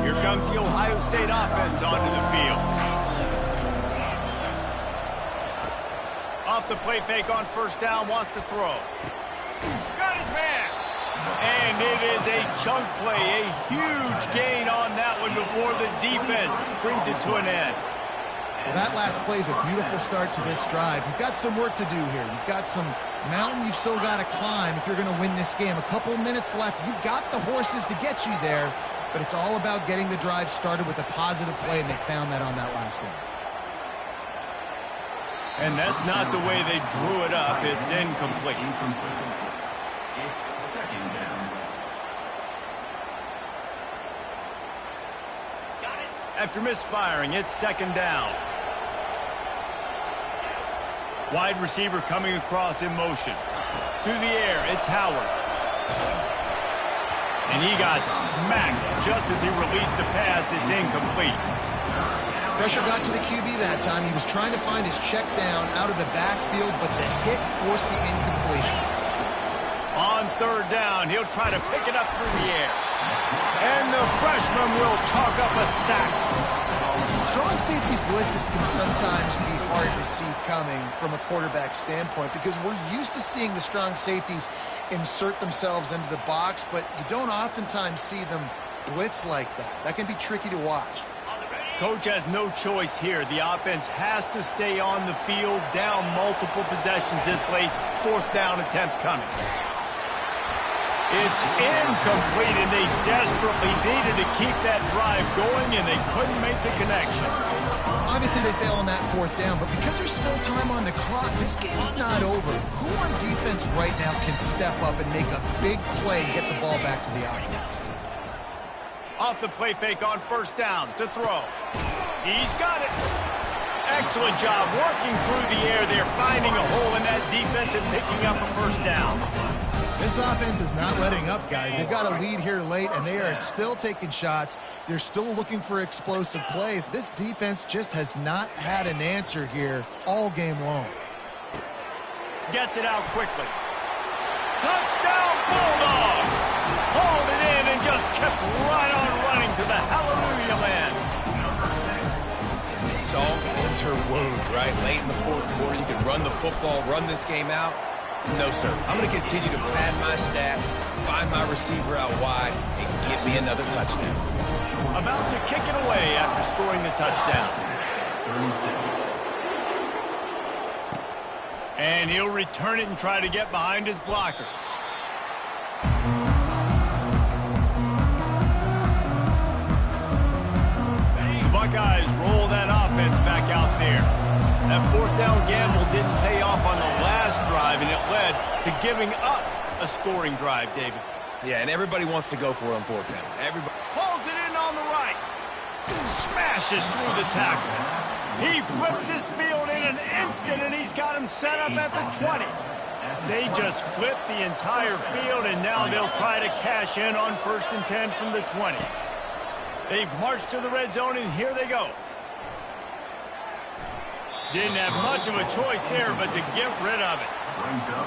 A: Here comes the Ohio State offense onto the field. Off the play fake on first down, wants to throw. Got his man. And it is a chunk play, a huge gain on that one before the defense brings it to an end.
B: Well, that last play is a beautiful start to this drive. You've got some work to do here. You've got some mountain you've still got to climb if you're going to win this game. A couple minutes left. You've got the horses to get you there, but it's all about getting the drive started with a positive play, and they found that on that last one.
A: And that's not the way they drew it up. It's incomplete.
D: It's second down.
E: Got it.
A: After misfiring, it's second down. Wide receiver coming across in motion. Through the air, it's Howard. And he got smacked just as he released the pass. It's incomplete.
B: Pressure got to the QB that time. He was trying to find his check down out of the backfield, but the hit forced the incompletion.
A: On third down, he'll try to pick it up through the air. And the freshman will chalk up a sack.
B: Strong safety blitzes can sometimes be hard to see coming from a quarterback standpoint because we're used to seeing the strong safeties insert themselves into the box, but you don't oftentimes see them blitz like that. That can be tricky to watch.
A: Coach has no choice here. The offense has to stay on the field, down multiple possessions this late. 4th down attempt coming. It's incomplete, and they desperately needed to keep that drive going, and they couldn't make the connection.
B: Obviously, they fail on that 4th down, but because there's still time on the clock, this game's not over. Who on defense right now can step up and make a big play and get the ball back to the offense?
A: Off the play fake on 1st down to throw. He's got it. Excellent job working through the air. They're finding a hole in that defense and picking up a 1st down.
B: This offense is not letting up, guys. They've got a lead here late, and they are still taking shots. They're still looking for explosive plays. This defense just has not had an answer here all game long.
A: Gets it out quickly. Touchdown, Bulldogs! Hauled it in and just kept right on running to the hallelujah land.
C: Salt enter wound, right? Late in the 4th quarter, you can run the football, run this game out. No, sir. I'm going to continue to pad my stats, find my receiver out wide, and get me another touchdown.
A: About to kick it away after scoring the touchdown. And he'll return it and try to get behind his blockers. The Buckeyes roll that offense back out there. That 4th down gamble didn't pay off on the last drive, and it led to giving up a scoring drive, David.
C: Yeah, and everybody wants to go for it on 4th down. Everybody
A: Pulls it in on the right. Smashes through the tackle. He flips his field in an instant, and he's got him set up at the 20. They just flipped the entire field, and now they'll try to cash in on 1st and 10 from the 20. They've marched to the red zone, and here they go. Didn't have much of a choice there, but to get rid of it.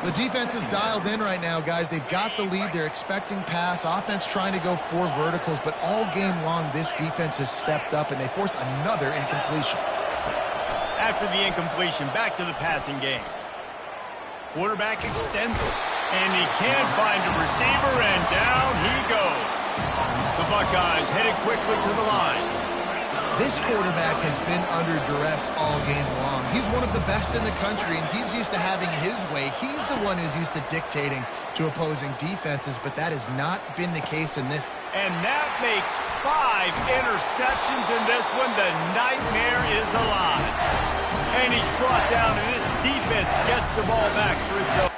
B: The defense is dialed in right now, guys. They've got the lead. They're expecting pass. Offense trying to go 4 verticals, but all game long, this defense has stepped up, and they force another incompletion.
A: After the incompletion, back to the passing game. Quarterback extends it, and he can't find a receiver, and down he goes. The Buckeyes headed quickly to the line.
B: This quarterback has been under duress all game long. He's one of the best in the country, and he's used to having his way. He's the one who's used to dictating to opposing defenses, but that has not been the case in this.
A: And that makes 5 interceptions in this one. The nightmare is alive. And he's brought down, and this defense gets the ball back for its own.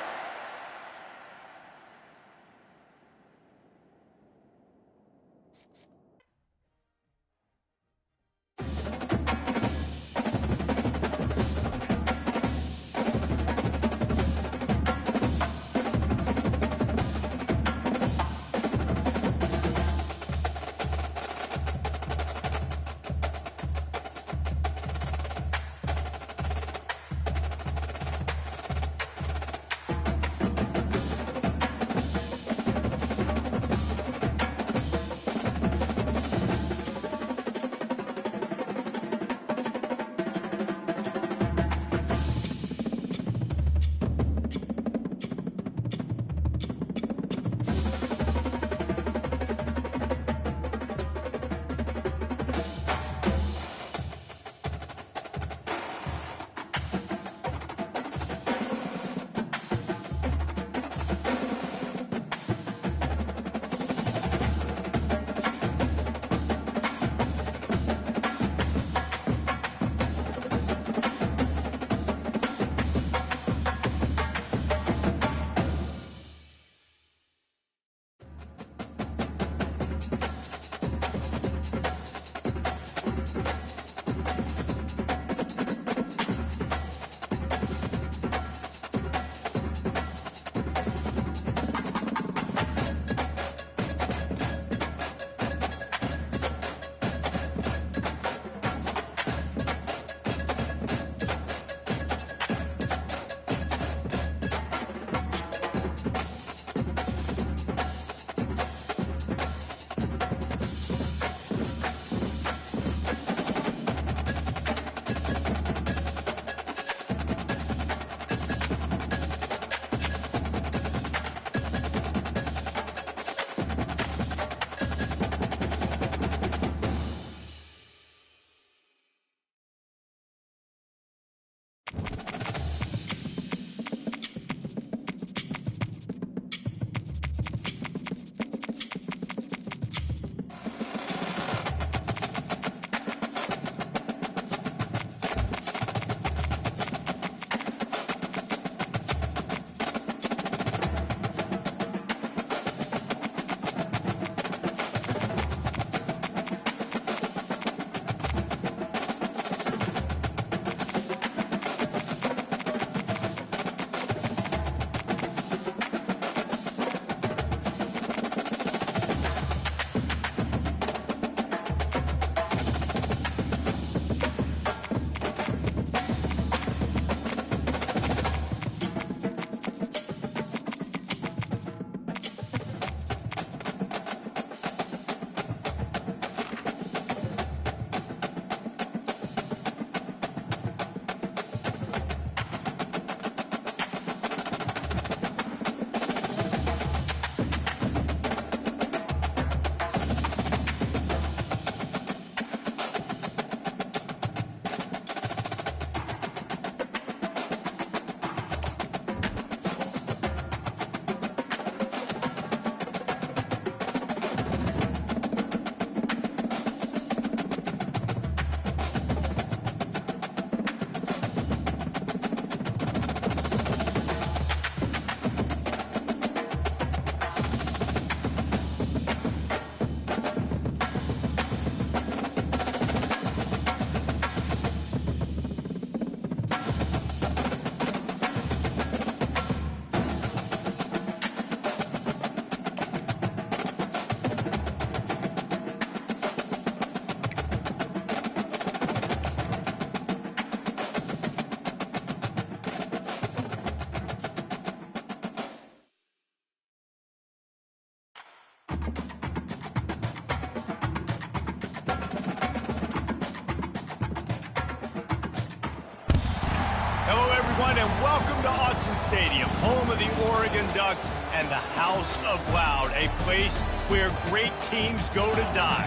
A: Hello, everyone, and welcome to Autzen Stadium, home of the Oregon Ducks and the House of Loud, a place where great teams go to die.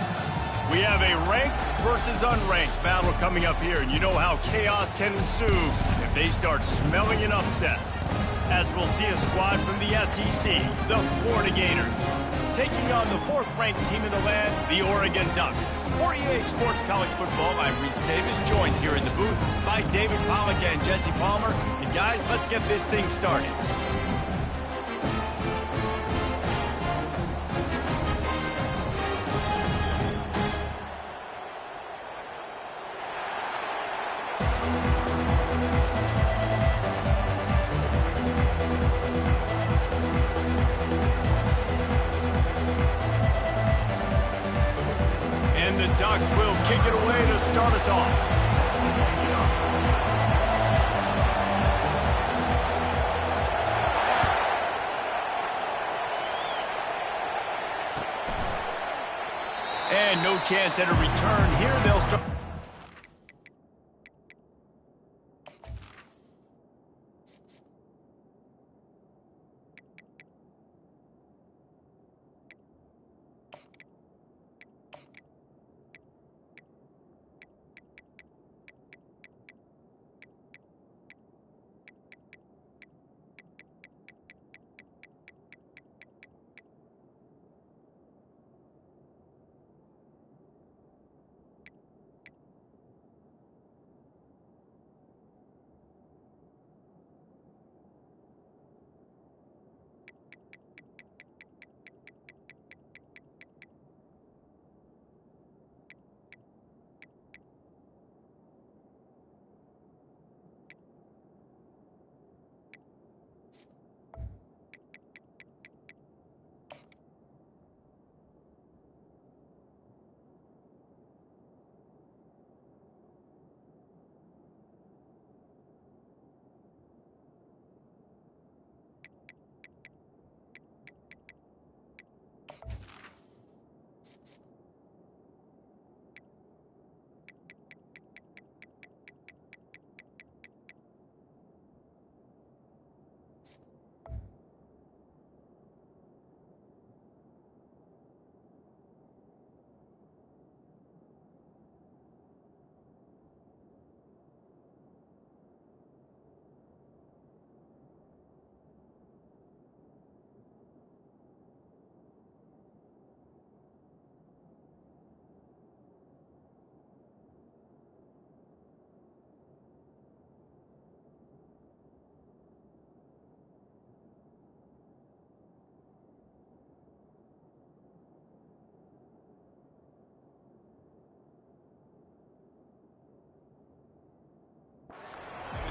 A: We have a ranked versus unranked battle coming up here, and you know how chaos can ensue if they start smelling an upset. As we'll see a squad from the SEC, the Florida Gators, taking on the fourth-ranked team in the land, the Oregon Ducks. For EA Sports College Football, I'm Reese Davis, joined here in the booth by David Pollack and Jesse Palmer. And guys, let's get this thing started. The Ducks will kick it away to start us off. And no chance at a return here. They'll start.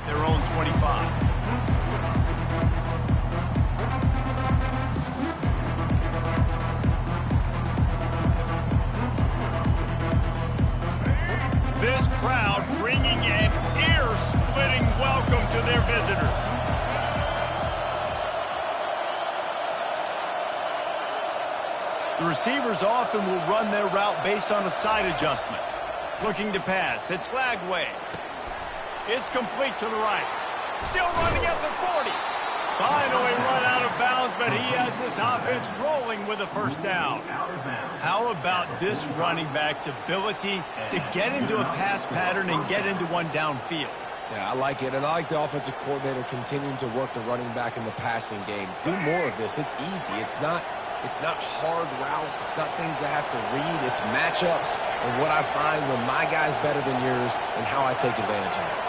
A: Their own 25. This crowd bringing an ear-splitting welcome to their visitors. The receivers often will run their route based on a side adjustment. Looking to pass, it's Lagway. It's complete to the right. Still running at the 40. Finally run out of bounds, but he has this offense rolling with a first down. How about this running back's ability to get into a pass pattern and get into one downfield?
C: Yeah, I like it, and I like the offensive coordinator continuing to work the running back in the passing game. Do more of this. It's easy. It's not hard routes. It's not things I have to read. It's matchups and what I find when my guy's better than yours and how I take advantage of it.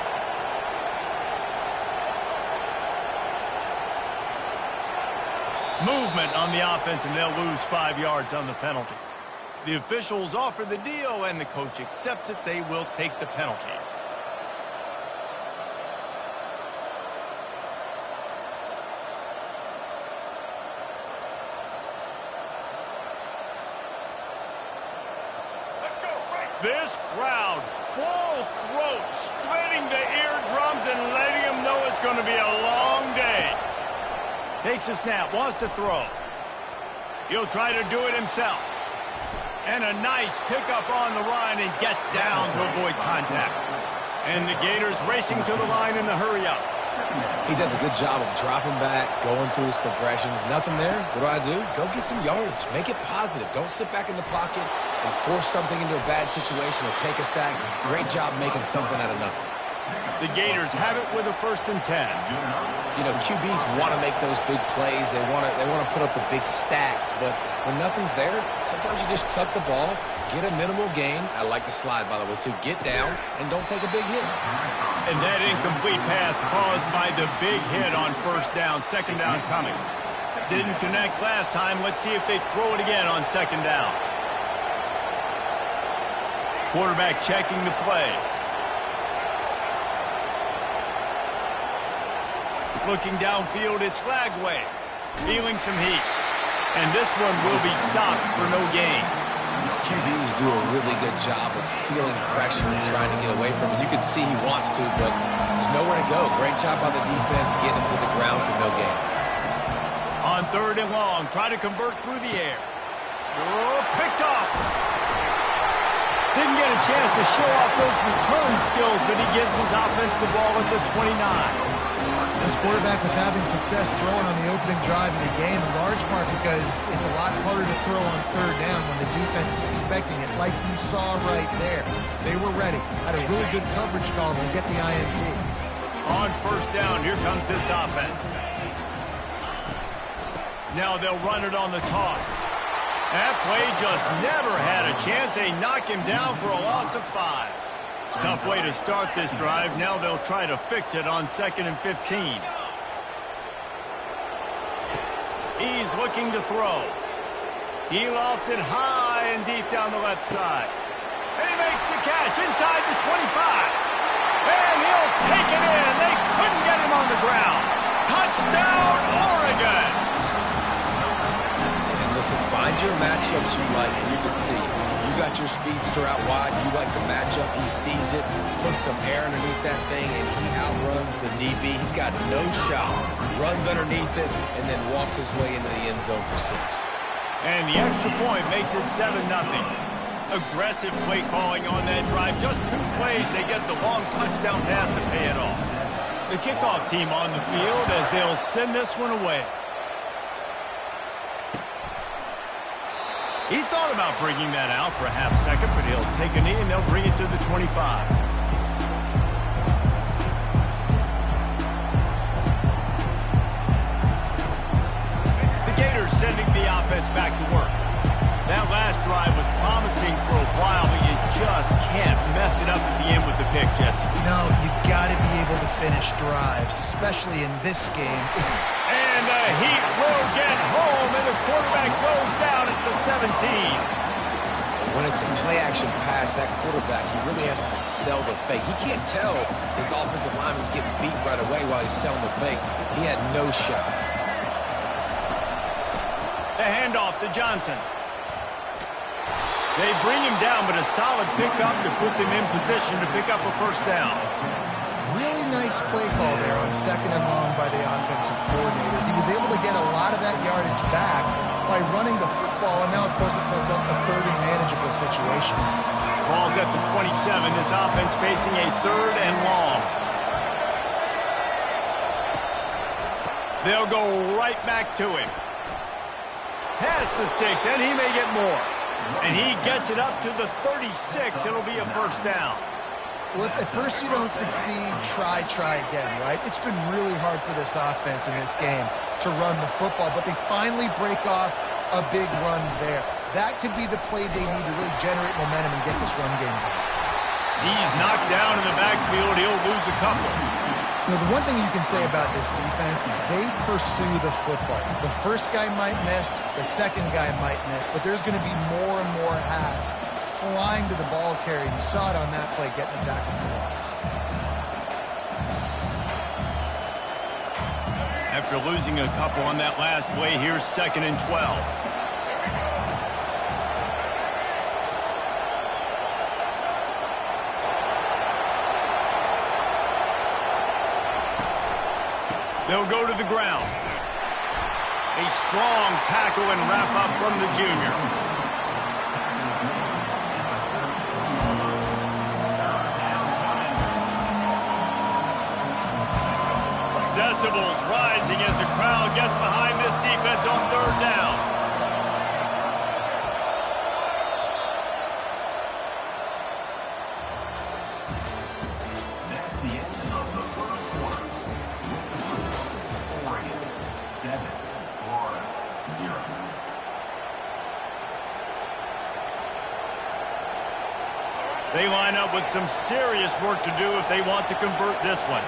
A: Movement on the offense, and they'll lose 5 yards on the penalty. The officials offer the deal, and the coach accepts it. They will take the penalty. This crowd, full throat, splitting the eardrums and letting them know it's going to be a long day. Takes a snap, wants to throw. He'll try to do it himself. And a nice pickup on the run and gets down to avoid contact. And the Gators racing to the line in the hurry-up.
C: He does a good job of dropping back, going through his progressions. Nothing there. What do? Go get some yardage. Make it positive. Don't sit back in the pocket and force something into a bad situation or take a sack. Great job making something out of nothing.
A: The Gators have it with a 1st and 10.
C: You know, QBs want to make those big plays. They want to put up the big stats. But when nothing's there, sometimes you just tuck the ball, get a minimal gain. I like the slide, by the way, too. Get down and don't take a big hit.
A: And that incomplete pass caused by the big hit on 1st down. 2nd down coming. Didn't connect last time. Let's see if they throw it again on 2nd down. Quarterback checking the play. Looking downfield, it's Lagway. Feeling some heat. And this one will be stopped for no gain.
C: QBs do a really good job of feeling pressure and trying to get away from it. You can see he wants to, but there's nowhere to go. Great job by the defense getting him to the ground for no gain.
A: On 3rd and long, try to convert through the air. Oh, picked off. Didn't get a chance to show off those return skills, but he gives his offense the ball at the 29.
B: This quarterback was having success throwing on the opening drive of the game, in large part because it's a lot harder to throw on 3rd down when the defense is expecting it, like you saw right there. They were ready. Had a really good coverage call to get the INT.
A: On 1st down, here comes this offense. Now they'll run it on the toss. That play just never had a chance. They knock him down for a loss of 5. Tough way to start this drive. Now they'll try to fix it on 2nd and 15. He's looking to throw. He lofts it high and deep down the left side. And he makes the catch inside the 25. And he'll take it in. They couldn't get him on the ground. Touchdown, Oregon!
C: And listen, find your matchups you like, and you can see. You got your speedster out wide. You like the matchup. He sees it, puts some air underneath that thing, and he outruns the DB. He's got no shot. Runs underneath it, and then walks his way into the end zone for 6.
A: And the extra point makes it 7-0. Aggressive play calling on that drive. Just 2 plays, they get the long touchdown pass to pay it off. The kickoff team on the field as they'll send this one away. He thought about bringing that out for a half second, but he'll take a knee and they'll bring it to the 25. The Gators sending the offense back to work. That last drive was promising for a while, but you just can't mess it up at the end with the pick, Jesse.
B: No, you got to be able to finish drives, especially in this game.
A: And the heat will get home, and the quarterback goes down at the 17.
C: When it's a play-action pass, that quarterback, he really has to sell the fake. He can't tell his offensive lineman's getting beat right away while he's selling the fake. He had no shot.
A: The handoff to Johnson. They bring him down, but a solid pickup to put them in position to pick up a 1st down.
B: Really nice play call there on 2nd and long by the offensive coordinator. He was able to get a lot of that yardage back by running the football, and now, of course, it sets up a 3rd and manageable situation.
A: Ball's at the 27. This offense facing a 3rd and long. They'll go right back to him. Pass the sticks, and he may get more. And he gets it up to the 36. It'll be a 1st down.
B: Well, if at first you don't succeed, try again, right? It's been really hard for this offense in this game to run the football, but they finally break off a big run there. That could be the play they need to really generate momentum and get this run game going.
A: He's knocked down in the backfield. He'll lose a couple.
B: You know, the one thing you can say about this defense, they pursue the football. The first guy might miss, the second guy might miss, but there's going to be more and more hats flying to the ball carrier. You saw it on that play, getting a tackle for loss.
A: After losing a couple on that last play, here's 2nd and 12. They'll go to the ground. A strong tackle and wrap-up from the junior. Decibels rising as the crowd gets behind this defense on third down.
D: That's the end of the first quarter. Oregon 7, Florida 0.
A: They line up with some serious work to do if they want to convert this one.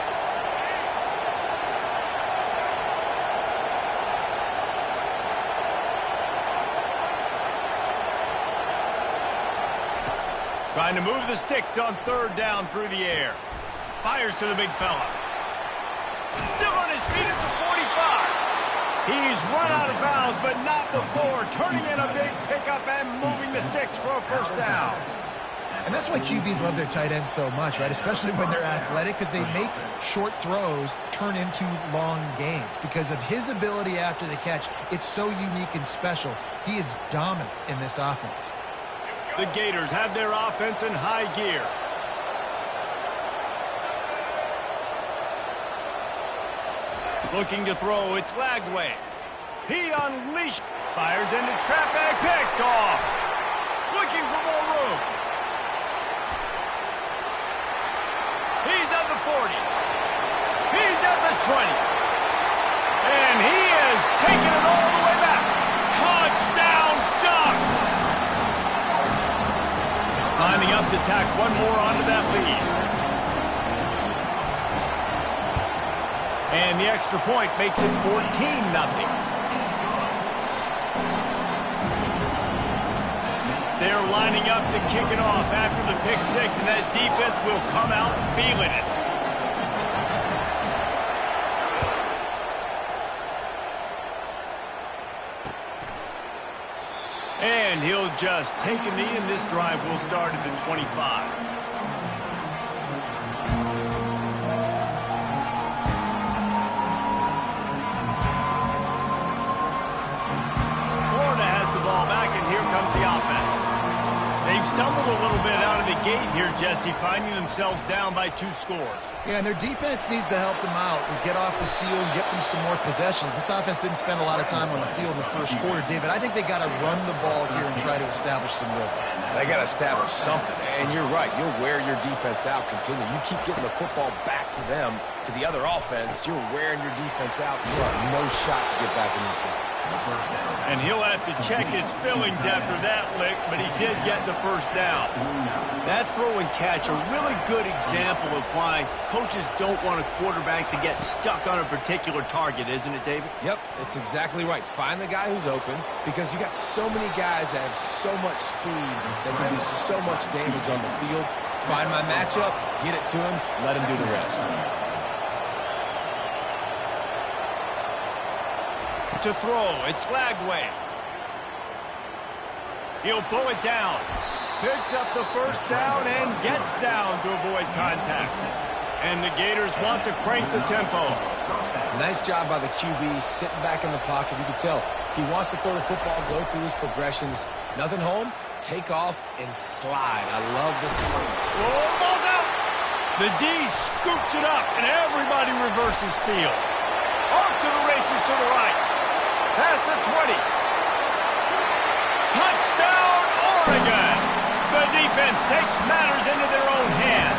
A: Trying to move the sticks on third down through the air. Fires to the big fella. Still on his feet at the 45. He's run out of bounds, but not before turning in a big pickup and moving the sticks for a first down.
B: And that's why QBs love their tight ends so much, right? Especially when they're athletic, because they make short throws turn into long gains. Because of his ability after the catch, it's so unique and special. He is dominant in this offense.
A: The Gators have their offense in high gear. Looking to throw, it's Lagway. He unleashed, fires into traffic, picked off. Looking for more room. He's at the 40. He's at the 20. And he has taken it all the way back. Touchdown Ducks! Lining up to tack one more onto that lead. And the extra point makes it 14-0. They're lining up to kick it off after the pick six, and that defense will come out feeling it. And he'll just take a knee, and this drive will start at the 25. Comes the offense. They've stumbled a little bit out of the gate here, Jesse, finding themselves down by 2 scores.
B: Yeah, and their defense needs to help them out and get off the field and get them some more possessions. This offense didn't spend a lot of time on the field in the first quarter, David. I think they got to run the ball here and try to establish some rhythm.
C: They got to establish something, and you're right. You'll wear your defense out continually. You keep getting the football back to them, to the other offense, you're wearing your defense out. You have no shot to get back in this game.
A: And he'll have to check his fillings after that lick, but he did get the first down. That throw and catch, a really good example of why coaches don't want a quarterback to get stuck on a particular target, isn't it, David?
C: Yep, it's exactly right. Find the guy who's open, because you got so many guys that have so much speed that can do so much damage on the field. Find my matchup, get it to him, let him do the rest.
A: To throw, it's Lagway. He'll pull it down. Picks up the first down and gets down to avoid contact. And the Gators want to crank the tempo.
C: Nice job by the QB, sitting back in the pocket. You can tell he wants to throw the football, go through his progressions. Nothing home, take off, and slide. I love the slide.
A: Oh, ball's out! The D scoops it up, and everybody reverses field. Off to the races to the right. Past the 20. Touchdown, Oregon! The defense takes matters into their own hands.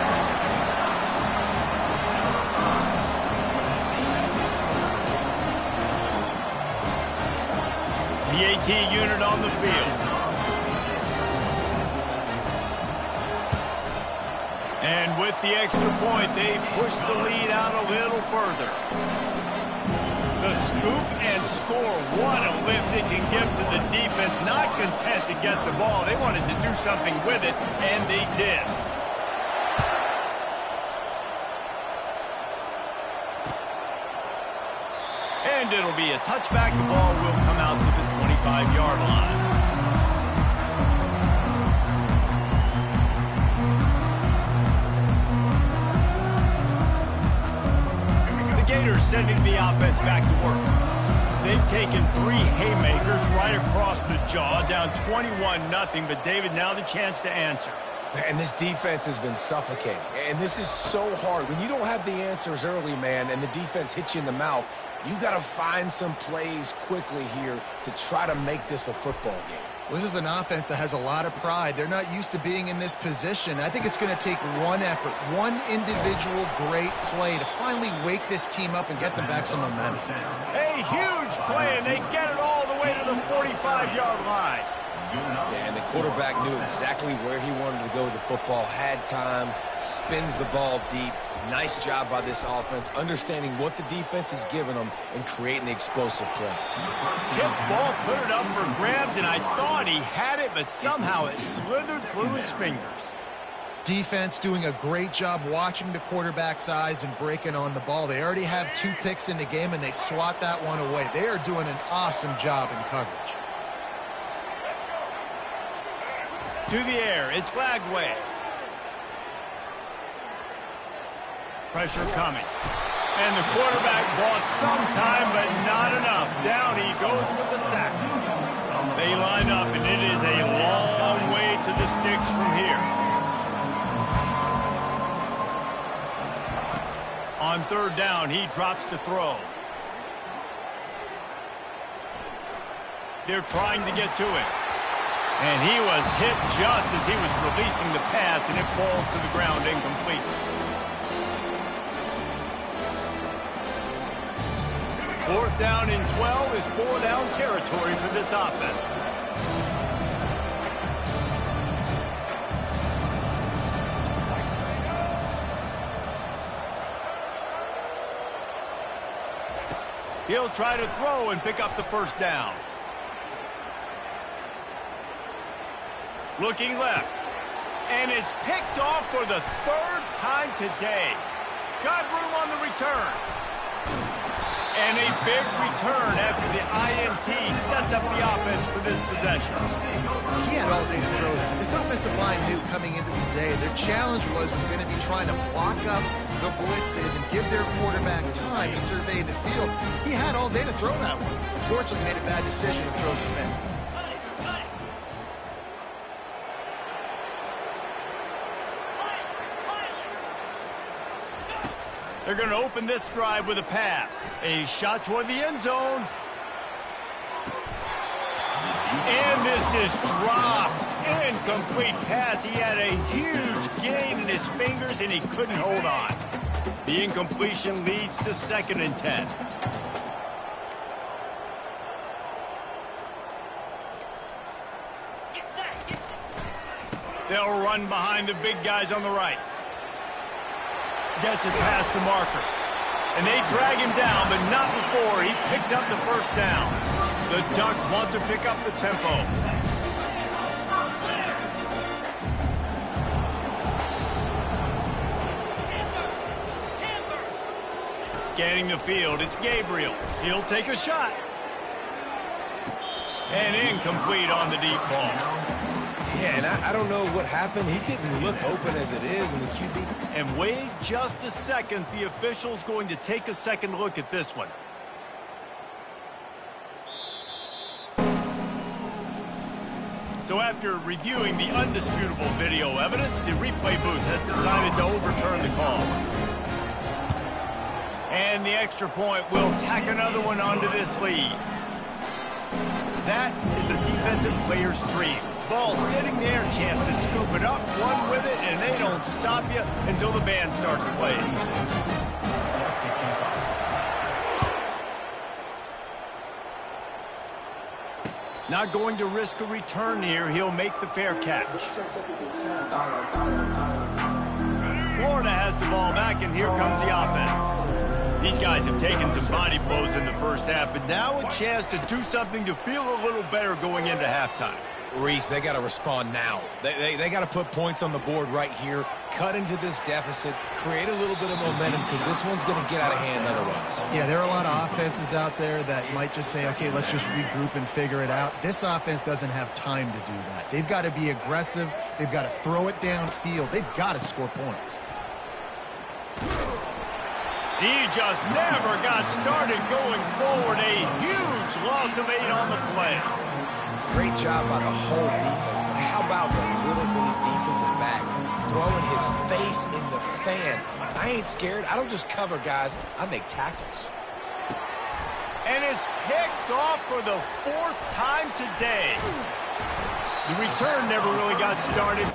A: The AT unit on the field. And with the extra point, they push the lead out a little further. The scoop and score, what a lift it can give to the defense. Not content to get the ball. They wanted to do something with it, and they did. And it'll be a touchback. The ball will come out to the 25-yard line. Gators sending the offense back to work. They've taken 3 haymakers right across the jaw, down 21-0. But, David, now the chance to answer.
C: And this defense has been suffocating. And this is so hard. When you don't have the answers early, man, and the defense hits you in the mouth, you got to find some plays quickly here to try to make this a football game.
B: Well, this is an offense that has a lot of pride. They're not used to being in this position. I think it's going to take one effort, one individual great play to finally wake this team up and get them back some momentum.
A: A huge play, and they get it all the way to the 45-yard line.
C: Yeah, and the quarterback knew exactly where he wanted to go with the football, had time, spins the ball deep. Nice job by this offense, understanding what the defense is giving them and creating the explosive play.
A: Tip ball, put it up for grabs, and I thought he had it, but somehow it slithered through his fingers.
B: Defense doing a great job watching the quarterback's eyes and breaking on the ball. They already have 2 picks in the game, and they swat that one away. They are doing an awesome job in coverage.
A: To the air, it's Lagway. Pressure coming. And the quarterback bought some time, but not enough. Down he goes with the sack. They line up, and it is a long way to the sticks from here. On 3rd down, he drops to throw. They're trying to get to it. And he was hit just as he was releasing the pass, and it falls to the ground incomplete. Fourth down and 12 is 4-down territory for this offense. He'll try to throw and pick up the 1st down. Looking left. And it's picked off for the 3rd time today. Got room on the return. And a big return after the INT sets up the offense for this possession.
B: He had all day to throw that. This offensive line knew coming into today their challenge was going to be trying to block up the blitzes and give their quarterback time to survey the field. He had all day to throw that one. Unfortunately, made a bad decision and throws it back.
A: They're going to open this drive with a pass. A shot toward the end zone. And this is dropped. Incomplete pass. He had a huge gain in his fingers, and he couldn't hold on. The incompletion leads to 2nd and 10. They'll run behind the big guys on the right. Gets it past the marker. And they drag him down, but not before he picks up the 1st down. The Ducks want to pick up the tempo. Scanning the field, it's Gabriel. He'll take a shot. And incomplete on the deep ball.
C: Yeah, and I don't know what happened. He didn't look open as it is, and the QB...
A: And wait just a second. The official's going to take a second look at this one. So after reviewing the undisputable video evidence, the replay booth has decided to overturn the call. And the extra point will tack another one onto this lead. That is a defensive player's dream. Ball sitting there, chance to scoop it up, run with it, and they don't stop you until the band starts playing. Not going to risk a return here. He'll make the fair catch. Florida has the ball back, and here comes the offense. These guys have taken some body blows in the 1st half, but now a chance to do something to feel a little better going into halftime.
C: Reese, they got to respond now. They got to put points on the board right here, cut into this deficit, create a little bit of momentum, because this one's going to get out of hand otherwise.
B: Yeah, there are a lot of offenses out there that might just say, okay, let's just regroup and figure it out. This offense doesn't have time to do that. They've got to be aggressive. They've got to throw it downfield. They've got to score points.
A: He just never got started going forward. A huge loss of 8 on the play.
C: Great job by the whole defense, but how about the little bitty defensive back throwing his face in the fan? I ain't scared. I don't just cover guys. I make tackles.
A: And it's picked off for the 4th time today. The return never really got started.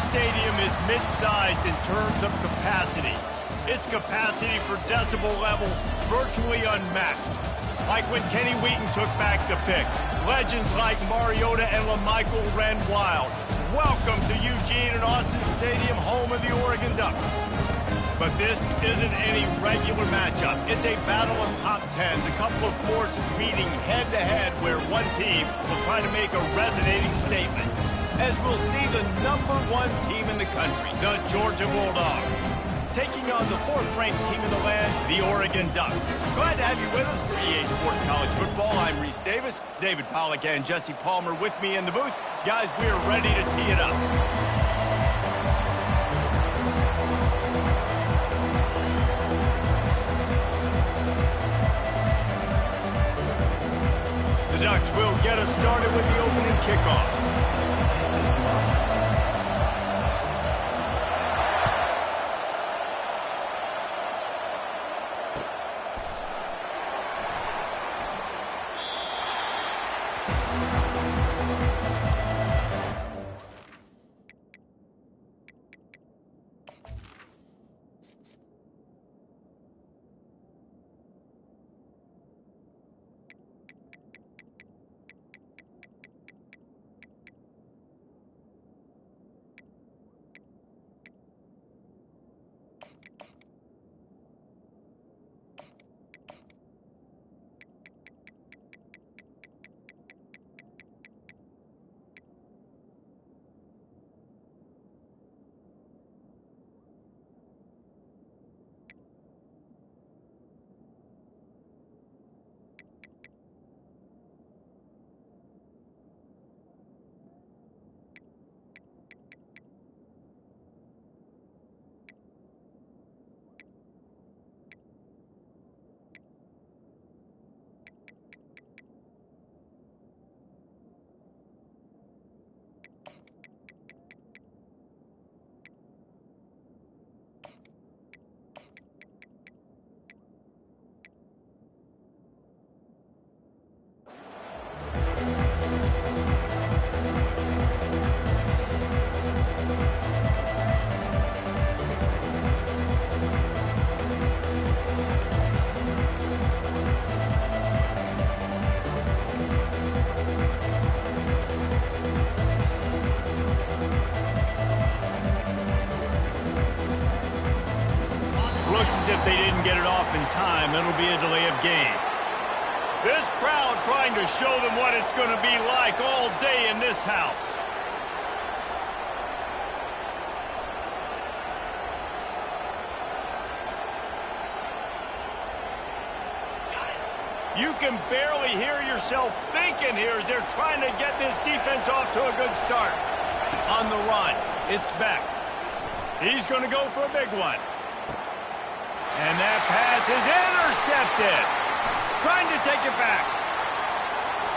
A: Stadium is mid-sized in terms of capacity. Its capacity for decibel level virtually unmatched. Like when Kenny Wheaton took back the pick. Legends like Mariota and LaMichael ran wild. Welcome to Eugene and Austin Stadium, home of the Oregon Ducks. But this isn't any regular matchup. It's a battle of top tens, a couple of forces meeting head-to-head where one team will try to make a resonating statement. As we'll see the #1 team in the country, the Georgia Bulldogs, taking on the 4th-ranked team in the land, the Oregon Ducks. Glad to have you with us for EA Sports College Football. I'm Reese Davis, David Pollack and Jesse Palmer with me in the booth. Guys, we are ready to tee it up. The Ducks will get us started with the opening kickoff. Looks as if they didn't get it off in time. It'll be a delay of game. This crowd trying to show them what it's going to be like all day in this house. You can barely hear yourself thinking here as they're trying to get this defense off to a good start. On the run, it's Beck. He's going to go for a big one. And that pass is intercepted. Trying to take it back.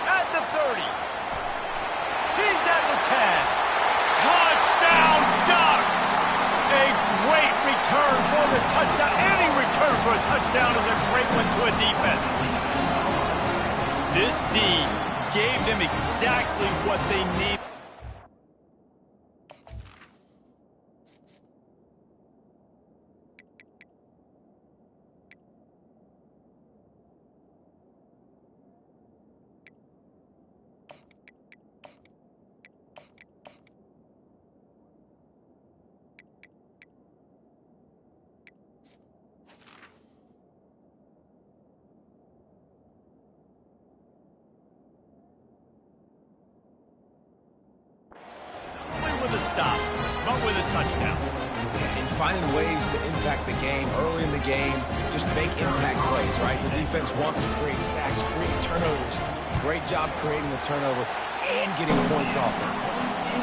A: At the 30. He's at the 10. Touchdown Ducks! A great return for the touchdown. Any return for a touchdown is a great one to a defense. This D gave them exactly what they needed. With a stop, but with a touchdown.
C: And finding ways to impact the game early in the game, just make impact plays, right? The defense wants to create sacks, create turnovers. Great job creating the turnover and getting points off it.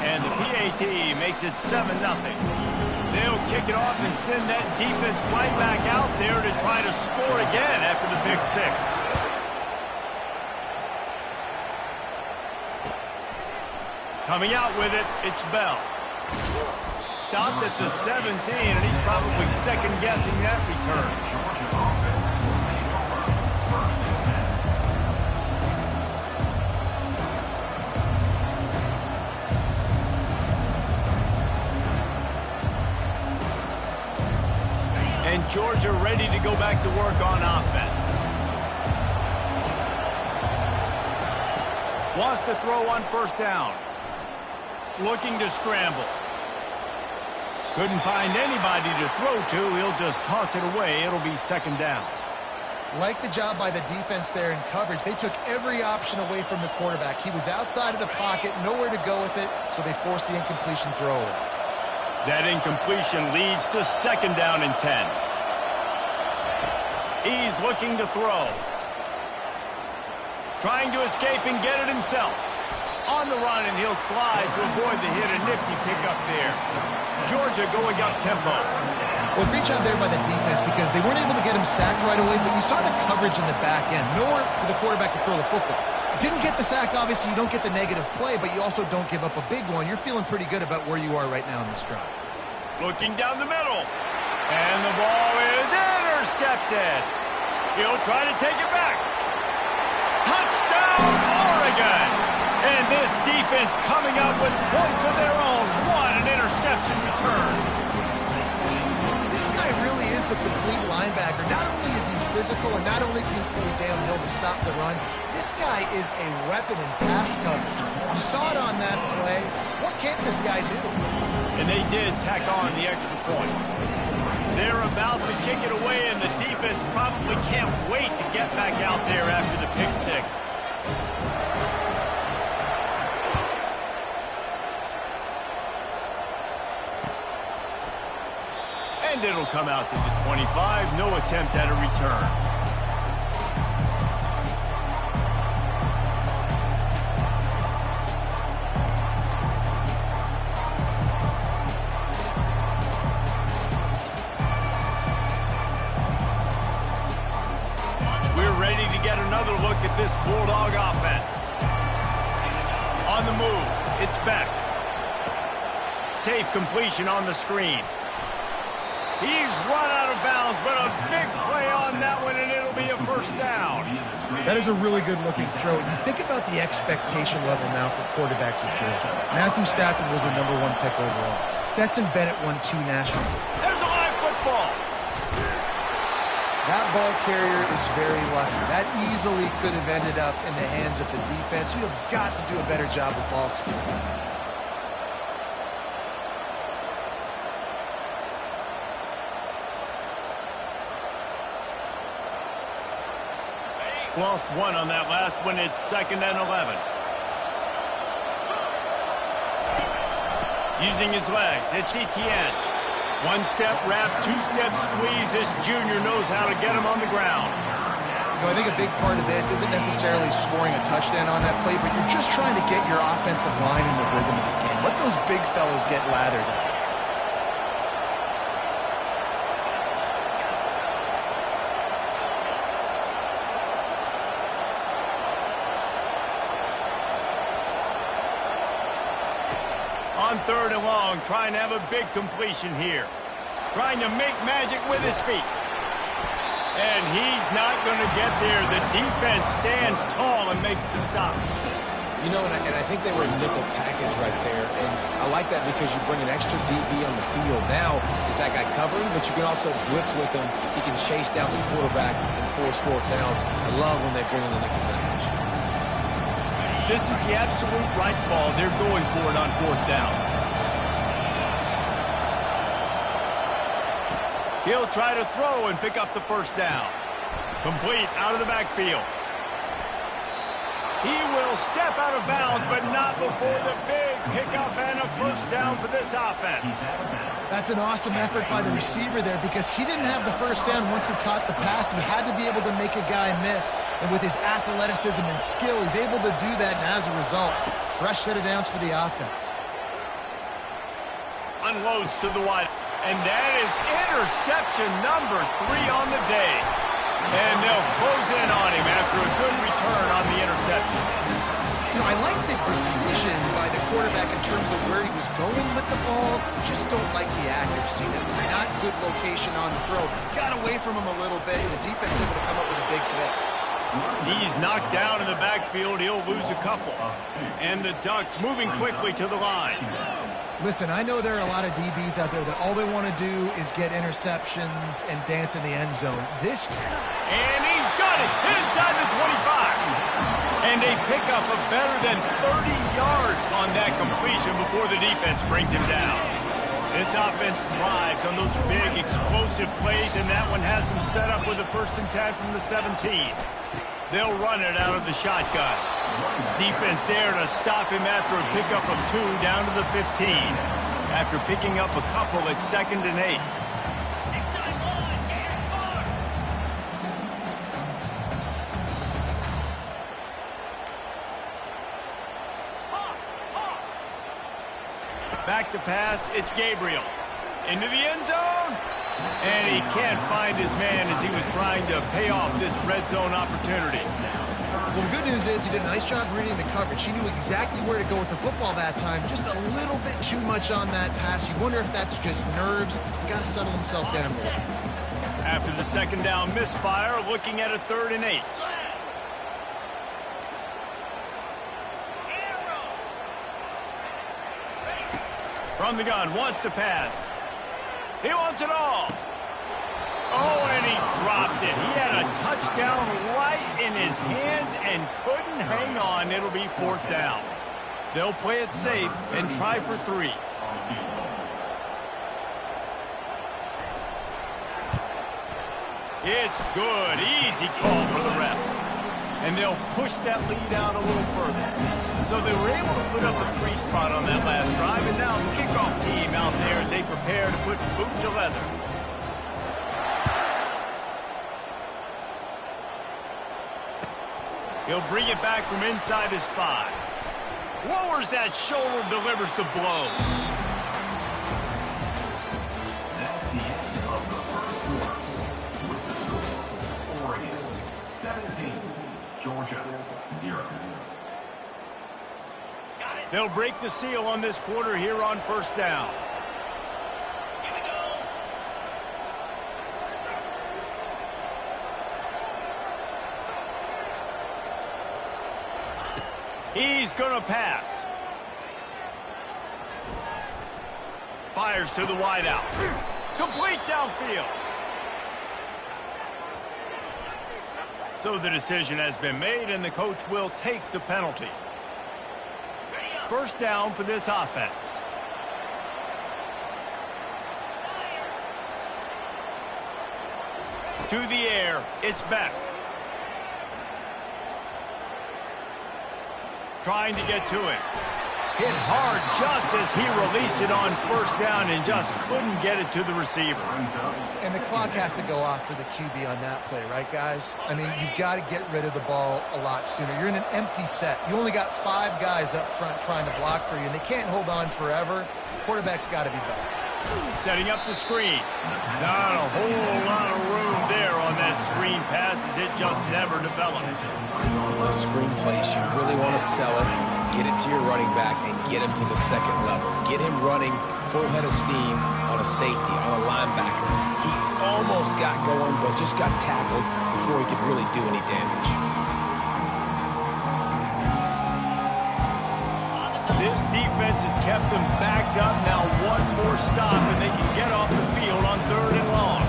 A: And the PAT makes it 7-0. They'll kick it off and send that defense right back out there to try to score again after the pick six. Coming out with it, it's Bell. Stopped at the 17, and he's probably second-guessing that return. And Georgia ready to go back to work on offense. Wants to throw on first down. Looking to scramble. Couldn't find anybody to throw to. He'll just toss it away. It'll be second down.
B: Like the job by the defense there in coverage. They took every option away from the quarterback. He was outside of the pocket, nowhere to go with it, so they forced the incompletion throw away.
A: That incompletion leads to second down and 10. He's looking to throw. Trying to escape and get it himself. On the run, and he'll slide to avoid the hit. A nifty pickup there. Georgia going up tempo.
B: Well, great job there by the defense because they weren't able to get him sacked right away, but you saw the coverage in the back end. Nowhere for the quarterback to throw the football. Didn't get the sack, obviously. You don't get the negative play, but you also don't give up a big one. You're feeling pretty good about where you are right now in this drive.
A: Looking down the middle. And the ball is intercepted. He'll try to take it back. Touchdown, Oregon! And this defense coming up with points of their own. What an interception return.
B: This guy really is the complete linebacker. Not only is he physical and not only can he play downhill to stop the run, this guy is a weapon in pass coverage. You saw it on that play. What can't this guy do?
A: And they did tack on the extra point. They're about to kick it away, and the defense probably can't wait to get back out there after the pick six. And it'll come out to the 25. No attempt at a return. We're ready to get another look at this Bulldog offense. On the move, it's Beck. Safe completion on the screen. He's run out of bounds, but a big play on that one, and it'll be a first down.
B: That is a really good-looking throw. You think about the expectation level now for quarterbacks at Georgia. Matthew Stafford was the #1 pick overall. Stetson Bennett won 2 national.
A: There's a live football.
B: That ball carrier is very lucky. That easily could have ended up in the hands of the defense. You have got to do a better job of ball security.
A: Lost one on that last one. It's 2nd and 11. Using his legs, it's Etienne. One-step wrap, two-step squeeze. This junior knows how to get him on the ground.
B: I think a big part of this isn't necessarily scoring a touchdown on that play, but you're just trying to get your offensive line in the rhythm of the game. Let those big fellas get lathered up.
A: On 3rd and long, trying to have a big completion here. Trying to make magic with his feet. And he's not going to get there. The defense stands tall and makes the stop.
C: You know, and I think they were a nickel package right there. And I like that because you bring an extra DB on the field. Now, is that guy covering? But you can also blitz with him. He can chase down the quarterback and force 4th downs. I love when they bring in the nickel package.
A: This is the absolute right ball. They're going for it on 4th down. He'll try to throw and pick up the 1st down. Complete out of the backfield. He will step out of bounds, but not before the big pickup and a 1st down for this offense.
B: That's an awesome effort by the receiver there because he didn't have the 1st down once he caught the pass. He had to be able to make a guy miss. And with his athleticism and skill, he's able to do that. And as a result, fresh set of downs for the offense.
A: Unloads to the wide. And that is interception number 3 on the day. And they'll close in on him after a good return on the interception.
B: You know, I like the decision by the quarterback in terms of where he was going with the ball. Just don't like the accuracy. That's not good location on the throw. Got away from him a little bit, and the defense able to come up with a big pick.
A: He's knocked down in the backfield. He'll lose a couple. And the Ducks moving quickly to the line.
B: Listen, I know there are a lot of DBs out there that all they want to do is get interceptions and dance in the end zone.
A: And he's got it inside the 25. And a pickup of better than 30 yards on that completion before the defense brings him down. This offense thrives on those big, explosive plays, and that one has them set up with a 1st and 10 from the 17. They'll run it out of the shotgun. Defense there to stop him after a pickup of 2 down to the 15. After picking up a couple at 2nd and 8. Back to pass, it's Gabriel. Into the end zone. And he can't find his man as he was trying to pay off this red zone opportunity.
B: Well, the good news is he did a nice job reading the coverage. He knew exactly where to go with the football that time. Just a little bit too much on that pass. You wonder if that's just nerves. He's got to settle himself down a little.
A: After the 2nd down misfire, looking at a 3rd and 8. From the gun, wants to pass. He wants it all. Oh, and he dropped it. He had a touchdown right in his hands and couldn't hang on. It'll be 4th down. They'll play it safe and try for 3. It's good. Easy call for the refs. And they'll push that lead out a little further. So they were able to put up a 3 spot on that last drive, and now the kickoff team out there as they prepare to put boot to leather. He'll bring it back from inside his 5. Lowers that shoulder, delivers the blow.
D: That's the end of the 1st quarter. With the score, Oregon 17, Georgia 0.
A: They'll break the seal on this quarter here on 1st down.
E: Here we go.
A: He's going to pass. Fires to the wideout. Complete downfield. So the decision has been made, and the coach will take the penalty. 1st down for this offense. To the air, it's Beck. trying to get to him. Hit hard just as he released it on first down and just couldn't get it to the receiver.
B: And the clock has to go off for the QB on that play, right, guys? I mean, you've got to get rid of the ball a lot sooner. You're in an empty set. You only got 5 guys up front trying to block for you, and they can't hold on forever. Quarterback's got to be better.
A: Setting up the screen. Not a whole lot of room there on that screen pass as it just never developed.
C: The screen plays, you really want to sell it, get it to your running back, and get him to the second level. Get him running full head of steam on a safety, on a linebacker. He almost got going, but just got tackled before he could really do any damage.
A: This defense has kept them backed up. Now one more stop, and they can get off the field on 3rd and long.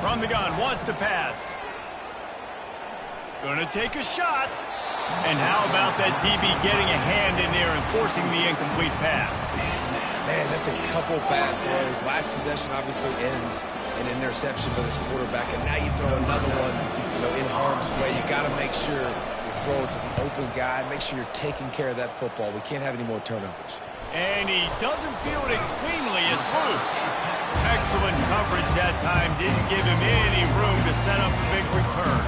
A: From the gun, wants to pass. Gonna take a shot. And how about that DB getting a hand in there and forcing the incomplete pass?
C: Man, that's a couple bad throws. Last possession obviously ends an interception for this quarterback, and now you throw another one, in harm's way. You got to make sure you throw it to the open guy. Make sure you're taking care of that football. We can't have any more turnovers.
A: And he doesn't field it cleanly. It's loose. Excellent coverage that time. Didn't give him any room to set up a big return.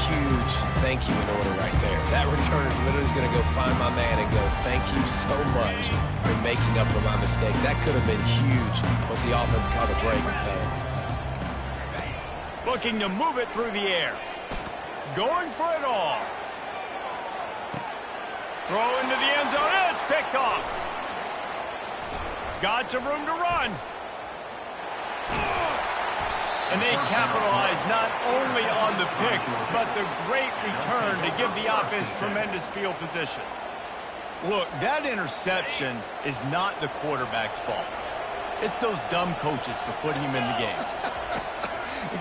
C: Huge thank you in order right there. That returner literally is going to go find my man and go, thank you so much for making up for my mistake. That could have been huge, but the offense caught a break and fell.
A: Looking to move it through the air. Going for it all. Throw into the end zone. It's picked off. Got some room to run. And they capitalize not only on the pick, but the great return to give the offense tremendous field position. Look, that interception is not the quarterback's fault. It's those dumb coaches for putting him in the game.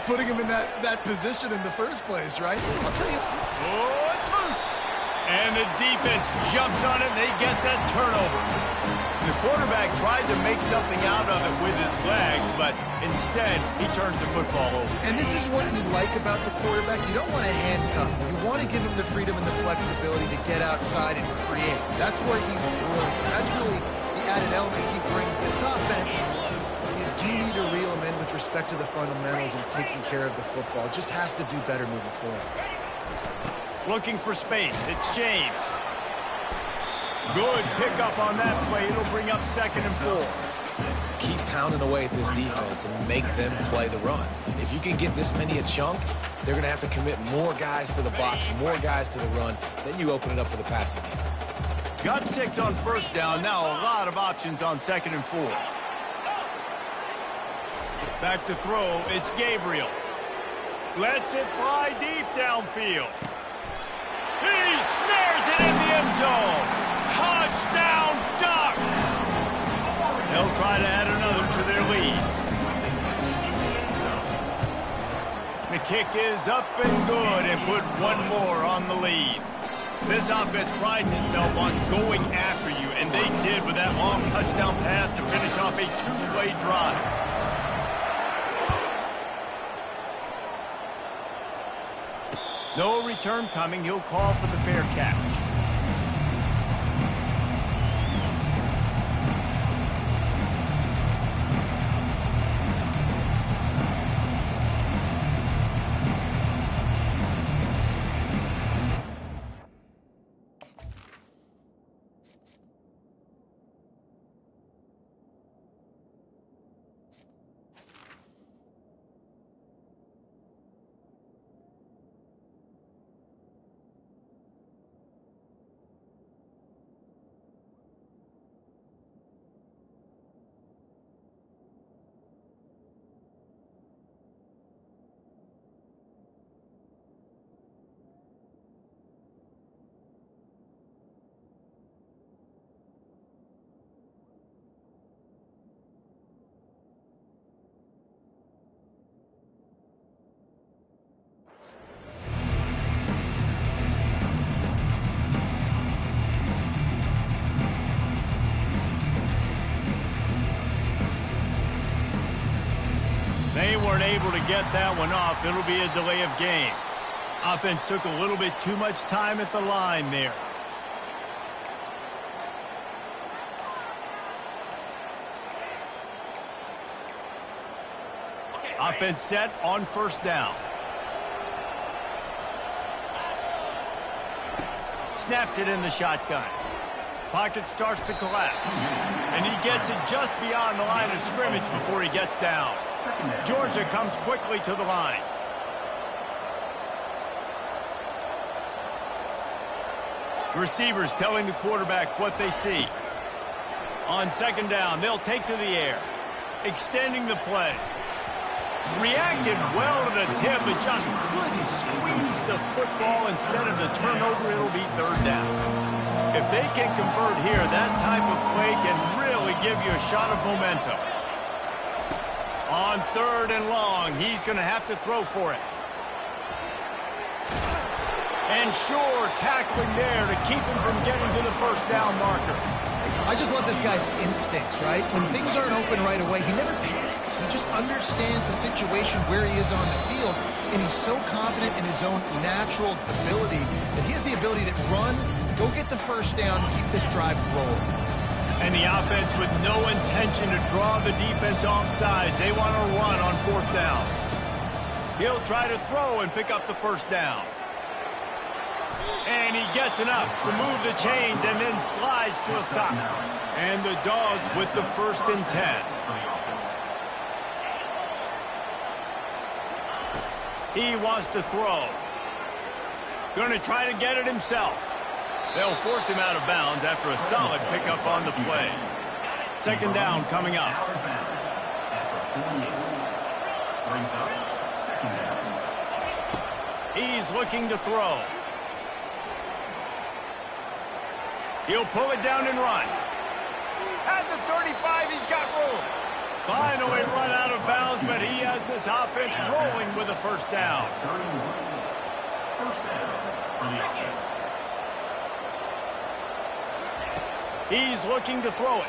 B: Putting him in that position in the first place, right? I'll tell you.
A: Oh, it's loose. And the defense jumps on it, and they get that turnover. The quarterback tried to make something out of it with his legs, but instead, he turns the football over.
B: And this is what you like about the quarterback. You don't want to handcuff him. You want to give him the freedom and the flexibility to get outside and create. That's where he's brilliant. That's really the added element he brings this offense. You do need to reel him in with respect to the fundamentals and taking care of the football. Just has to do better moving forward.
A: Looking for space. It's James. Good pickup on that play. It'll bring up 2nd and 4.
C: Keep pounding away at this defense and make them play the run. If you can get this many a chunk, they're going to have to commit more guys to the box, more guys to the run. Then you open it up for the passing game.
A: Got 6 on first down. Now a lot of options on 2nd and 4. Back to throw. It's Gabriel. Lets it fly deep downfield. He snares it in the end zone. Touchdown, Ducks! They'll try to add another to their lead. The kick is up and good and put one more on the lead. This offense prides itself on going after you, and they did with that long touchdown pass to finish off a 2-play drive. No return coming. He'll call for the fair catch. They weren't able to get that one off. It'll be a delay of game. Offense took a little bit too much time at the line there. Offense set on first down. Snapped it in the shotgun. Pocket starts to collapse. And he gets it just beyond the line of scrimmage before he gets down. Georgia comes quickly to the line. Receivers telling the quarterback what they see. On second down, they'll take to the air. Extending the play. Reacted well to the tip, but just couldn't squeeze the football. Instead of the turnover, it'll be third down. If they can convert here, that type of play can really give you a shot of momentum. On third and long, he's going to have to throw for it. And sure, tackling there to keep him from getting to the first down marker.
B: I just love this guy's instincts, right? When things aren't open right away, he never panics. He just understands the situation where he is on the field, and he's so confident in his own natural ability that he has the ability to run, go get the first down, and keep this drive rolling.
A: And the offense with no intention to draw the defense off sides. They want to run on fourth down. He'll try to throw and pick up the first down. And he gets enough to move the chains and then slides to a stop. And the Dogs with the 1st and 10. He wants to throw. Going to try to get it himself. They'll force him out of bounds after a solid pickup on the play. Second down coming up. He's looking to throw. He'll pull it down and run. At the 35, he's got room. Finally run out of bounds, but he has this offense rolling with a first down.
D: First down for the offense.
A: He's looking to throw it.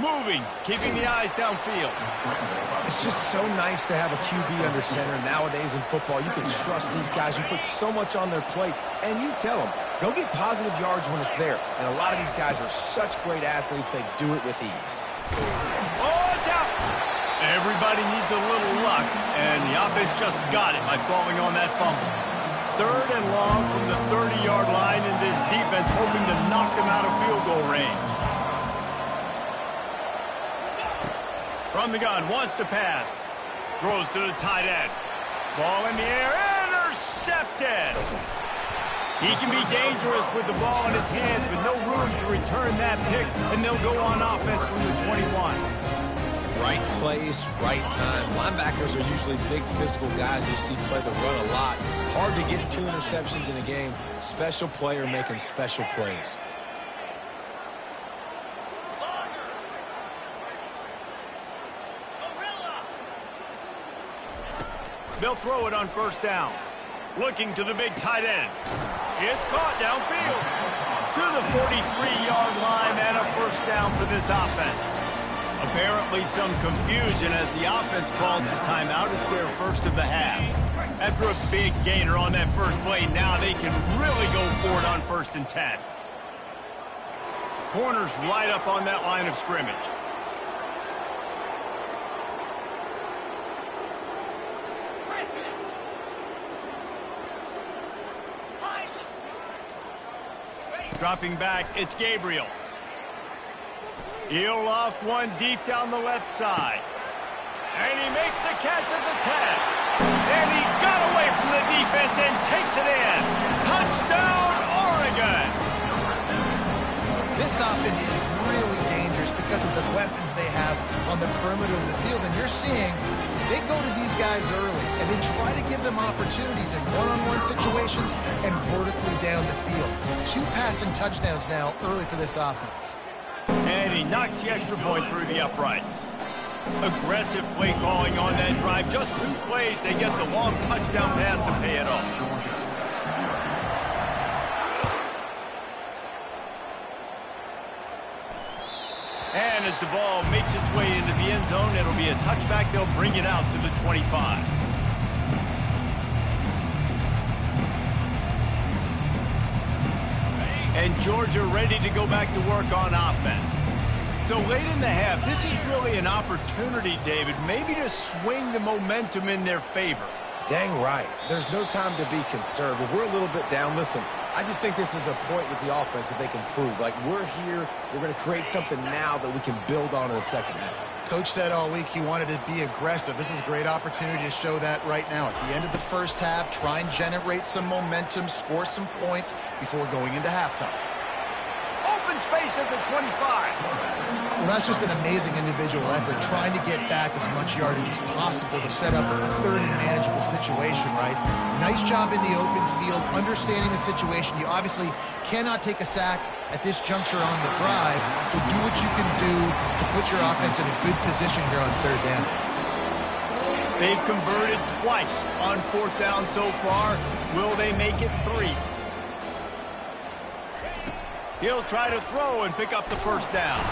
A: Moving, keeping the eyes downfield.
C: It's just so nice to have a QB under center nowadays in football. You can trust these guys. You put so much on their plate, and you tell them, go get positive yards when it's there. And a lot of these guys are such great athletes, they do it with ease.
A: Oh, it's out! Everybody needs a little luck, and the offense just got it by falling on that fumble. Third and long from the 30-yard line, and this defense hoping to knock them out of field goal range. From the gun, wants to pass. Throws to the tight end. Ball in the air, intercepted. He can be dangerous with the ball in his hands, but no room to return that pick, and they'll go on offense from the 21.
C: Right place, right time. Linebackers are usually big physical guys you see play the run a lot. Hard to get 2 interceptions in a game. Special player making special plays.
A: They'll throw it on first down. Looking to the big tight end. It's caught downfield. To the 43-yard line and a first down for this offense. Apparently some confusion as the offense calls the timeout. It's their first of the half. After a big gainer on that first play, now they can really go for it on 1st and 10. Corners right up on that line of scrimmage. Dropping back, it's Gabriel. He'll loft one deep down the left side. And he makes the catch at the 10. And he got away from the defense and takes it in. Touchdown, Oregon!
B: This offense is really dangerous because of the weapons they have on the perimeter of the field. And you're seeing they go to these guys early, and they try to give them opportunities in one-on-one situations and vertically down the field. 2 passing touchdowns now early for this offense.
A: And he knocks the extra point through the uprights. Aggressive play calling on that drive. Just 2 plays, they get the long touchdown pass to pay it off. And as the ball makes its way into the end zone, it'll be a touchback. They'll bring it out to the 25. And Georgia ready to go back to work on offense. So late in the half, this is really an opportunity, David, maybe to swing the momentum in their favor.
C: Dang right. There's no time to be conservative. We're a little bit down. Listen, I just think this is a point with the offense that they can prove. Like, we're here, we're going to create something now that we can build on in the second half.
B: Coach said all week he wanted to be aggressive. This is a great opportunity to show that right now. At the end of the first half, try and generate some momentum, score some points before going into halftime.
A: Open space at the 25.
B: Well, that's just an amazing individual effort, trying to get back as much yardage as possible to set up a third and manageable situation, right? Nice job in the open field, understanding the situation. You obviously cannot take a sack at this juncture on the drive, so do what you can do to put your offense in a good position here on third down.
A: They've converted twice on fourth down so far. Will they make it 3? He'll try to throw and pick up the first down.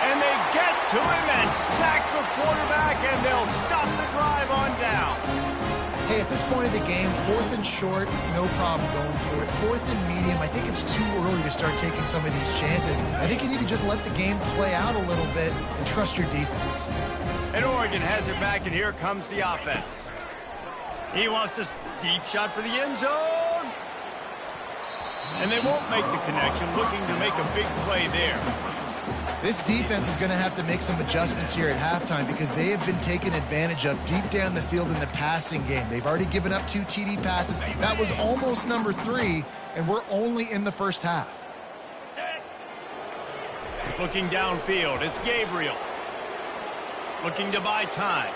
A: And they get to him and sack the quarterback, and they'll stop the drive on down.
B: Hey, at this point of the game, 4th and short, no problem going for it. 4th and medium, I think it's too early to start taking some of these chances. I think you need to just let the game play out a little bit and trust your defense.
A: And Oregon has it back, and here comes the offense. He wants this deep shot for the end zone. And they won't make the connection, looking to make a big play there.
B: This defense is going to have to make some adjustments here at halftime because they have been taken advantage of deep down the field in the passing game. They've already given up 2 TD passes. That was almost number 3, and we're only in the first half.
A: Looking downfield, it's Gabriel. Looking to buy time.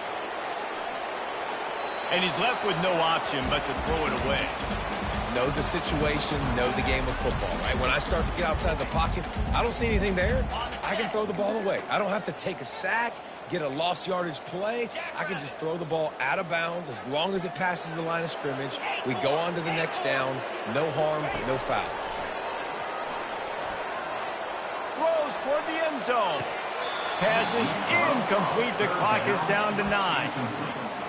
A: And he's left with no option but to throw it away.
C: Know the situation, know the game of football, right? When I start to get outside the pocket, I don't see anything there. I can throw the ball away. I don't have to take a sack, get a lost yardage play. I can just throw the ball out of bounds as long as it passes the line of scrimmage. We go on to the next down. No harm, no foul.
A: Throws toward the end zone. Pass is incomplete. The clock is down to 9.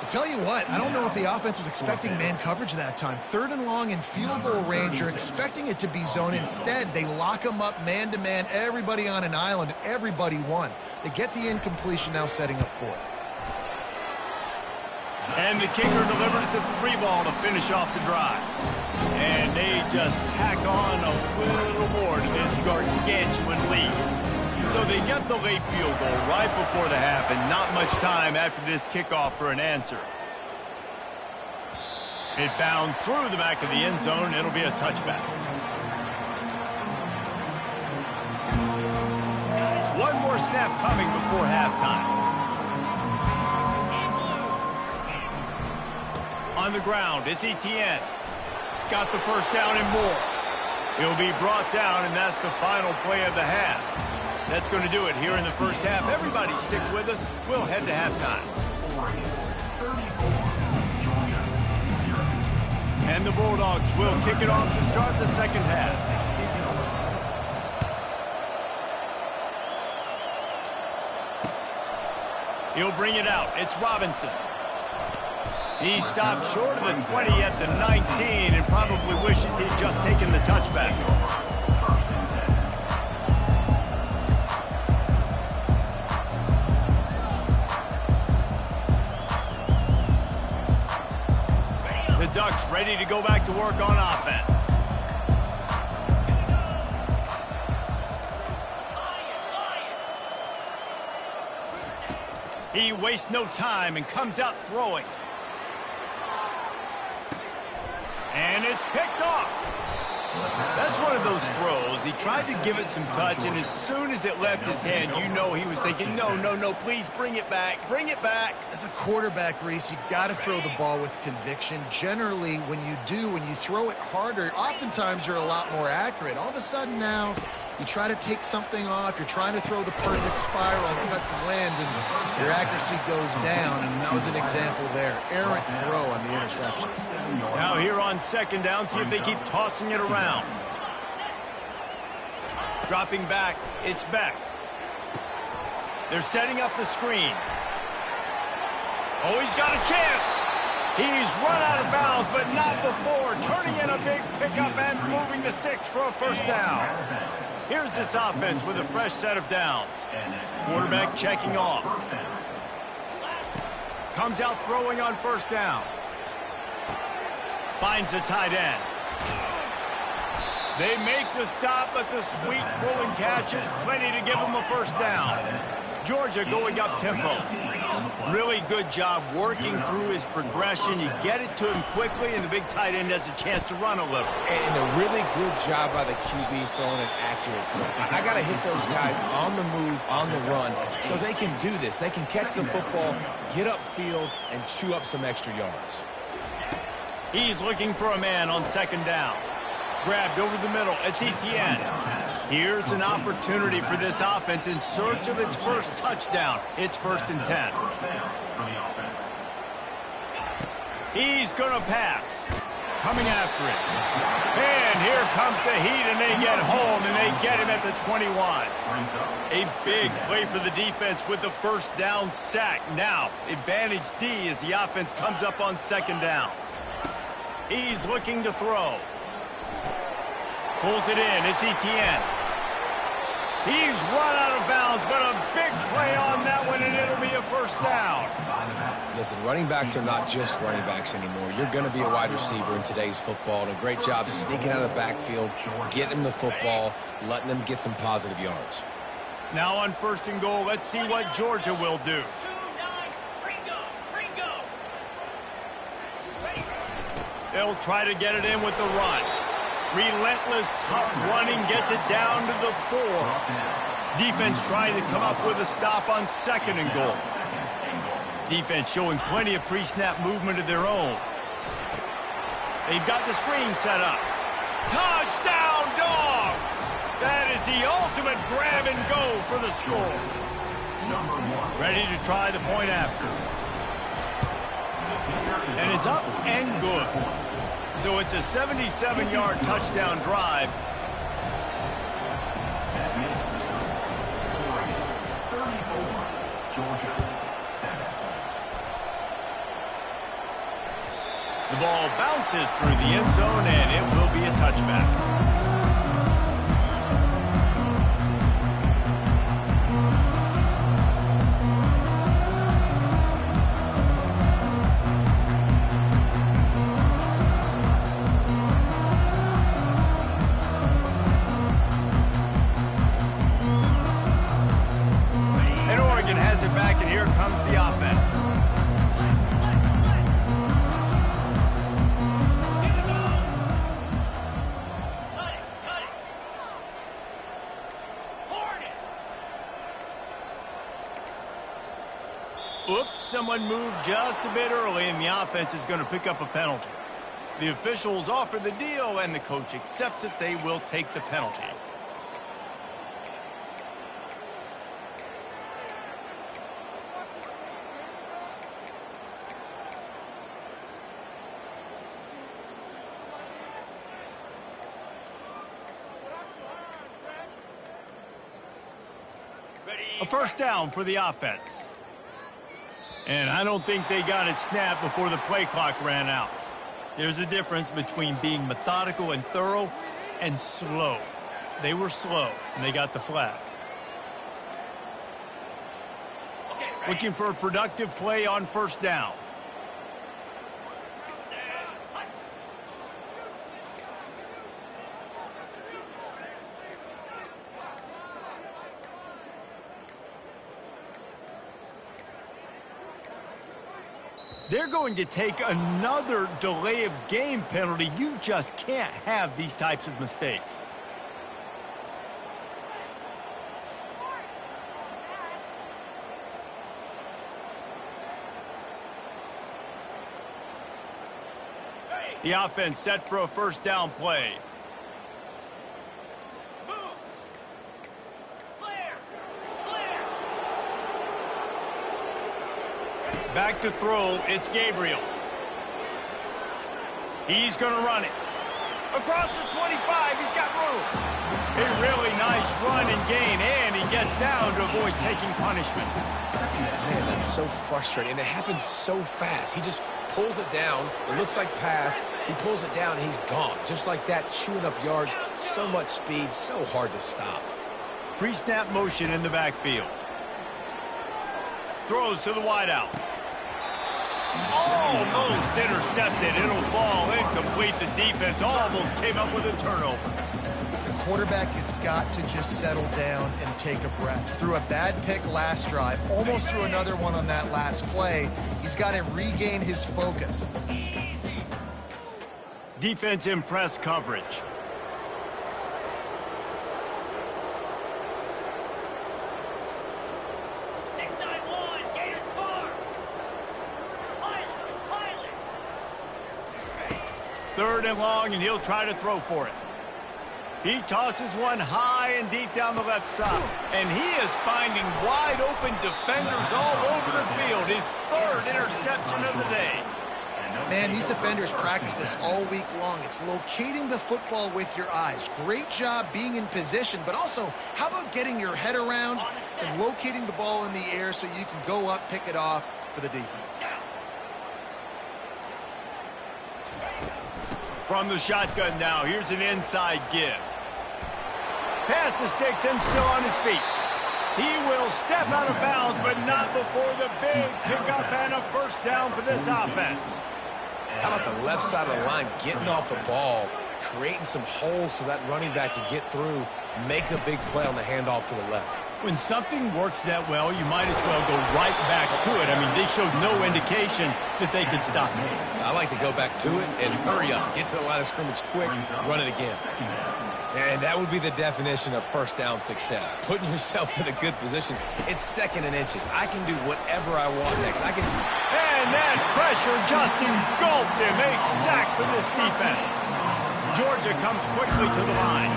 B: Tell you what, I don't know if the offense was expecting man coverage that time. 3rd and long in field goal range, you're expecting it to be zone. Instead, they lock them up man-to-man, everybody on an island, everybody won. They get the incompletion, now setting up 4th.
A: And the kicker delivers the 3 ball to finish off the drive. And they just tack on a little more to this gargantuan lead. So they get the late field goal right before the half, and not much time after this kickoff for an answer. It bounds through the back of the end zone. It'll be a touchback. One more snap coming before halftime. On the ground, it's Etienne. Got the first down and more. He'll be brought down, and that's the final play of the half. That's going to do it here in the first half. Everybody stick with us. We'll head to halftime. And the Bulldogs will kick it off to start the second half. He'll bring it out. It's Robinson. He stopped short of the 20 at the 19 and probably wishes he'd just taken the touchback. The Ducks ready to go back to work on offense. He wastes no time and comes out throwing. And it's picked off. That's one of those throws. He tried to give it some touch, and as soon as it left his hand, you know he was thinking, no, please bring it back, bring it back.
B: As a quarterback, Reese, you got to throw the ball with conviction. Generally, when you throw it harder, oftentimes you're a lot more accurate. All of a sudden now, you try to take something off, you're trying to throw the perfect spiral and cut the wind, and your accuracy goes down, and that was an example there. Errant throw on the interception.
A: Now here on second down, see if they keep tossing it around. Dropping back, it's Beck. They're setting up the screen. Oh, he's got a chance. He's run out of bounds, but not before. Turning in a big pickup and moving the sticks for a first down. Here's this offense with a fresh set of downs. Quarterback checking off. Comes out throwing on first down. Finds the tight end. They make the stop, but the sweet rolling catch is plenty to give them a first down. Georgia going up tempo. Really good job working through his progression. You get it to him quickly, and the big tight end has a chance to run a little.
C: And a really good job by the QB throwing an accurate throw. I got to hit those guys on the move, on the run, so they can do this. They can catch the football, get upfield, and chew up some extra yards.
A: He's looking for a man on second down. Grabbed over the middle. It's Etienne. Here's an opportunity for this offense in search of its first touchdown. It's 1st and 10. He's going to pass. Coming after it. And here comes the heat, and they get home, and they get him at the 21. A big play for the defense with the first down sack. Now, advantage D as the offense comes up on second down. He's looking to throw. Pulls it in. It's Etienne. He's run out of bounds, but a big play on that one, and it'll be a first down.
C: Listen, running backs are not just running backs anymore. You're going to be a wide receiver in today's football. And a great job sneaking out of the backfield, getting the football, letting them get some positive yards.
A: Now on 1st and goal, let's see what Georgia will do. They'll try to get it in with the run. Relentless, tough running gets it down to the 4. Defense trying to come up with a stop on 2nd and goal. Defense showing plenty of pre-snap movement of their own. They've got the screen set up. Touchdown, Dogs! That is the ultimate grab and go for the score. Ready to try the point after. And it's up and good. So it's a 77-yard touchdown drive. The ball bounces through the end zone, and it will be a touchback. Oops, someone moved just a bit early, and the offense is going to pick up a penalty. The officials offer the deal, and the coach accepts it. They will take the penalty. A first down for the offense. And I don't think they got it snapped before the play clock ran out. There's a difference between being methodical and thorough and slow. They were slow, and they got the flag. Looking for a productive play on first down. They're going to take another delay of game penalty. You just can't have these types of mistakes. The offense set for a first down play. Back to throw, it's Gabriel. He's going to run it. Across the 25, he's got room. A really nice run and gain, and he gets down to avoid taking punishment.
C: Man, that's so frustrating, and it happens so fast. He just pulls it down. It looks like pass. He pulls it down, and he's gone. Just like that, chewing up yards. So much speed, so hard to stop.
A: Pre-snap motion in the backfield. Throws to the wideout. Almost intercepted. It'll fall incomplete. The defense almost came up with a turnover.
B: Quarterback has got to just settle down and take a breath. Threw a bad pick last drive, almost threw another one on that last play. He's got to regain his focus.
A: Defense in press coverage. Third and long, and he'll try to throw for it. He tosses one high and deep down the left side. And he is finding wide open defenders all over the field. His third interception of the day.
B: Man, these defenders practice this all week long. It's locating the football with your eyes. Great job being in position, but also, how about getting your head around and locating the ball in the air so you can go up, pick it off for the defense.
A: From the shotgun now, here's an inside give. Pass the sticks and still on his feet. He will step out of bounds, but not before the big pickup and a first down for this offense.
C: How about the left side of the line getting off the ball, creating some holes for that running back to get through, make a big play on the handoff to the left.
A: When something works that well, you might as well go right back to it. I mean, they showed no indication that they could stop it.
C: I like to go back to it and hurry up, get to the line of scrimmage quick, run it again. And that would be the definition of first down success, putting yourself in a good position. It's second and inches. I can do whatever I want next.
A: And that pressure just engulfed him. A sack for this defense. Georgia comes quickly to the line.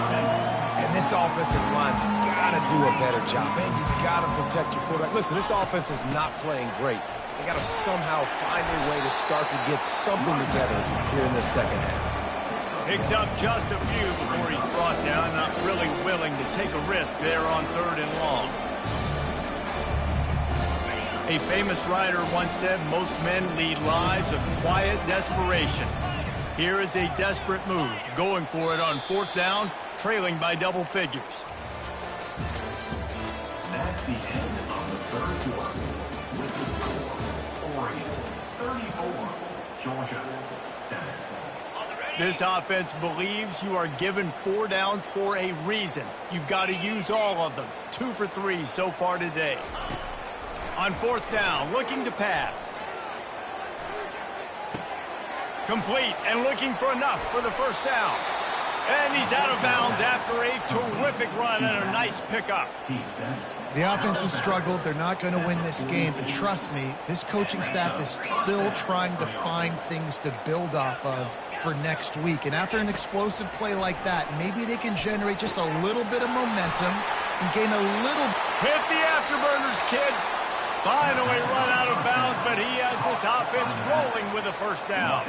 C: And this offensive line's got to do a better job. Man, you got to protect your quarterback. Listen, this offense is not playing great. They got to somehow find a way to start to get something together here in the second half.
A: Picks up just a few before he's brought down. Not really willing to take a risk there on third and long. A famous writer once said, most men lead lives of quiet desperation. Here is a desperate move, going for it on fourth down, trailing by double figures.
D: That's the end of the third quarter. With the score, Oregon 34, Georgia 7.
A: This offense believes you are given 4 downs for a reason. You've got to use all of them. 2 for 3 so far today. On fourth down, looking to pass. Complete and looking for enough for the first down. And he's out of bounds after a terrific run and a nice pickup.
B: The offense has struggled. They're not going to win this game. But trust me, this coaching staff is still trying to find things to build off of for next week. And after an explosive play like that, maybe they can generate just a little bit of momentum and gain a little.
A: Hit the afterburners, kid. Finally run out of bounds, but he has this offense rolling with a first down.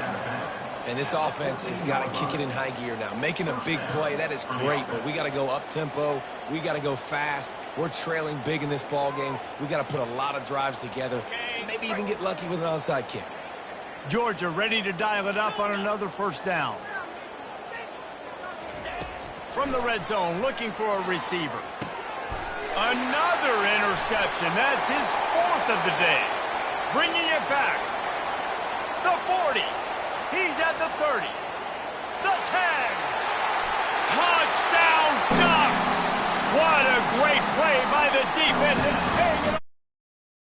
C: And this offense has got to kick it in high gear now. Making a big play, that is great, but we got to go up-tempo. We got to go fast. We're trailing big in this ball game. We got to put a lot of drives together, maybe even get lucky with an onside kick.
A: Georgia ready to dial it up on another first down. From the red zone, looking for a receiver. Another interception. That's his 4th of the day. Bringing it back. The 40. He's at the 30. The 10. Touchdown Ducks. What a great play by the defense. And